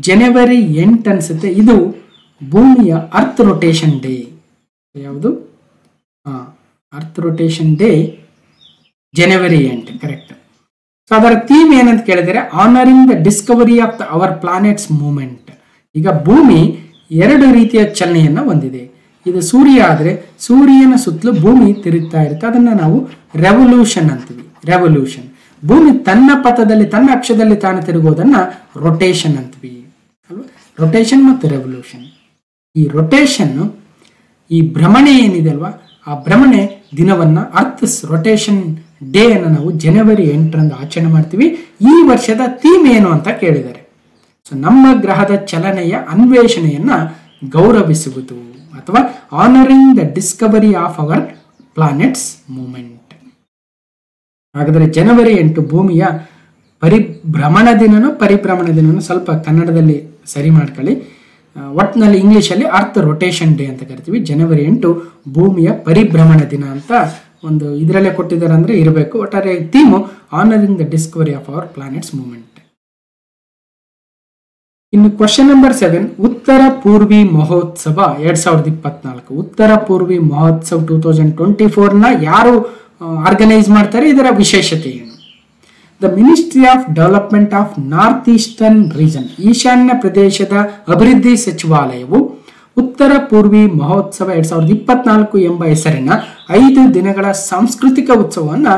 ಜನವರಿ 8 ಅನ್ಸುತ್ತೆ, ಇದು ಭೂಮಿಯ ಅರ್ತ್ ರೊಟೇಷನ್ ಡೇ. ಯಾವುದು? ಅರ್ತ್ ರೊಟೇಷನ್ ಡೇ ಜನವರಿ 8, ಕರೆಕ್ಟ್. ಸೊ ಅದರ ಥೀಮ್ ಏನಂತ ಕೇಳಿದರೆ honouring the discovery of our planets movement. ಈಗ ಭೂಮಿ 2 ರೀತಿಯ ಚಲನೆಯನ್ನ ಹೊಂದಿದೆ. ಇದು ಸೂರ್ಯ ಆದರೆ ಸೂರ್ಯನ ಸುತ್ತಲೂ ಭೂಮಿ ತಿರುಗ್ತಾ ಇರುತ್ತೆ, ಅದನ್ನ ನಾವು ರೆವಲ್ಯೂಷನ್ ಅಂತೀವಿ. ರೆವಲ್ಯೂಷನ್. ಭೂಮಿ ತನ್ನ ಪಥದಲ್ಲಿ ತನ್ನ ಅಕ್ಷದಲ್ಲಿ ತಾನು ತಿರುಗೋದನ್ನ ರೊಟೇಷನ್ ಅಂತೀವಿ ಅಲ್ವಾ. ರೊಟೇಷನ್ ಮತ್ತು ರೆವಲ್ಯೂಷನ್. ಈ ರೊಟೇಷನ್, ಈ ಭ್ರಮಣೆ ಏನಿದೆ ಅಲ್ವಾ, ಆ ಭ್ರಮಣೆ ದಿನವನ್ನ ಅರ್ಥಸ್ ರೊಟೇಷನ್ ಡೇ ಅನ್ನು ನಾವು ಜನವರಿ 8ರಂದು ಆಚರಣೆ ಮಾಡ್ತೀವಿ. ಈ ವರ್ಷದ ಥೀಮ್ ಏನು ಅಂತ ಕೇಳಿದ್ದಾರೆ. ಸೊ ನಮ್ಮ ಗ್ರಹದ ಚಲನೆಯ ಅನ್ವೇಷಣೆಯನ್ನ ಗೌರವಿಸುವುದು ಅಥವಾ honouring the discovery of our planets moment. ಹಾಗಾದರೆ ಜನವರಿ 8 ಭೂಮಿಯ ಪರಿಭ್ರಮಣ ದಿನನೂ ಸ್ವಲ್ಪ ಕನ್ನಡದಲ್ಲಿ ಸರಿ ಮಾಡ್ಕೊಳ್ಳಿ. ಒಟ್ಟಿನಲ್ಲಿ ಇಂಗ್ಲಿಷಲ್ಲಿ ಅರ್ತ್ ರೊಟೇಷನ್ ಡೇ ಅಂತ ಕರಿತೀವಿ. ಜನವರಿ 8 ಭೂಮಿಯ ಪರಿಭ್ರಮಣ ದಿನ ಅಂತ ಒಂದು ಇದರಲ್ಲೇ ಕೊಟ್ಟಿದ್ದಾರೆ ಅಂದ್ರೆ ಇರಬೇಕು. ಒಟ್ಟಾರೆ theme honouring the discovery of our planets moment. ಇನ್ನು ಕ್ವಶನ್ ನಂಬರ್ 7, ಉತ್ತರ ಪೂರ್ವಿ ಮಹೋತ್ಸವ 2024. ಉತ್ತರ ಪೂರ್ವಿ ಮಹೋತ್ಸವ 2024ನ ಯಾರು ಆರ್ಗನೈಸ್ ಮಾಡ್ತಾರೆ, ಇದರ ವಿಶೇಷತೆ ಏನು? The ministry of development of north eastern region, ಈಶಾನ್ಯ ಪ್ರದೇಶದ ಅಭಿವೃದ್ಧಿ ಸಚಿವಾಲಯವು ಉತ್ತರ ಪೂರ್ವಿ ಮಹೋತ್ಸವ 2024 ಎಂಬ ಹೆಸರಿನ 5 ದಿನಗಳ ಸಾಂಸ್ಕೃತಿಕ ಉತ್ಸವವನ್ನ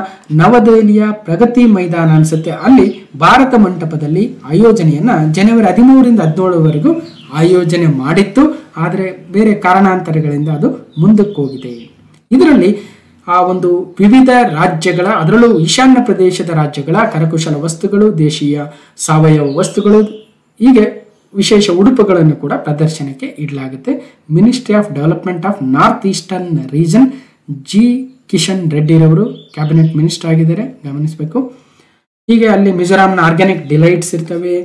ನವದೆಹಲಿಯ ಪ್ರಗತಿ ಮೈದಾನ ಅನ್ಸುತ್ತೆ ಅಲ್ಲಿ ಭಾರತ ಮಂಟಪದಲ್ಲಿ ಆಯೋಜನೆಯನ್ನ ಜನವರಿ 13ರಿಂದ 17ವರೆಗೂ ಆಯೋಜನೆ ಮಾಡಿತ್ತು. ಆದರೆ ಬೇರೆ ಕಾರಣಾಂತರಗಳಿಂದ ಅದು ಮುಂದಕ್ಕೆ ಹೋಗಿದೆ. ಇದರಲ್ಲಿ ಆ ಒಂದು ವಿವಿಧ ರಾಜ್ಯಗಳ, ಅದರಲ್ಲೂ ಈಶಾನ್ಯ ಪ್ರದೇಶದ ರಾಜ್ಯಗಳ ಕರಕುಶಲ ವಸ್ತುಗಳು, ದೇಶೀಯ ಸಾವಯವ ವಸ್ತುಗಳು, ಹೀಗೆ ವಿಶೇಷ ಉಡುಪುಗಳನ್ನು ಕೂಡ ಪ್ರದರ್ಶನಕ್ಕೆ ಇಡಲಾಗುತ್ತೆ. Ministry of development of north eastern region G Kishan ರೆಡ್ಡಿರವರು ಕ್ಯಾಬಿನೆಟ್ ಮಿನಿಸ್ಟರ್ ಆಗಿದ್ದಾರೆ, ಗಮನಿಸಬೇಕು. ಹೀಗೆ ಅಲ್ಲಿ ಮಿಜೋರಾಂನ ಆರ್ಗ್ಯಾನಿಕ್ ಡಿಲೈಟ್ಸ್ ಇರ್ತವೆ,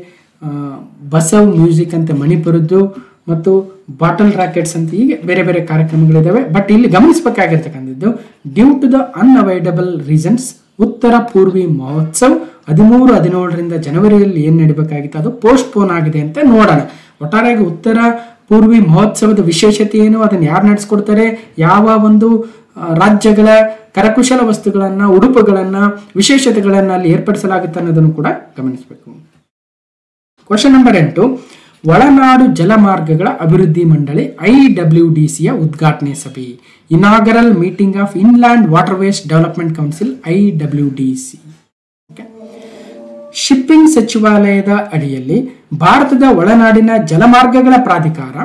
ಬಸವ್ ಮ್ಯೂಸಿಕ್ ಅಂತ ಮಣಿಪುರದ್ದು, ಮತ್ತು ಬಾಟಲ್ ರಾಕೆಟ್ಸ್ ಅಂತ ಹೀಗೆ ಬೇರೆ ಬೇರೆ ಕಾರ್ಯಕ್ರಮಗಳಿದ್ದಾವೆ. ಬಟ್ ಇಲ್ಲಿ ಗಮನಿಸಬೇಕಾಗಿರ್ತಕ್ಕಂಥದ್ದು, ಡ್ಯೂ ಟು ದ ಅನ್ಅವೈಡಬಲ್ ರೀಸನ್ಸ್ ಉತ್ತರ ಪೂರ್ವಿ ಮಹೋತ್ಸವ್ 13-17ರಿಂದ ಜನವರಿಯಲ್ಲಿ ಏನು ನಡೀಬೇಕಾಗಿತ್ತು ಅದು ಪೋಸ್ಟ್ಪೋನ್ ಆಗಿದೆ ಅಂತ ನೋಡೋಣ. ಒಟ್ಟಾರೆಯಾಗಿ ಉತ್ತರ ಪೂರ್ವಿ ಮಹೋತ್ಸವದ ವಿಶೇಷತೆ ಏನು, ಅದನ್ನು ಯಾರು ನಡೆಸ್ಕೊಡ್ತಾರೆ, ಯಾವ ಒಂದು ರಾಜ್ಯಗಳ ಕರಕುಶಲ ವಸ್ತುಗಳನ್ನ, ಉಡುಪುಗಳನ್ನ, ವಿಶೇಷತೆಗಳನ್ನ ಅಲ್ಲಿ ಏರ್ಪಡಿಸಲಾಗುತ್ತೆ ಅನ್ನೋದನ್ನು ಕೂಡ ಗಮನಿಸಬೇಕು. ಕ್ವಶನ್ ನಂಬರ್ 8, ಒಳನಾಡು ಜಲಮಾರ್ಗಗಳ ಅಭಿವೃದ್ಧಿ ಮಂಡಳಿ IWDCಯ ಉದ್ಘಾಟನೆ ಸಭೆ, inaugural meeting of inland waterways development council IWDC. Shipping ಸಚಿವಾಲಯದ ಅಡಿಯಲ್ಲಿ ಭಾರತದ ಒಳನಾಡಿನ ಜಲಮಾರ್ಗಗಳ ಪ್ರಾಧಿಕಾರ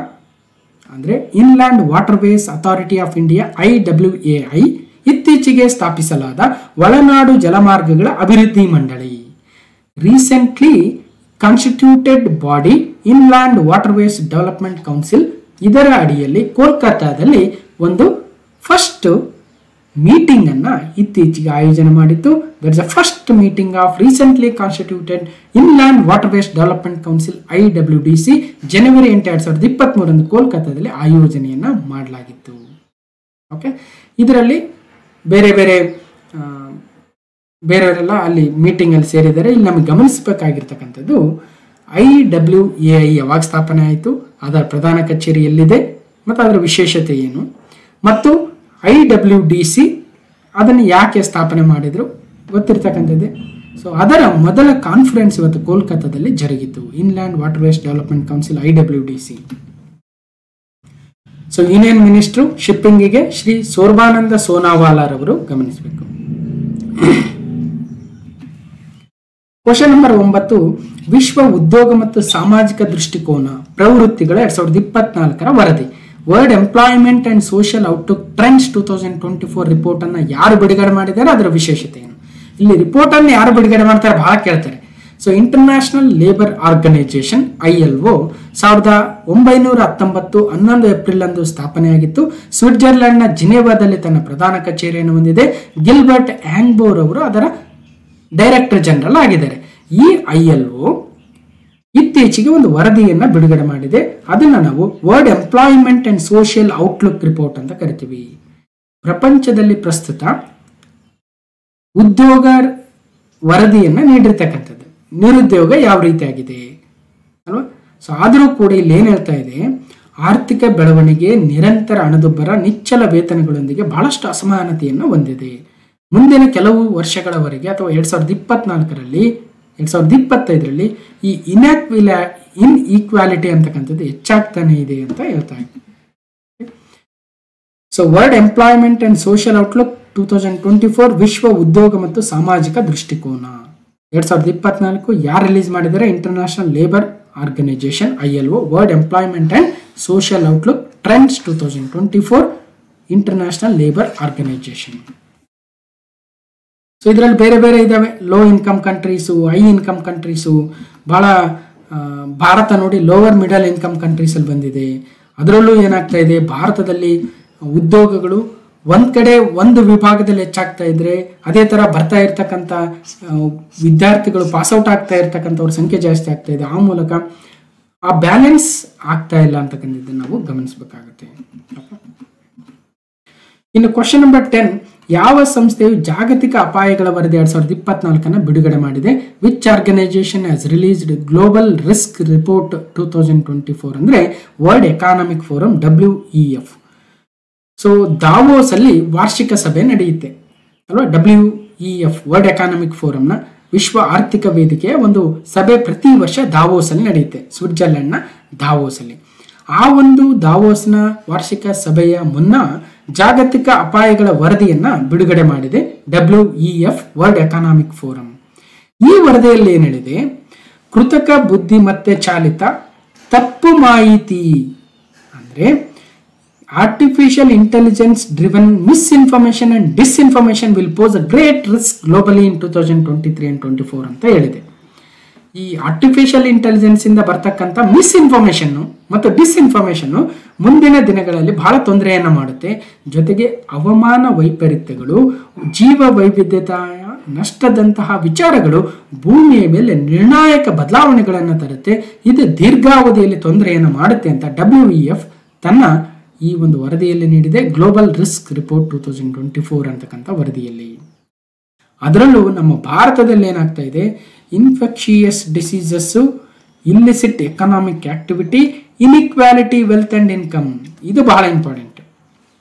ಅಂದ್ರೆ inland waterways authority of India IWAI ಇತ್ತೀಚೆಗೆ ಸ್ಥಾಪಿಸಲಾದ ಒಳನಾಡು ಜಲಮಾರ್ಗಗಳ ಅಭಿವೃದ್ಧಿ ಮಂಡಳಿ, recently constituted body inland waterways development council, ಇದರ ಅಡಿಯಲ್ಲಿ ಕೋಲ್ಕತ್ತಾದಲ್ಲಿ ಒಂದು ಫಸ್ಟ್ ಮೀಟಿಂಗ್ ಅನ್ನ ಇತ್ತೀಚೆಗೆ ಆಯೋಜನೆ ಮಾಡಿತ್ತು. That is the first meeting of recently constituted inland waterways development council IWDC ಜನವರಿ 8, 2023 ಕೋಲ್ಕತ್ತಾದಲ್ಲಿ ಆಯೋಜನೆಯನ್ನ ಮಾಡಲಾಗಿತ್ತು. ಓಕೆ, ಇದರಲ್ಲಿ ಬೇರೆಯವರೆಲ್ಲ ಅಲ್ಲಿ ಮೀಟಿಂಗ್ ಅಲ್ಲಿ ಸೇರಿದ್ದಾರೆ. ಇಲ್ಲಿ ನಮಗೆ ಗಮನಿಸಬೇಕಾಗಿರ್ತಕ್ಕಂಥದ್ದು IWAI ಯಾವಾಗ ಸ್ಥಾಪನೆ ಆಯಿತು, ಅದರ ಪ್ರಧಾನ ಕಚೇರಿ ಎಲ್ಲಿದೆ ಮತ್ತು ಅದರ ವಿಶೇಷತೆ ಏನು, ಮತ್ತು IWDC ಅದನ್ನು ಯಾಕೆ ಸ್ಥಾಪನೆ ಮಾಡಿದ್ರು ಗೊತ್ತಿರ್ತಕ್ಕಂಥದ್ದೇ. ಸೊ ಅದರ ಮೊದಲ ಕಾನ್ಫರೆನ್ಸ್ ಇವತ್ತು ಕೋಲ್ಕತ್ತಾದಲ್ಲಿ ಜರುಗಿತು, inland waterways development council IWDC. So union minister ಶಿಪ್ಪಿಂಗಿಗೆ ಶ್ರೀ ಸೋರ್ಬಾನಂದ ಸೋನಾವಾಲರ್ ಅವರು, ಗಮನಿಸಬೇಕು. ಕ್ವಶನ್ ನಂಬರ್ 9, ವಿಶ್ವ ಉದ್ಯೋಗ ಮತ್ತು ಸಾಮಾಜಿಕ ದೃಷ್ಟಿಕೋನ ಪ್ರವೃತ್ತಿಗಳ 2024ರ ವರದಿ, world employment and social outlook trends 2024 report ಅನ್ನ ಯಾರು ಬಿಡುಗಡೆ ಮಾಡಿದ್ದಾರೆ, ಅದರ ವಿಶೇಷತೆ ಏನು? ಇಲ್ಲಿ ರಿಪೋರ್ಟ್ ಅನ್ನು ಯಾರು ಬಿಡುಗಡೆ ಮಾಡ್ತಾರೆ ಬಹಳ ಕೇಳ್ತಾರೆ. So international labour organisation ILO 1919 11 April ಅಂದು ಸ್ಥಾಪನೆಯಾಗಿತ್ತು. ಸ್ವಿಟ್ಜರ್ಲೆಂಡ್ನ ಜಿನೇವಾದಲ್ಲಿ ತನ್ನ ಪ್ರಧಾನ ಕಚೇರಿಯನ್ನು ಹೊಂದಿದೆ. ಗಿಲ್ಬರ್ಟ್ ಹ್ಯಾಂಗ್ಬೋರ್ ಅವರು ಅದರ ಡೈರೆಕ್ಟರ್ ಜನರಲ್ ಆಗಿದ್ದಾರೆ. ಈ ILO ಇತ್ತೀಚೆಗೆ ಒಂದು ವರದಿಯನ್ನ ಬಿಡುಗಡೆ ಮಾಡಿದೆ. ಅದನ್ನ ನಾವು world employment and social outlook report ಅಂತ ಕರಿತೀವಿ. ಪ್ರಪಂಚದಲ್ಲಿ ಪ್ರಸ್ತುತ ಉದ್ಯೋಗ ವರದಿಯನ್ನ ನೀಡಿರ್ತಕ್ಕಂಥದ್ದು, ನಿರುದ್ಯೋಗ ಯಾವ ರೀತಿಯಾಗಿದೆ ಅಲ್ವಾ. ಸೊ ಆದರೂ ಕೂಡ ಇಲ್ಲಿ ಏನ್ ಹೇಳ್ತಾ ಇದೆ, ಆರ್ಥಿಕ ಬೆಳವಣಿಗೆ, ನಿರಂತರ ಹಣದುಬ್ಬರ, ನಿಚ್ಚಲ ವೇತನಗಳೊಂದಿಗೆ ಬಹಳಷ್ಟು ಅಸಮಾನತೆಯನ್ನು ಹೊಂದಿದೆ. ಮುಂದಿನ ಕೆಲವು ವರ್ಷಗಳವರೆಗೆ ಅಥವಾ 2024ರಲ್ಲಿ 2025ರಲ್ಲಿ ಈ ಇನ್ಇಕ್ವಾಲಿಟಿ ಅಂತಕ್ಕಂಥದ್ದು ಹೆಚ್ಚಾಗ್ತಾನೆ ಇದೆ ಅಂತ ಹೇಳ್ತಾ ಇದೆ. So world employment and social outlook 2024 ವಿಶ್ವ ಉದ್ಯೋಗ ಮತ್ತು ಸಾಮಾಜಿಕ ದೃಷ್ಟಿಕೋನ 2024 ಯಾರು ರಿಲೀಸ್ ಮಾಡಿದರೆ international labour organisation ILO world employment and social outlook trends 2024 international labour organisation. So ಇದರಲ್ಲಿ ಬೇರೆ ಬೇರೆ ಇದಾವೆ, low income countries, high income countries, ಬಹಳ ಭಾರತ ನೋಡಿ ಲೋವರ್ ಮಿಡಲ್ ಇನ್ಕಮ್ ಕಂಟ್ರೀಸಲ್ಲಿ ಬಂದಿದೆ. ಅದರಲ್ಲೂ ಏನಾಗ್ತಾ ಇದೆ, ಭಾರತದಲ್ಲಿ ಉದ್ಯೋಗಗಳು ಒಂದ್ ಕಡೆ ಒಂದು ವಿಭಾಗದಲ್ಲಿ ಹೆಚ್ಚಾಗ್ತಾ ಇದ್ರೆ ಅದೇ ತರ ಬರ್ತಾ ಇರ್ತಕ್ಕಂಥ ವಿದ್ಯಾರ್ಥಿಗಳು ಪಾಸ್ಔಟ್ ಆಗ್ತಾ ಇರ್ತಕ್ಕಂಥವ್ರ ಸಂಖ್ಯೆ ಜಾಸ್ತಿ ಆಗ್ತಾ ಇದೆ. ಆ ಮೂಲಕ ಆ ಬ್ಯಾಲೆನ್ಸ್ ಆಗ್ತಾ ಇಲ್ಲ ಅಂತಕ್ಕಂಥದ್ದನ್ನು ನಾವು ಗಮನಿಸಬೇಕಾಗುತ್ತೆ. ಇನ್ನು ಕ್ವಶನ್ ನಂಬರ್ 10, ಯಾವ ಸಂಸ್ಥೆಯು ಜಾಗತಿಕ ಅಪಾಯಗಳ ವರದಿ 2024 ಬಿಡುಗಡೆ ಮಾಡಿದೆ? Which organisation has released global risk report 2024 ಅಂದ್ರೆ world economic forum WEF. So Davos ಅಲ್ಲಿ ವಾರ್ಷಿಕ ಸಭೆ ನಡೆಯುತ್ತೆ ಅಲ್ವಾ. WEF ವರ್ಲ್ಡ್ ಎಕಾನಮಿಕ್ ಫೋರಂನ ವಿಶ್ವ ಆರ್ಥಿಕ ವೇದಿಕೆಯ ಒಂದು ಸಭೆ ಪ್ರತಿ ವರ್ಷ ದಾವೋಸ್ ಅಲ್ಲಿ ನಡೆಯುತ್ತೆ, ಸ್ವಿಟ್ಜರ್ಲೆಂಡ್ ನ ದಾವೋಸ್ ಅಲ್ಲಿ. ಆ ಒಂದು ದಾವೋಸ್ನ ವಾರ್ಷಿಕ ಸಭೆಯ ಮುನ್ನ ಜಾಗತಿಕ ಅಪಾಯಗಳ ವರದಿಯನ್ನ ಬಿಡುಗಡೆ ಮಾಡಿದೆ WEF ವರ್ಲ್ಡ್ ಎಕಾನಮಿಕ್ ಫೋರಂ. ಈ ವರದಿಯಲ್ಲಿ ಏನ್ ಹೇಳಿದೆ, ಕೃತಕ ಬುದ್ಧಿಮತ್ತೆ ಚಾಲಿತ ತಪ್ಪು ಮಾಹಿತಿ ಅಂದ್ರೆ artificial intelligence driven misinformation and disinformation will pose a great risk globally in 2023 and 24 ಅಂತ ಹೇಳಿದೆ. ಈ ಆರ್ಟಿಫಿಷಿಯಲ್ ಇಂಟೆಲಿಜೆನ್ಸ್ ಇಂದ ಬರ್ತಕ್ಕಂಥ ಮಿಸ್ಇನ್ಫಾರ್ಮೇಶನ್ ಮತ್ತು ಡಿಸ್ಇನ್ಫಾರ್ಮೇಶನ್ ಮುಂದಿನ ದಿನಗಳಲ್ಲಿ ಬಹಳ ತೊಂದರೆಯನ್ನ ಮಾಡುತ್ತೆ. ಜೊತೆಗೆ ಹವಾಮಾನ ವೈಪರೀತ್ಯಗಳು, ಜೀವ ವೈವಿಧ್ಯತೆಯ ನಷ್ಟದಂತಹ ವಿಚಾರಗಳು ಭೂಮಿಯ ಮೇಲೆ ನಿರ್ಣಾಯಕ ಬದಲಾವಣೆಗಳನ್ನು ತರುತ್ತೆ. ಇದು ದೀರ್ಘಾವಧಿಯಲ್ಲಿ ತೊಂದರೆಯನ್ನು ಮಾಡುತ್ತೆ ಅಂತ WEF ತನ್ನ ಈ ಒಂದು ವರದಿಯಲ್ಲಿ ನೀಡಿದೆ, ಗ್ಲೋಬಲ್ ರಿಸ್ಕ್ ರಿಪೋರ್ಟ್ 2024 ಅಂತಕ್ಕಂಥ ವರದಿಯಲ್ಲಿ. ಅದರಲ್ಲೂ ನಮ್ಮ ಭಾರತದಲ್ಲಿ ಏನಾಗ್ತಾ ಇದೆ, infectious diseases, illicit economic activity, inequality, wealth and income, ಇದು ಬಹಳ ಇಂಪಾರ್ಟೆಂಟ್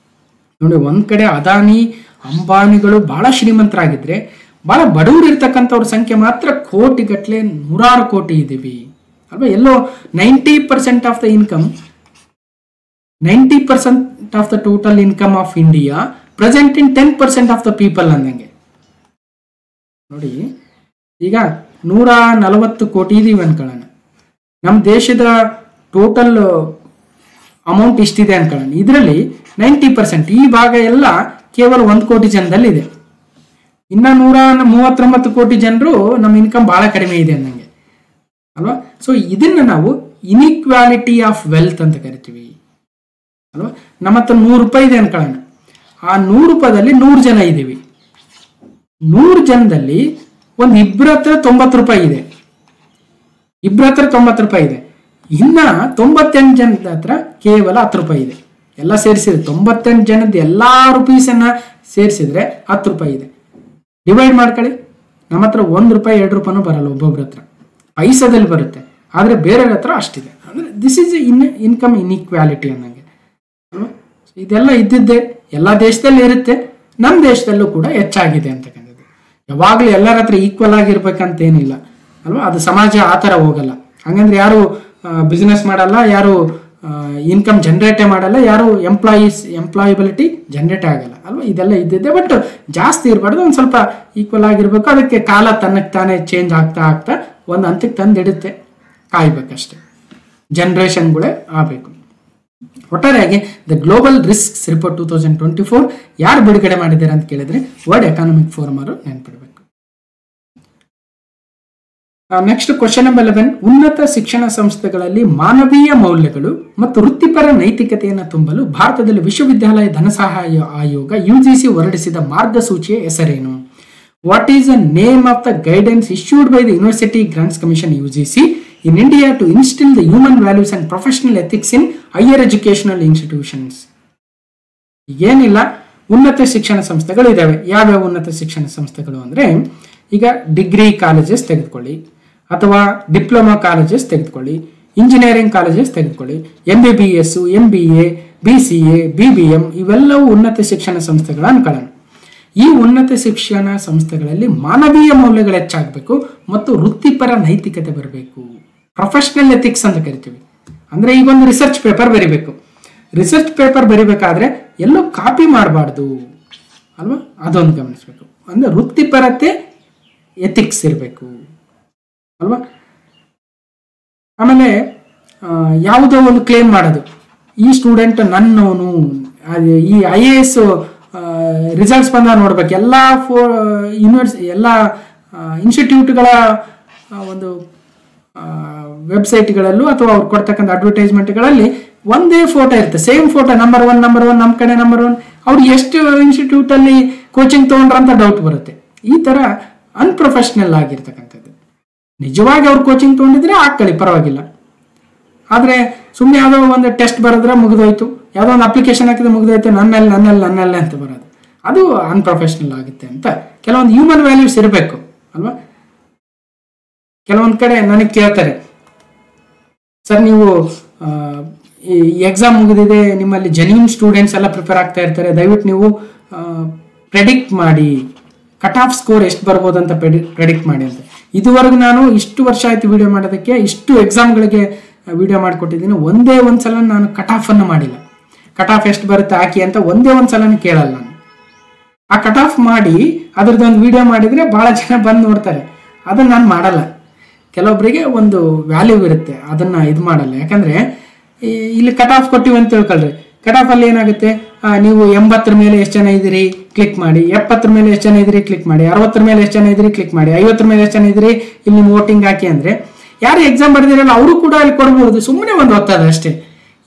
ನೋಡಿ. ಒಂದ್ ಕಡೆ ಅದಾನಿ ಅಂಬಾನಿಗಳು ಬಹಳ ಶ್ರೀಮಂತರಾಗಿದ್ರೆ ಬಹಳ ಬಡವರು ಇರ್ತಕ್ಕಂಥವ್ರ ಸಂಖ್ಯೆ ಮಾತ್ರ ಕೋಟಿಗಟ್ಟಲೆ, ನೂರಾರು ಕೋಟಿ ಇದ್ದೀವಿ ಅಲ್ವಾ. ಎಲ್ಲೋ 90% of the income, 90% of the total income of India present in 10% of the people ಅಂದಂಗೆ ನೋಡಿ. ಈಗ 140 ಕೋಟಿ ಇದೀವಿ ಅನ್ಕೊಳ್ಳೋಣ, ನಮ್ಮ ದೇಶದ ಟೋಟಲ್ ಅಮೌಂಟ್ ಇಷ್ಟಿದೆ ಅನ್ಕೊಳ್ಳೋಣ. ಇದರಲ್ಲಿ 90% ಈ ಭಾಗ ಎಲ್ಲ ಕೇವಲ 1 ಕೋಟಿ ಜನದಲ್ಲಿ ಇದೆ. ಇನ್ನ 139 ಕೋಟಿ ಜನರು ನಮ್ಮ ಇನ್ಕಮ್ ಬಹಳ ಕಡಿಮೆ ಇದೆ ಅಂದಂಗೆ ಅಲ್ವಾ. ಸೊ ಇದನ್ನ ನಾವು ಇನ್ಇಕ್ವಾಲಿಟಿ ಆಫ್ ವೆಲ್ತ್ ಅಂತ ಕರಿತೀವಿ ಅಲ್ವಾ. ನಮ್ಮ ಹತ್ರ 100 ರೂಪಾಯಿ ಇದೆ ಅನ್ಕೊಳ್ಳೋಣ, ಆ 100 ರೂಪಾಯಿದಲ್ಲಿ 100 ಜನ ಇದ್ದೀವಿ. 100 ಜನದಲ್ಲಿ ಒಂದು ಇಬ್ಬರ ಹತ್ರ 90 ರೂಪಾಯಿ ಇದೆ, ಇಬ್ಬರ ಹತ್ರ 90 ರೂಪಾಯಿ ಇದೆ. ಇನ್ನ 98 ಜನದ ಹತ್ರ ಕೇವಲ 10 ರೂಪಾಯಿ ಇದೆ. ಎಲ್ಲ ಸೇರಿಸಿದ್ರೆ 98 ಜನದ ಎಲ್ಲಾ ರುಪೀಸನ್ನ ಸೇರಿಸಿದ್ರೆ 10 ರೂಪಾಯಿ ಇದೆ. ಡಿವೈಡ್ ಮಾಡ್ಕೊಳ್ಳಿ, ನಮ್ಮ ಹತ್ರ 1 ರೂಪಾಯಿ 2 ರೂಪಾಯಿನೂ ಬರಲ್ಲ, ಒಬ್ಬೊಬ್ರ ಹತ್ರ ಪೈಸದಲ್ಲಿ ಬರುತ್ತೆ, ಆದ್ರೆ ಬೇರೆಯವ್ರ ಹತ್ರ ಅಷ್ಟಿದೆ. ಅಂದ್ರೆ ದಿಸ್ ಇಸ್ ಇನ್ಕಮ್ ಇನ್ಇಕ್ವಾಲಿಟಿ ಅನ್ನಂಗೆ. ಇದೆಲ್ಲ ಇದ್ದಿದ್ದೆ ಎಲ್ಲ ದೇಶದಲ್ಲಿ ಇರುತ್ತೆ, ನಮ್ಮ ದೇಶದಲ್ಲೂ ಕೂಡ ಹೆಚ್ಚಾಗಿದೆ ಅಂತಕ್ಕಂಥದ್ದು. ಯಾವಾಗಲೂ ಎಲ್ಲರ ಹತ್ರ ಈಕ್ವಲ್ ಆಗಿರ್ಬೇಕಂತ ಏನಿಲ್ಲ ಅಲ್ವಾ. ಅದು ಸಮಾಜ ಆ ಥರ ಹೋಗಲ್ಲ. ಹಂಗಂದ್ರೆ ಯಾರು ಬಿಸ್ನೆಸ್ ಮಾಡಲ್ಲ, ಯಾರು ಇನ್ಕಮ್ ಜನರೇಟೇ ಮಾಡಲ್ಲ, ಯಾರು ಎಂಪ್ಲಾಯಬಿಲಿಟಿ ಜನರೇಟ್ ಆಗಲ್ಲ ಅಲ್ವಾ. ಇದೆಲ್ಲ ಇದ್ದಿದ್ದೆ, ಬಟ್ ಜಾಸ್ತಿ ಇರಬಾರ್ದು, ಒಂದು ಸ್ವಲ್ಪ ಈಕ್ವಲ್ ಆಗಿರ್ಬೇಕು. ಅದಕ್ಕೆ ಕಾಲ ತನ್ನಕ್ಕೆ ತಾನೇ ಚೇಂಜ್ ಆಗ್ತಾ ಆಗ್ತಾ ಒಂದು ಹಂತಕ್ಕೆ ತಂದಿಡುತ್ತೆ, ಕಾಯ್ಬೇಕಷ್ಟೆ, ಜನರೇಷನ್ಗಳೇ ಆಗಬೇಕು. ಒಟ್ಟಾರೆಯಾಗಿ ದ ಗ್ಲೋಬಲ್ ರಿಸ್ಕ್ ರಿಪೋರ್ಟ್ 2024 ಯಾರು ಬಿಡುಗಡೆ ಮಾಡಿದ್ದಾರೆ ಅಂತ ಕೇಳಿದ್ರೆ ವರ್ಲ್ಡ್ ಎಕಾನಮಿಕ್ ಫೋರಂ ಅವರು ನೆನಪಿಡಬೇಕು. ನೆಕ್ಸ್ಟ್ ಕ್ವಶನ್ ನಂಬರ್ 11, ಉನ್ನತ ಶಿಕ್ಷಣ ಸಂಸ್ಥೆಗಳಲ್ಲಿ ಮಾನವೀಯ ಮೌಲ್ಯಗಳು ಮತ್ತು ವೃತ್ತಿಪರ ನೈತಿಕತೆಯನ್ನು ತುಂಬಲು ಭಾರತದಲ್ಲಿ ವಿಶ್ವವಿದ್ಯಾಲಯ ಧನಸಹಾಯ ಆಯೋಗ UGC ಹೊರಡಿಸಿದ ಮಾರ್ಗಸೂಚಿಯ ಹೆಸರೇನು? What is the name of the guidance issued by the university grants commission UGC in India to instill the human values and professional ethics in higher educational institutions? ಏನಿಲ್ಲ, ಉನ್ನತ ಶಿಕ್ಷಣ ಸಂಸ್ಥೆಗಳು ಇದಾವೆ. ಯಾವ್ಯಾವ ಉನ್ನತ ಶಿಕ್ಷಣ ಸಂಸ್ಥೆಗಳು ಅಂದ್ರೆ, ಈಗ ಡಿಗ್ರಿ ಕಾಲೇಜಸ್ ತೆಗೆದುಕೊಳ್ಳಿ, ಅಥವಾ ಡಿಪ್ಲೊಮಾ ಕಾಲೇಜಸ್ ತೆಗೆದುಕೊಳ್ಳಿ, ಇಂಜಿನಿಯರಿಂಗ್ ಕಾಲೇಜಸ್ ತೆಗೆದುಕೊಳ್ಳಿ, MBBS, MBA, BCA, BBM ಇವೆಲ್ಲವೂ ಉನ್ನತ ಶಿಕ್ಷಣ ಸಂಸ್ಥೆಗಳು ಅನ್ಕೊಳ್ಳೋಣ. ಈ ಉನ್ನತ ಶಿಕ್ಷಣ ಸಂಸ್ಥೆಗಳಲ್ಲಿ ಮಾನವೀಯ ಮೌಲ್ಯಗಳು ಹೆಚ್ಚಾಗಬೇಕು ಮತ್ತು ವೃತ್ತಿಪರ ನೈತಿಕತೆ ಬರಬೇಕು. ಪ್ರೊಫೆಷನಲ್ ಎಥಿಕ್ಸ್ ಅಂತ ಕರಿತೀವಿ. ಅಂದ್ರೆ ಈಗ ಒಂದು ರಿಸರ್ಚ್ ಪೇಪರ್ ಬರಿಬೇಕು. ರಿಸರ್ಚ್ ಪೇಪರ್ ಬರಿಬೇಕಾದ್ರೆ ಎಲ್ಲೋ ಕಾಪಿ ಮಾಡಬಾರ್ದು ಅಲ್ವಾ, ಅದೊಂದು ಗಮನಿಸಬೇಕು. ಅಂದರೆ ವೃತ್ತಿಪರತೆ, ಎಥಿಕ್ಸ್ ಇರಬೇಕು ಅಲ್ವಾ. ಆಮೇಲೆ ಯಾವುದೋ ಒಂದು ಕ್ಲೇಮ್ ಮಾಡೋದು, ಈ ಸ್ಟೂಡೆಂಟ್ ನನ್ನವನು, ಈ IAS ರಿಸಲ್ಟ್ಸ್ ಬಂದಾಗ ನೋಡ್ಬೇಕು, ಎಲ್ಲ ಎಲ್ಲ ಇನ್ಸ್ಟಿಟ್ಯೂಟ್ಗಳ ಒಂದು ವೆಬ್ಸೈಟ್ಗಳಲ್ಲೂ ಅಥವಾ ಅವ್ರು ಕೊಡ್ತಕ್ಕಂಥ ಅಡ್ವರ್ಟೈಸ್ಮೆಂಟ್ಗಳಲ್ಲಿ ಒಂದೇ ಫೋಟೋ ಇರುತ್ತೆ, ಸೇಮ್ ಫೋಟೋ, ನಂಬರ್ ಒನ್ ನಮ್ಮ ಕಡೆ ನಂಬರ್ ಒನ್. ಅವ್ರು ಎಷ್ಟು ಇನ್ಸ್ಟಿಟ್ಯೂಟಲ್ಲಿ ಕೋಚಿಂಗ್ ತೊಗೊಂಡ್ರ ಅಂತ ಡೌಟ್ ಬರುತ್ತೆ. ಈ ಥರ ಅನ್ಪ್ರೊಫೆಷ್ನಲ್ ಆಗಿರ್ತಕ್ಕಂಥದ್ದು. ನಿಜವಾಗಿ ಅವ್ರು ಕೋಚಿಂಗ್ ತೊಗೊಂಡಿದ್ರೆ ಹಾಕೊಳ್ಳಿ, ಪರವಾಗಿಲ್ಲ. ಆದರೆ ಸುಮ್ಮನೆ ಯಾವುದೋ ಒಂದು ಟೆಸ್ಟ್ ಬರೆದ್ರೆ ಮುಗಿದೋಯ್ತು, ಯಾವುದೋ ಒಂದು ಅಪ್ಲಿಕೇಶನ್ ಹಾಕಿದ್ರೆ ಮುಗಿದೋಯ್ತು, ನನ್ನಲ್ಲೇ ಅಂತ ಬರೋದು, ಅದು ಅನ್ಪ್ರೊಫೆಷ್ನಲ್ ಆಗುತ್ತೆ ಅಂತ. ಕೆಲವೊಂದು ಹ್ಯೂಮನ್ ವ್ಯಾಲ್ಯೂಸ್ ಇರಬೇಕು ಅಲ್ವಾ. ಕೆಲವೊಂದು ಕಡೆ ನನಗೆ ಕೇಳ್ತಾರೆ, ಸರ್ ನೀವು ಈ ಎಕ್ಸಾಮ್ ಮುಗಿದಿದೆ, ನಿಮ್ಮಲ್ಲಿ ಜೆನ್ಯೂನ್ ಸ್ಟೂಡೆಂಟ್ಸ್ ಎಲ್ಲ ಪ್ರಿಪೇರ್ ಆಗ್ತಾ ಇರ್ತಾರೆ, ದಯವಿಟ್ಟು ನೀವು ಪ್ರೆಡಿಕ್ಟ್ ಮಾಡಿ, ಕಟ್ ಆಫ್ ಸ್ಕೋರ್ ಎಷ್ಟು ಬರ್ಬೋದು ಅಂತ ಪ್ರೆಡಿಕ್ಟ್ ಮಾಡಿ ಅಂತ. ಇದುವರೆಗೂ ನಾನು ಇಷ್ಟು ವರ್ಷ ಆಯ್ತು ವಿಡಿಯೋ ಮಾಡೋದಕ್ಕೆ, ಇಷ್ಟು ಎಕ್ಸಾಮ್ಗಳಿಗೆ ವಿಡಿಯೋ ಮಾಡಿಕೊಟ್ಟಿದ್ದೀನಿ, ಒಂದೇ ಒಂದು ಸಲ ನಾನು ಕಟ್ ಆಫನ್ನು ಮಾಡಿಲ್ಲ. ಕಟ್ ಆಫ್ ಎಷ್ಟು ಬರುತ್ತೆ ಹಾಕಿ ಅಂತ ಒಂದೇ ಒಂದು ಸಲನೂ ಕೇಳಲ್ಲ ನಾನು. ಆ ಕಟ್ ಆಫ್ ಮಾಡಿ ಅದ್ರದ್ದೊಂದು ವಿಡಿಯೋ ಮಾಡಿದರೆ ಭಾಳ ಜನ ಬಂದು ನೋಡ್ತಾರೆ, ಅದನ್ನು ನಾನು ಮಾಡಲ್ಲ. ಕೆಲವೊಬ್ಬರಿಗೆ ಒಂದು ವ್ಯಾಲ್ಯೂ ಇರುತ್ತೆ, ಅದನ್ನು ಇದು ಮಾಡಲ್ಲ. ಯಾಕಂದರೆ ಇಲ್ಲಿ ಕಟ್ ಆಫ್ ಕೊಟ್ಟಿವಿ ಅಂತ ತಿಳ್ಕೊಳ್ರಿ, ಕಟ್ ಆಫಲ್ಲಿ ಏನಾಗುತ್ತೆ, ನೀವು 80 ಮೇಲೆ ಎಷ್ಟು ಜನ ಇದ್ದೀರಿ ಕ್ಲಿಕ್ ಮಾಡಿ, 70 ಮೇಲೆ ಎಷ್ಟು ಜನ ಇದ್ದೀರಿ ಕ್ಲಿಕ್ ಮಾಡಿ, 60 ಮೇಲೆ ಎಷ್ಟು ಜನ ಇದ್ದೀರಿ ಕ್ಲಿಕ್ ಮಾಡಿ, 50 ಮೇಲೆ ಎಷ್ಟು ಜನ ಇದ್ದೀರಿ ಇಲ್ಲಿ ನೀವು ವೋಟಿಂಗ್ ಹಾಕಿ ಅಂದರೆ ಯಾರು ಎಕ್ಸಾಮ್ ಬರೆದಿರಲ್ಲ ಅವರು ಕೂಡ ಅಲ್ಲಿ ಕೊಡ್ಬೋದು, ಸುಮ್ಮನೆ ಒಂದು ಓದ್ತದ ಅಷ್ಟೇ.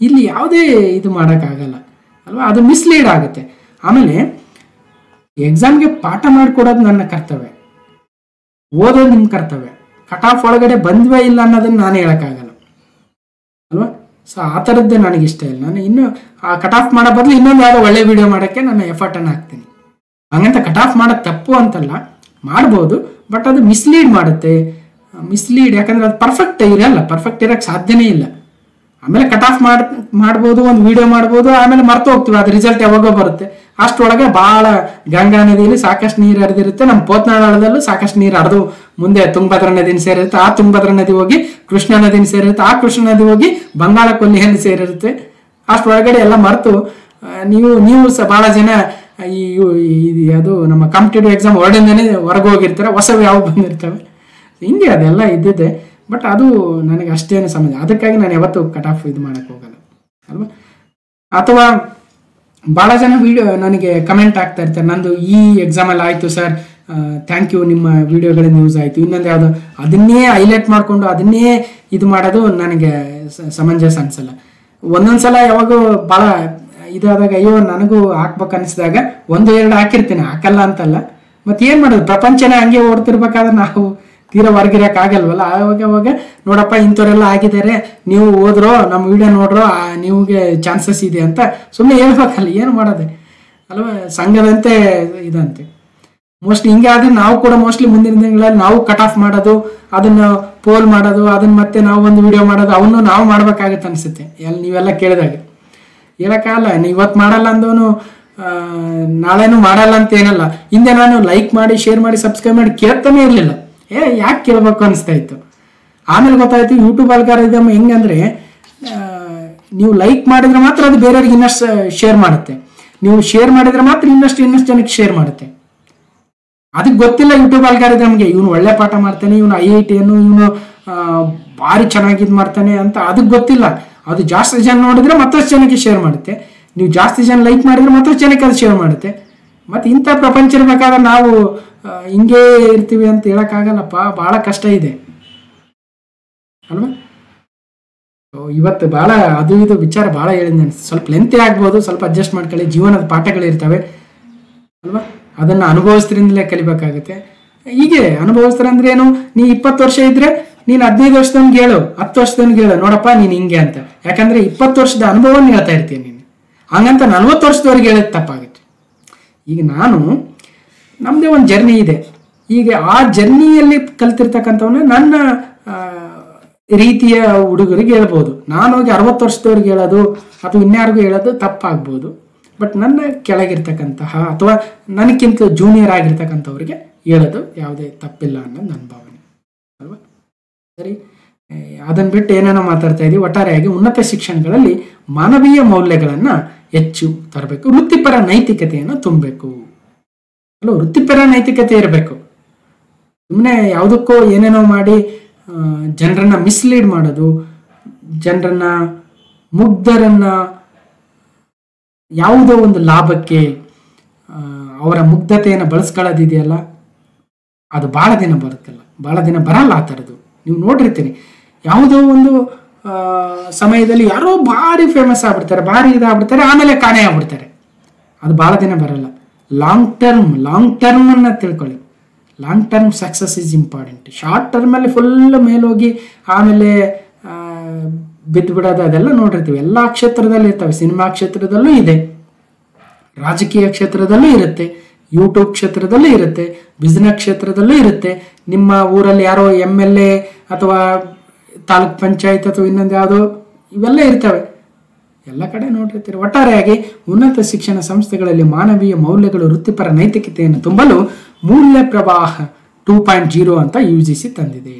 ಇಲ್ಲಿ ಯಾವುದೇ ಇದು ಮಾಡೋಕ್ಕಾಗಲ್ಲ ಅಲ್ವಾ, ಅದು ಮಿಸ್ಲೀಡ್ ಆಗುತ್ತೆ. ಆಮೇಲೆ ಎಕ್ಸಾಮ್ಗೆ ಪಾಠ ಮಾಡಿಕೊಡೋದು ನನ್ನ ಕರ್ತವ್ಯ, ಓದೋದು ನಿಮ್ಮ ಕರ್ತವ್ಯ. ಕಟ್ ಆಫ್ ಒಳಗಡೆ ಬಂದ್ವೇ ಇಲ್ಲ ಅನ್ನೋದನ್ನು ನಾನು ಹೇಳೋಕ್ಕಾಗಲ್ಲ ಅಲ್ವಾ. ಸೊ ಆ ಥರದ್ದೇ ನನಗಿಷ್ಟ ಇಲ್ಲ. ನಾನು ಇನ್ನು ಆ ಕಟ್ ಆಫ್ ಮಾಡೋ ಬದಲು ಇನ್ನೊಂದು ಯಾವುದೋ ಒಳ್ಳೆ ವಿಡಿಯೋ ಮಾಡೋಕ್ಕೆ ನಾನು ಎಫರ್ಟನ್ನು ಹಾಕ್ತೀನಿ. ಹಂಗಂತ ಕಟ್ ಆಫ್ ಮಾಡೋದು ತಪ್ಪು ಅಂತಲ್ಲ, ಮಾಡ್ಬೋದು, ಬಟ್ ಅದು ಮಿಸ್ಲೀಡ್ ಮಾಡುತ್ತೆ. ಯಾಕಂದರೆ ಅದು ಪರ್ಫೆಕ್ಟ್ ಇರಲ್ಲ, ಪರ್ಫೆಕ್ಟ್ ಇರೋಕ್ಕೆ ಸಾಧ್ಯನೇ ಇಲ್ಲ. ಆಮೇಲೆ ಕಟ್ ಆಫ್ ಮಾಡ್ಬೋದು, ಒಂದು ವಿಡಿಯೋ ಮಾಡ್ಬೋದು, ಆಮೇಲೆ ಮರ್ತು ಹೋಗ್ತೀವಿ, ಅದು ರಿಸಲ್ಟ್ ಯಾವಾಗೋ ಬರುತ್ತೆ. ಅಷ್ಟರೊಳಗೆ ಭಾಳ ಗಂಗಾ ನದಿಯಲ್ಲಿ ಸಾಕಷ್ಟು ನೀರು ಹರಿದಿರುತ್ತೆ, ನಮ್ಮ ಪೋತ್ನಾಳದಲ್ಲೂ ಸಾಕಷ್ಟು ನೀರು ಹರಿದು ಮುಂದೆ ತುಂಗಭದ್ರಾ ನದಿನ ಸೇರಿರುತ್ತೆ, ಆ ತುಂಗಭದ್ರಾ ನದಿ ಹೋಗಿ ಕೃಷ್ಣಾ ನದಿನ ಸೇರಿರುತ್ತೆ, ಆ ಕೃಷ್ಣಾ ನದಿ ಹೋಗಿ ಬಂಗಾಳ ಕೊಲ್ಲಿಯನ್ನು ಸೇರಿರುತ್ತೆ. ಅಷ್ಟರೊಳಗಡೆ ಎಲ್ಲ ಮರೆತು ನೀವು ಸಹ ಭಾಳ ಜನ ಅದು ನಮ್ಮ ಕಾಂಪಿಟೇಟಿವ್ ಎಕ್ಸಾಮ್ ಹೊರಡಿಂದನೇ ಹೊರಗೆ ಹೋಗಿರ್ತಾರೆ, ಹೊಸವು ಯಾವ ಬಂದಿರ್ತವೆ, ಹಿಂಗೆ ಅದೆಲ್ಲ ಇದ್ದಿದೆ. ಬಟ್ ಅದು ನನಗೆ ಅಷ್ಟೇನು ಸಮಯ, ಅದಕ್ಕಾಗಿ ನಾನು ಯಾವತ್ತೂ ಕಟ್ ಆಫ್ ಇದು ಮಾಡೋಕ್ಕೆ ಹೋಗಲ್ಲ ಅಲ್ವಾ. ಅಥವಾ ಭಾಳ ಜನ ನನಗೆ ಕಮೆಂಟ್ ಆಗ್ತಾ ಇರ್ತಾರೆ, ನಂದು ಈ ಎಕ್ಸಾಮಲ್ಲಿ ಆಯಿತು ಸರ್, ಥ್ಯಾಂಕ್ ಯು, ನಿಮ್ಮ ವಿಡಿಯೋಗಳಿಂದ ಯೂಸ್ ಆಯಿತು. ಇನ್ನೊಂದು ಯಾವುದು ಅದನ್ನೇ ಹೈಲೈಟ್ ಮಾಡಿಕೊಂಡು ಅದನ್ನೇ ಇದು ಮಾಡೋದು ನನಗೆ ಸಮಂಜಸ ಅನಿಸಲ್ಲ. ಒಂದೊಂದು ಸಲ ಯಾವಾಗೂ ಭಾಳ ಇದಾದಾಗ ಅಯ್ಯೋ ನನಗೂ ಹಾಕ್ಬೇಕು ಅನಿಸಿದಾಗ 1-2 ಹಾಕಿರ್ತೀನಿ, ಹಾಕಲ್ಲ ಅಂತಲ್ಲ. ಮತ್ತು ಏನು ಮಾಡೋದು, ಪ್ರಪಂಚನೇ ಹಂಗೆ ಓಡ್ತಿರ್ಬೇಕಾದ್ರೆ ನಾವು ತೀರಾ ಹೊರಗಿರೋಕ್ಕಾಗಲ್ವಲ್ಲ. ಅವಾಗ ನೋಡಪ್ಪ ಇಂಥವರೆಲ್ಲ ಆಗಿದ್ದಾರೆ, ನೀವು ಹೋದ್ರೋ ನಮ್ಮ ವಿಡಿಯೋ ನೋಡ್ರೋ ನಿಮಗೆ ಚಾನ್ಸಸ್ ಇದೆ ಅಂತ ಸುಮ್ಮನೆ ಹೇಳ್ಬೇಕಲ್ಲ, ಏನು ಮಾಡೋದೆ ಅಲ್ವಾ. ಸಂಘದಂತೆ ಇದಂತೆ ಮೋಸ್ಟ್ಲಿ ಹಿಂಗೆ ಆದರೆ ನಾವು ಕೂಡ ಮೋಸ್ಟ್ಲಿ ಮುಂದಿನ ದಿನಗಳಲ್ಲಿ ನಾವು ಕಟ್ ಆಫ್ ಮಾಡೋದು, ಅದನ್ನು ಪೋಲ್ ಮಾಡೋದು, ಅದನ್ನು ಮತ್ತೆ ನಾವು ಒಂದು ವಿಡಿಯೋ ಮಾಡೋದು, ಅವನ್ನು ನಾವು ಮಾಡ್ಬೇಕಾಗತ್ತೆ ಅನಿಸುತ್ತೆ. ನೀವೆಲ್ಲ ಕೇಳಿದಾಗ ಹೇಳೋಕ್ಕಾಗಲ್ಲ. ಇವತ್ತು ಮಾಡಲ್ಲ ಅಂದವನು ನಾಳೆನೂ ಮಾಡಲ್ಲ ಅಂತ ಏನಲ್ಲ. ಹಿಂದೆ ನಾನು ಲೈಕ್ ಮಾಡಿ, ಶೇರ್ ಮಾಡಿ, ಸಬ್ಸ್ಕ್ರೈಬ್ ಮಾಡಿ ಕೇಳ್ತಾನೆ ಇರಲಿಲ್ಲ. ಯಾಕೆ ಕೇಳಬೇಕು ಅನಿಸ್ತಾ ಇತ್ತು. ಆಮೇಲೆ ಗೊತ್ತಾಯ್ತು ಯೂಟ್ಯೂಬ್ ಅಲ್ಗಾರಿದಮ್ ಹೆಂಗಂದ್ರೆ, ನೀವು ಲೈಕ್ ಮಾಡಿದ್ರೆ ಮಾತ್ರ ಅದು ಬೇರೆಯವ್ರಿಗೆ ಇನ್ನಷ್ಟು ಶೇರ್ ಮಾಡುತ್ತೆ, ನೀವು ಶೇರ್ ಮಾಡಿದ್ರೆ ಮಾತ್ರ ಇನ್ನಷ್ಟು ಜನಕ್ಕೆ ಶೇರ್ ಮಾಡುತ್ತೆ. ಅದಕ್ಕೆ ಗೊತ್ತಿಲ್ಲ ಯೂಟ್ಯೂಬ್ ಅಲ್ಗಾರಿದಮ್ಗೆ, ಇವನು ಒಳ್ಳೆ ಪಾಠ ಮಾಡ್ತಾನೆ, ಇವನು IIT ಇವನು ಭಾರಿ ಚೆನ್ನಾಗಿ ಇದು ಮಾಡ್ತಾನೆ ಅಂತ ಅದಕ್ಕೆ ಗೊತ್ತಿಲ್ಲ. ಅದು ಜಾಸ್ತಿ ಜನ ನೋಡಿದ್ರೆ ಮತ್ತಷ್ಟು ಜನಕ್ಕೆ ಶೇರ್ ಮಾಡುತ್ತೆ, ನೀವು ಜಾಸ್ತಿ ಜನ ಲೈಕ್ ಮಾಡಿದ್ರೆ ಮತ್ತಷ್ಟು ಜನಕ್ಕೆ ಅದು ಶೇರ್ ಮಾಡುತ್ತೆ. ಮತ್ತು ಇಂಥ ಪ್ರಪಂಚ ಇರಬೇಕಾದ್ರೆ ನಾವು ಹಿಂಗೇ ಇರ್ತೀವಿ ಅಂತ ಹೇಳೋಕ್ಕಾಗಲ್ಲಪ್ಪ, ಭಾಳ ಕಷ್ಟ ಇದೆ ಅಲ್ವಾ. ಇವತ್ತು ಭಾಳ ಅದು ಇದು ವಿಚಾರ ಭಾಳ ಹೇಳಿದ್ದೆ, ಸ್ವಲ್ಪ ಲೆಂತಿ ಆಗ್ಬೋದು, ಸ್ವಲ್ಪ ಅಡ್ಜಸ್ಟ್ ಮಾಡ್ಕೊಳ್ಳಿ. ಜೀವನದ ಪಾಠಗಳಿರ್ತವೆ ಅಲ್ವಾ, ಅದನ್ನು ಅನುಭವಿಸ್ತ್ರಿಂದಲೇ ಕಲಿಬೇಕಾಗುತ್ತೆ. ಹೀಗೆ ಅನುಭವಿಸ್ತಾರೆ ಅಂದ್ರೆ ಏನು, ನೀ 20 ವರ್ಷ ಇದ್ರೆ ನೀನು 15 ವರ್ಷದವನ್ಗೆ ಹೇಳು, 10 ವರ್ಷದವನ್ಗೆ ಹೇಳು, ನೋಡಪ್ಪ ನೀನು ಹಿಂಗೆ ಅಂತ. ಯಾಕಂದ್ರೆ 20 ವರ್ಷದ ಅನುಭವವನ್ನು ಹೇಳ್ತಾ ಇರ್ತೀನಿ ನೀನು, ಹಂಗಂತ 40 ವರ್ಷದವ್ರಿಗೆ ಹೇಳೋದು ತಪ್ಪಾಗುತ್ತೆ. ಈಗ ನಮ್ಮದೇ ಒಂದು ಜರ್ನಿ ಇದೆ, ಈಗ ಆ ಜರ್ನಿಯಲ್ಲಿ ಕಲ್ತಿರ್ತಕ್ಕಂಥವನ್ನ ನನ್ನ ರೀತಿಯ ಹುಡುಗರಿಗೆ ಹೇಳ್ಬೋದು. ನಾನು ಹೋಗಿ 60 ವರ್ಷದವ್ರಿಗೆ ಹೇಳೋದು ಅಥವಾ ಇನ್ಯಾರಿಗೂ ಹೇಳೋದು ತಪ್ಪಾಗ್ಬೋದು. ಬಟ್ ನನ್ನ ಕೆಳಗಿರ್ತಕ್ಕಂತಹ ಅಥವಾ ನನಗಿಂತ ಜೂನಿಯರ್ ಆಗಿರ್ತಕ್ಕಂಥವ್ರಿಗೆ ಹೇಳೋದು ಯಾವುದೇ ತಪ್ಪಿಲ್ಲ ಅನ್ನೋದು ನನ್ನ ಭಾವನೆ ಅಲ್ವಾ. ಸರಿ, ಅದನ್ನು ಬಿಟ್ಟು ಏನೇನೋ ಮಾತಾಡ್ತಾ ಇದ್ದೀವಿ. ಒಟ್ಟಾರೆಯಾಗಿ ಉನ್ನತ ಶಿಕ್ಷಣಗಳಲ್ಲಿ ಮಾನವೀಯ ಮೌಲ್ಯಗಳನ್ನು ಹೆಚ್ಚು ತರಬೇಕು. ವೃತ್ತಿಪರ ನೈತಿಕತೆಯನ್ನು ತುಂಬಬೇಕು. ಅಲ್ಲ, ವೃತ್ತಿಪರ ನೈತಿಕತೆ ಇರಬೇಕು. ಸುಮ್ಮನೆ ಯಾವುದಕ್ಕೋ ಏನೇನೋ ಮಾಡಿ ಜನರನ್ನ ಮಿಸ್ಲೀಡ್ ಮಾಡೋದು, ಜನರನ್ನ ಮುಗ್ಧರನ್ನ ಯಾವುದೋ ಒಂದು ಲಾಭಕ್ಕೆ ಅವರ ಮುಗ್ಧತೆಯನ್ನು ಬಳಸ್ಕೊಳ್ಳೋದಿದೆಯಲ್ಲ, ಅದು ಭಾಳ ದಿನ ಬರುತ್ತಲ್ಲ, ಭಾಳ ದಿನ ಬರಲ್ಲ ಆ ಥರದ್ದು. ನೀವು ನೋಡಿರ್ತೀರಿ, ಯಾವುದೋ ಒಂದು ಸಮಯದಲ್ಲಿ ಯಾರೋ ಭಾರಿ ಫೇಮಸ್ ಆಗ್ಬಿಡ್ತಾರೆ, ಭಾರಿ ಇದಾಗ್ಬಿಡ್ತಾರೆ, ಆಮೇಲೆ ಕಾಣೆ ಆಗ್ಬಿಡ್ತಾರೆ. ಅದು ಭಾಳ ದಿನ ಬರಲ್ಲ. ಲಾಂಗ್ ಟರ್ಮ್ ಅನ್ನ ತಿಳ್ಕೊಳ್ಳಿ. Long term success is important. Short ಟರ್ಮಲ್ಲಿ ಫುಲ್ ಮೇಲೋಗಿ ಆಮೇಲೆ ಬಿದ್ದು ಬಿಡೋದು ಅದೆಲ್ಲ ನೋಡಿರ್ತೀವಿ. ಎಲ್ಲ ಕ್ಷೇತ್ರದಲ್ಲಿ ಇರ್ತವೆ. ಸಿನಿಮಾ ಕ್ಷೇತ್ರದಲ್ಲೂ ಇದೆ, ರಾಜಕೀಯ ಕ್ಷೇತ್ರದಲ್ಲೂ ಇರುತ್ತೆ, ಯೂಟ್ಯೂಬ್ ಕ್ಷೇತ್ರದಲ್ಲೂ ಇರುತ್ತೆ, ಬಿಸ್ನೆಸ್ ಕ್ಷೇತ್ರದಲ್ಲೂ ಇರುತ್ತೆ. ನಿಮ್ಮ ಊರಲ್ಲಿ ಯಾರೋ MLA ಅಥವಾ ತಾಲೂಕ್ ಪಂಚಾಯತ್ ಅಥವಾ ಇನ್ನೊಂದು ಯಾವುದೋ ಇವೆಲ್ಲ ಇರ್ತವೆ, ಎಲ್ಲ ಕಡೆ ನೋಡಿರ್ತೀರಿ. ಒಟ್ಟಾರೆಯಾಗಿ ಉನ್ನತ ಶಿಕ್ಷಣ ಸಂಸ್ಥೆಗಳಲ್ಲಿ ಮಾನವೀಯ ಮೌಲ್ಯಗಳು, ವೃತ್ತಿಪರ ನೈತಿಕತೆಯನ್ನು ತುಂಬಲು ಮೂಲ್ಯ ಪ್ರವಾಹ 2.0 ಅಂತ UGC ತಂದಿದೆ.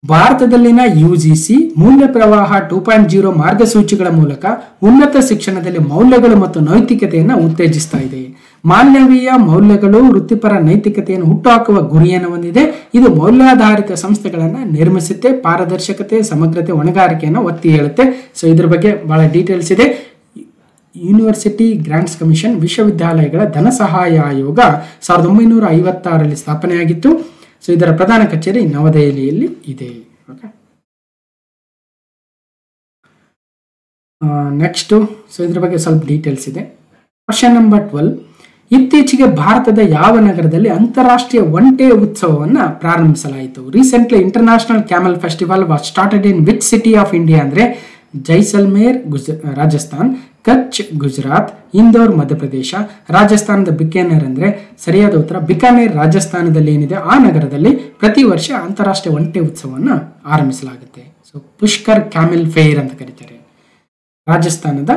ಭಾರತದಲ್ಲಿನ UGC ಮೂಲ್ಯ ಪ್ರವಾಹ 2.0 ಮಾರ್ಗಸೂಚಿಗಳ ಮೂಲಕ ಉನ್ನತ ಶಿಕ್ಷಣದಲ್ಲಿ ಮೌಲ್ಯಗಳು ಮತ್ತು ನೈತಿಕತೆಯನ್ನು ಉತ್ತೇಜಿಸ್ತಾ ಇದೆ. ಮಾನವೀಯ ಮೌಲ್ಯಗಳು ವೃತ್ತಿಪರ ನೈತಿಕತೆಯನ್ನು ಹುಟ್ಟುಹಾಕುವ ಗುರಿಯನ್ನು ಹೊಂದಿದೆ. ಇದು ಮೌಲ್ಯಾಧಾರಿತ ಸಂಸ್ಥೆಗಳನ್ನು ನಿರ್ಮಿಸುತ್ತೆ, ಪಾರದರ್ಶಕತೆ, ಸಮಗ್ರತೆ, ಹೊಣೆಗಾರಿಕೆಯನ್ನು ಒತ್ತಿ ಹೇಳುತ್ತೆ. ಸೊ ಇದ್ರ ಬಗ್ಗೆ ಬಹಳ ಡೀಟೇಲ್ಸ್ ಇದೆ. ಯೂನಿವರ್ಸಿಟಿ ಗ್ರಾಂಟ್ಸ್ ಕಮಿಷನ್, ವಿಶ್ವವಿದ್ಯಾಲಯಗಳ ಧನ ಸಹಾಯ ಆಯೋಗ 1956ರಲ್ಲಿ ಸ್ಥಾಪನೆಯಾಗಿತ್ತು. ಸೊ ಇದರ ಪ್ರಧಾನ ಕಚೇರಿ ನವದೆಹಲಿಯಲ್ಲಿ ಇದೆ. ನೆಕ್ಸ್ಟ್, ಸೊ ಇದ್ರ ಬಗ್ಗೆ ಸ್ವಲ್ಪ ಡೀಟೇಲ್ಸ್ ಇದೆ. ಕ್ವಶನ್ ನಂಬರ್ 12, ಇತ್ತೀಚೆಗೆ ಭಾರತದ ಯಾವ ನಗರದಲ್ಲಿ ಅಂತಾರಾಷ್ಟ್ರೀಯ ಒಂಟೆ ಉತ್ಸವವನ್ನು ಪ್ರಾರಂಭಿಸಲಾಯಿತು? Recently international camel festival was started in which city of India ಅಂದರೆ ಜೈಸಲ್ಮೇರ್ ರಾಜಸ್ಥಾನ್, ಕಚ್ ಗುಜರಾತ್, ಇಂದೋರ್ ಮಧ್ಯಪ್ರದೇಶ, ರಾಜಸ್ಥಾನದ ಬಿಕಾನೇರ್ ಅಂದರೆ ಸರಿಯಾದ ಉತ್ತರ ಬಿಕಾನೇರ್ ರಾಜಸ್ಥಾನದಲ್ಲಿ ಏನಿದೆ ಆ ನಗರದಲ್ಲಿ ಪ್ರತಿ ವರ್ಷ ಅಂತಾರಾಷ್ಟ್ರೀಯ ಒಂಟೆ ಉತ್ಸವವನ್ನು ಆರಂಭಿಸಲಾಗುತ್ತೆ. ಸೊ ಪುಷ್ಕರ್ ಕ್ಯಾಮೆಲ್ ಫೇರ್ ಅಂತ ಕರೀತಾರೆ. ರಾಜಸ್ಥಾನದ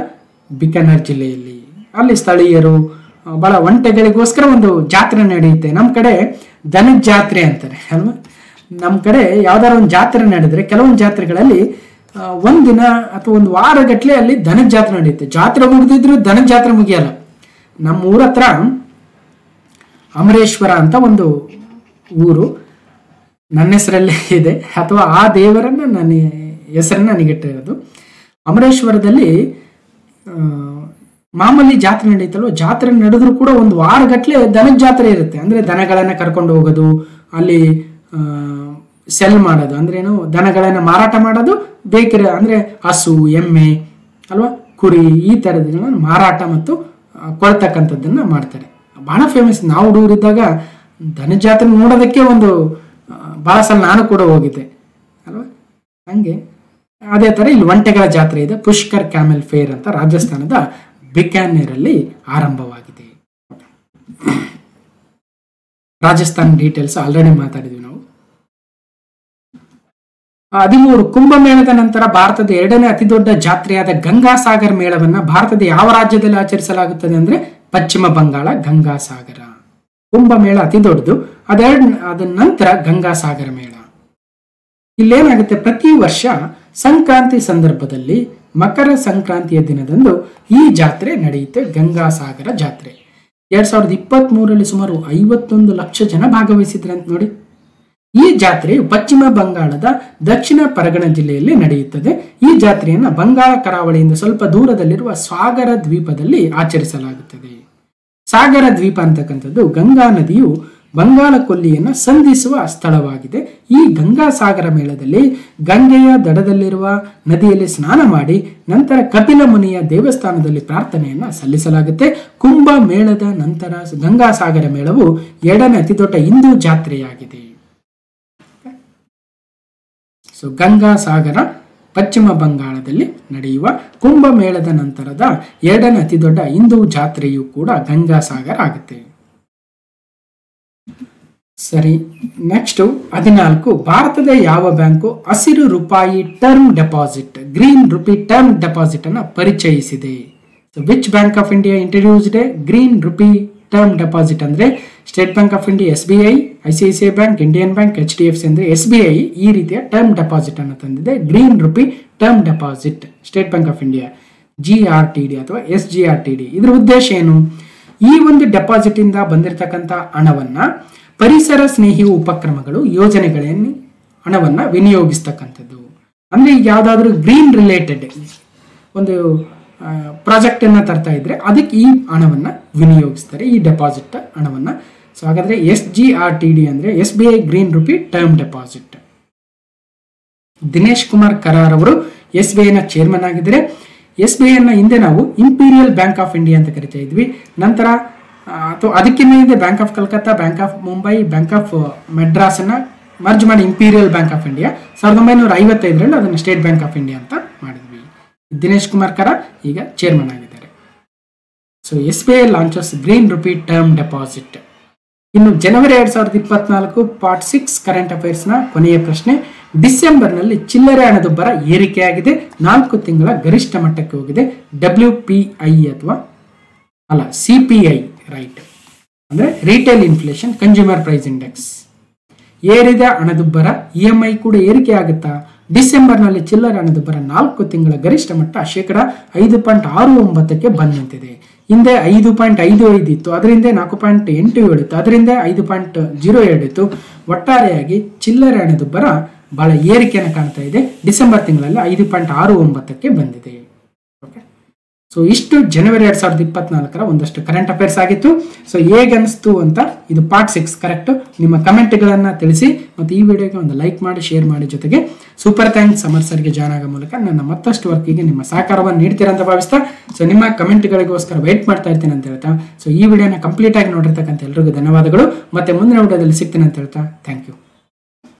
ಬಿಕಾನೇರ್ ಜಿಲ್ಲೆಯಲ್ಲಿ ಅಲ್ಲಿ ಸ್ಥಳೀಯರು ಬಹಳ ಒಂಟೆಗಳಿಗೋಸ್ಕರ ಒಂದು ಜಾತ್ರೆ ನಡೆಯುತ್ತೆ. ನಮ್ಮ ಕಡೆ ದನದ ಜಾತ್ರೆ ಅಂತಾರೆ ಅಲ್ವಾ. ನಮ್ಮ ಕಡೆ ಯಾವ್ದಾರ ಒಂದು ಜಾತ್ರೆ ನಡೆದ್ರೆ ಕೆಲವೊಂದು ಜಾತ್ರೆಗಳಲ್ಲಿ ಒಂದಿನ ಅಥವಾ ಒಂದು ವಾರಗಟ್ಲೆ ಅಲ್ಲಿ ದನದ ಜಾತ್ರೆ ನಡೆಯುತ್ತೆ. ಜಾತ್ರೆ ಮುಗಿದಿದ್ರು ದನದ ಜಾತ್ರೆ ಮುಗಿಯಲ್ಲ. ನಮ್ಮ ಊರ ಹತ್ರ ಅಮರೇಶ್ವರ ಅಂತ ಒಂದು ಊರು ನನ್ನ ಹೆಸರಲ್ಲೇ ಇದೆ, ಅಥವಾ ಆ ದೇವರನ್ನ ನನ್ನ ಹೆಸರನ್ನ ನನಗಿಟ್ಟಿರೋದು. ಅಮರೇಶ್ವರದಲ್ಲಿ ಮಾಮೂಲಿ ಜಾತ್ರೆ ನಡೀತಲ್ವ, ಜಾತ್ರೆ ನಡೆದ್ರು ಕೂಡ ಒಂದು ವಾರಗಟ್ಲೆ ದನದ ಜಾತ್ರೆ ಇರುತ್ತೆ. ಅಂದರೆ ದನಗಳನ್ನು ಕರ್ಕೊಂಡು ಹೋಗೋದು, ಅಲ್ಲಿ ಸೆಲ್ ಮಾಡೋದು, ಅಂದ್ರೇನು ದನಗಳನ್ನು ಮಾರಾಟ ಮಾಡೋದು, ಬೇಕಿರೋ ಅಂದರೆ ಹಸು, ಎಮ್ಮೆ ಅಲ್ವಾ, ಕುರಿ ಈ ಥರದನ್ನ ಮಾರಾಟ ಮತ್ತು ಕೊಳ್ತಕ್ಕಂಥದ್ದನ್ನು ಮಾಡ್ತಾರೆ. ಭಾಳ ಫೇಮಸ್. ನಾವು ಹುಡುಗರಿದ್ದಾಗ ದನ ಜಾತ್ರೆ ನೋಡೋದಕ್ಕೆ ಒಂದು ಭಾಳ ಸಲ ನಾನು ಕೂಡ ಹೋಗಿದ್ದೆ ಅಲ್ವಾ. ಹಂಗೆ ಅದೇ ಥರ ಇಲ್ಲಿ ಒಂಟೆಗಳ ಜಾತ್ರೆ ಇದೆ, ಪುಷ್ಕರ್ ಕ್ಯಾಮೆಲ್ ಫೇರ್ ಅಂತ, ರಾಜಸ್ಥಾನದ ಬಿಕಾನೇರಲ್ಲಿ ಆರಂಭವಾಗಿದೆ. ರಾಜಸ್ಥಾನ್ ಡೀಟೇಲ್ಸ್ ಆಲ್ರೆಡಿ ಮಾತಾಡಿದ್ವಿ ನಾವು. 13 ಕುಂಭಮೇಳದ ನಂತರ ಭಾರತದ 2ನೇ ಅತಿ ದೊಡ್ಡ ಜಾತ್ರೆಯಾದ ಗಂಗಾಸಾಗರ ಮೇಳವನ್ನ ಭಾರತದ ಯಾವ ರಾಜ್ಯದಲ್ಲಿ ಆಚರಿಸಲಾಗುತ್ತದೆ ಅಂದ್ರೆ ಪಶ್ಚಿಮ ಬಂಗಾಳ ಗಂಗಾಸಾಗರ. ಕುಂಭಮೇಳ ಅತಿ ದೊಡ್ಡದು, ಅದ ನಂತರ ಗಂಗಾಸಾಗರ ಮೇಳ. ಇಲ್ಲೇನಾಗುತ್ತೆ, ಪ್ರತಿ ವರ್ಷ ಸಂಕ್ರಾಂತಿ ಸಂದರ್ಭದಲ್ಲಿ ಮಕರ ಸಂಕ್ರಾಂತಿಯ ದಿನದಂದು ಈ ಜಾತ್ರೆ ನಡೆಯುತ್ತೆ, ಗಂಗಾಸಾಗರ ಜಾತ್ರೆ. 2023ರಲ್ಲಿ ಸುಮಾರು 51 ಲಕ್ಷ ಜನ ಭಾಗವಹಿಸಿದ್ರೆ ಅಂತ ನೋಡಿ. ಈ ಜಾತ್ರೆಯು ಪಶ್ಚಿಮ ಬಂಗಾಳದ ದಕ್ಷಿಣ ಪರಗಣ ಜಿಲ್ಲೆಯಲ್ಲಿ ನಡೆಯುತ್ತದೆ. ಈ ಜಾತ್ರೆಯನ್ನು ಬಂಗಾಳ ಕರಾವಳಿಯಿಂದ ಸ್ವಲ್ಪ ದೂರದಲ್ಲಿರುವ ಸಾಗರ ದ್ವೀಪದಲ್ಲಿ ಆಚರಿಸಲಾಗುತ್ತದೆ. ಸಾಗರ ದ್ವೀಪ ಅಂತಕ್ಕಂಥದ್ದು ಗಂಗಾ ನದಿಯು ಬಂಗಾಳ ಕೊಲ್ಲಿಯನ್ನು ಸಂಧಿಸುವ ಸ್ಥಳವಾಗಿದೆ. ಈ ಗಂಗಾಸಾಗರ ಮೇಳದಲ್ಲಿ ಗಂಗೆಯ ದಡದಲ್ಲಿರುವ ನದಿಯಲ್ಲಿ ಸ್ನಾನ ಮಾಡಿ ನಂತರ ಕಪಿಲ ಮುನಿಯ ದೇವಸ್ಥಾನದಲ್ಲಿ ಪ್ರಾರ್ಥನೆಯನ್ನು ಸಲ್ಲಿಸಲಾಗುತ್ತೆ. ಕುಂಭ ಮೇಳದ ನಂತರ ಗಂಗಾಸಾಗರ ಮೇಳವು 2ನೇ ಅತಿ ದೊಡ್ಡ ಹಿಂದೂ ಜಾತ್ರೆಯಾಗಿದೆ. ಸೊ ಗಂಗಾಸಾಗರ ಪಶ್ಚಿಮ ಬಂಗಾಳದಲ್ಲಿ ನಡೆಯುವ ಕುಂಭಮೇಳದ ನಂತರದ 2ನೇ ಅತಿ ದೊಡ್ಡ ಹಿಂದೂ ಜಾತ್ರೆಯೂ ಕೂಡ ಗಂಗಾಸಾಗರ ಆಗುತ್ತೆ. ಸರಿ, ನೆಕ್ಸ್ಟ್ 14, ಭಾರತದ ಯಾವ ಬ್ಯಾಂಕು ಹಸಿರು ರೂಪಾಯಿ term deposit, green rupee term deposit ಅನ್ನು ಪರಿಚಯಿಸಿದೆ? Which bank of India introduced a green rupee term deposit ಅಂದ್ರೆ state bank of India, SBI, ICICI bank, Indian bank, HDFC ಅಂದ್ರೆ SBI ಈ ರೀತಿಯ ಟರ್ಮ್ ಡೆಪಾಸಿಟ್ ಅನ್ನು ತಂದಿದೆ. Green rupee term deposit state bank of India. GRTD ಅಥವಾ SGRTD. ಇದರ ಉದ್ದೇಶ ಏನು? ಈ ಒಂದು ಡೆಪಾಸಿಟ್ ಇಂದ ಬಂದಿರತಕ್ಕಂಥ ಹಣವನ್ನ ಪರಿಸರ ಸ್ನೇಹಿ ಉಪಕ್ರಮಗಳು ಯೋಜನೆಗಳಲ್ಲಿ ಹಣವನ್ನ ವಿನಿಯೋಗಿಸ್ತಕ್ಕಂಥದ್ದು. ಅಂದ್ರೆ ಈಗ ಯಾವ್ದಾದ್ರು ಗ್ರೀನ್ ರಿಲೇಟೆಡ್ ಒಂದು ಪ್ರಾಜೆಕ್ಟ್ ಅನ್ನ ತರ್ತಾ ಇದ್ರೆ ಅದಕ್ಕೆ ಈ ಹಣವನ್ನ ವಿನಿಯೋಗಿಸ್ತಾರೆ, ಈ ಡೆಪಾಸಿಟ್ ಹಣವನ್ನ. ಸೊ ಹಾಗಾದ್ರೆ SGRTD ಅಂದ್ರೆ SBI green rupee term deposit. Dinesh Kumar Khara ಅವರು SBI ನ ಚೇರ್ಮನ್ ಆಗಿದ್ದಾರೆ. SBI ನ ಹಿಂದೆ ನಾವು ಇಂಪೀರಿಯಲ್ ಬ್ಯಾಂಕ್ ಆಫ್ ಇಂಡಿಯಾ ಅಂತ ಕರಿತಾ ಇದ್ವಿ. ನಂತರ ಅಥವಾ ಅದಕ್ಕಿಂತ ಹಿಂದೆ bank of Calcutta, bank of Mumbai, bank of Madras ಅನ್ನ ಮರ್ಜ್ ಮಾಡಿ ಇಂಪೀರಿಯಲ್ ಬ್ಯಾಂಕ್ ಆಫ್ ಇಂಡಿಯಾ 1955ರಲ್ಲಿ ಅದನ್ನು ಸ್ಟೇಟ್ ಬ್ಯಾಂಕ್ ಆಫ್ ಇಂಡಿಯಾ ಅಂತ ಮಾಡಿದ್ವಿ. ದಿನೇಶ್ ಕುಮಾರ್ ಕರಾರ್ ಈಗ ಚೇರ್ಮನ್ ಆಗಿದ್ದಾರೆ. So SBI launches green rupee term deposit. ಇನ್ನು ಜನವರಿ 2024 ಪಾರ್ಟ್ 6 ಕರೆಂಟ್ ಅಫೇರ್ಸ್ ನ ಕೊನೆಯ ಪ್ರಶ್ನೆ. ಡಿಸೆಂಬರ್ನಲ್ಲಿ ಚಿಲ್ಲರೆ ಹಣದುಬ್ಬರ ಏರಿಕೆಯಾಗಿದೆ, 4 ತಿಂಗಳ ಗರಿಷ್ಠ ಮಟ್ಟಕ್ಕೆ ಹೋಗಿದೆ. WPI ಅಥವಾ ಅಲ್ಲ CPI ರೈಟ್ ಅಂದ್ರೆ retail inflation consumer price index. ಏರಿದ ಹಣದುಬ್ಬರ EMI ಕೂಡ ಏರಿಕೆ ಆಗುತ್ತಾ? ಡಿಸೆಂಬರ್ನಲ್ಲಿ ಚಿಲ್ಲರೆ ಹಣದುಬ್ಬರ 4 ತಿಂಗಳ ಗರಿಷ್ಠ ಮಟ್ಟ 5.69% ಬಂದ್ ನಿಂತಿದೆ. ಹಿಂದೆ 5.55 ಇತ್ತು, ಅದರಿಂದ 4.87 ಇತ್ತು, ಅದರಿಂದ 5.02 ಇತ್ತು. ಒಟ್ಟಾರೆಯಾಗಿ ಚಿಲ್ಲರೆ ಹಣದುಬ್ಬರ ಬಹಳ ಏರಿಕೆಯನ್ನು ಕಾಣ್ತಾ ಇದೆ. ಡಿಸೆಂಬರ್ ತಿಂಗಳಲ್ಲಿ 5.69ಕ್ಕೆ ಬಂದಿದೆ. ಓಕೆ, ಸೊ ಇಷ್ಟು ಜನವರಿ 2024 ಒಂದಷ್ಟು ಕರೆಂಟ್ ಅಫೇರ್ಸ್ ಆಗಿತ್ತು. ಸೊ ಹೇಗನ್ನಿಸ್ತು ಅಂತ ಇದು ಪಾರ್ಟ್ 6 ಕರೆಕ್ಟ್. ನಿಮ್ಮ ಕಮೆಂಟ್ಗಳನ್ನ ತಿಳಿಸಿ ಮತ್ತು ಈ ವಿಡಿಯೋಗೆ ಒಂದು ಲೈಕ್ ಮಾಡಿ, ಶೇರ್ ಮಾಡಿ. ಜೊತೆಗೆ ಸೂಪರ್ ಥ್ಯಾಂಕ್ಸ್ ಸಮರ್ ಸರ್ಗೆ ಜಾಯ್ನ್ ಆಗೋ ಮೂಲಕ ನನ್ನ ಮತ್ತಷ್ಟು ವರ್ಕಿಗೆ ನಿಮ್ಮ ಸಹಕಾರವನ್ನು ನೀಡ್ತೀರಾ ಅಂತ ಭಾವಿಸ್ತಾ, ಸೊ ನಿಮ್ಮ ಕಮೆಂಟ್ಗಳಿಗೋಸ್ಕರ ವೇಟ್ ಮಾಡ್ತಾ ಇರ್ತೀನಿ ಅಂತ ಹೇಳ್ತಾ, ಸೊ ಈ ವಿಡಿಯೋನ ಕಂಪ್ಲೀಟ್ ಆಗಿ ನೋಡಿರ್ತಕ್ಕಂಥ ಎಲ್ರಿಗೂ ಧನ್ಯವಾದಗಳು. ಮತ್ತೆ ಮುಂದಿನ ವಿಡಿಯೋದಲ್ಲಿ ಸಿಗ್ತೀನಿ ಅಂತ ಹೇಳ್ತಾ ಥ್ಯಾಂಕ್ ಯು.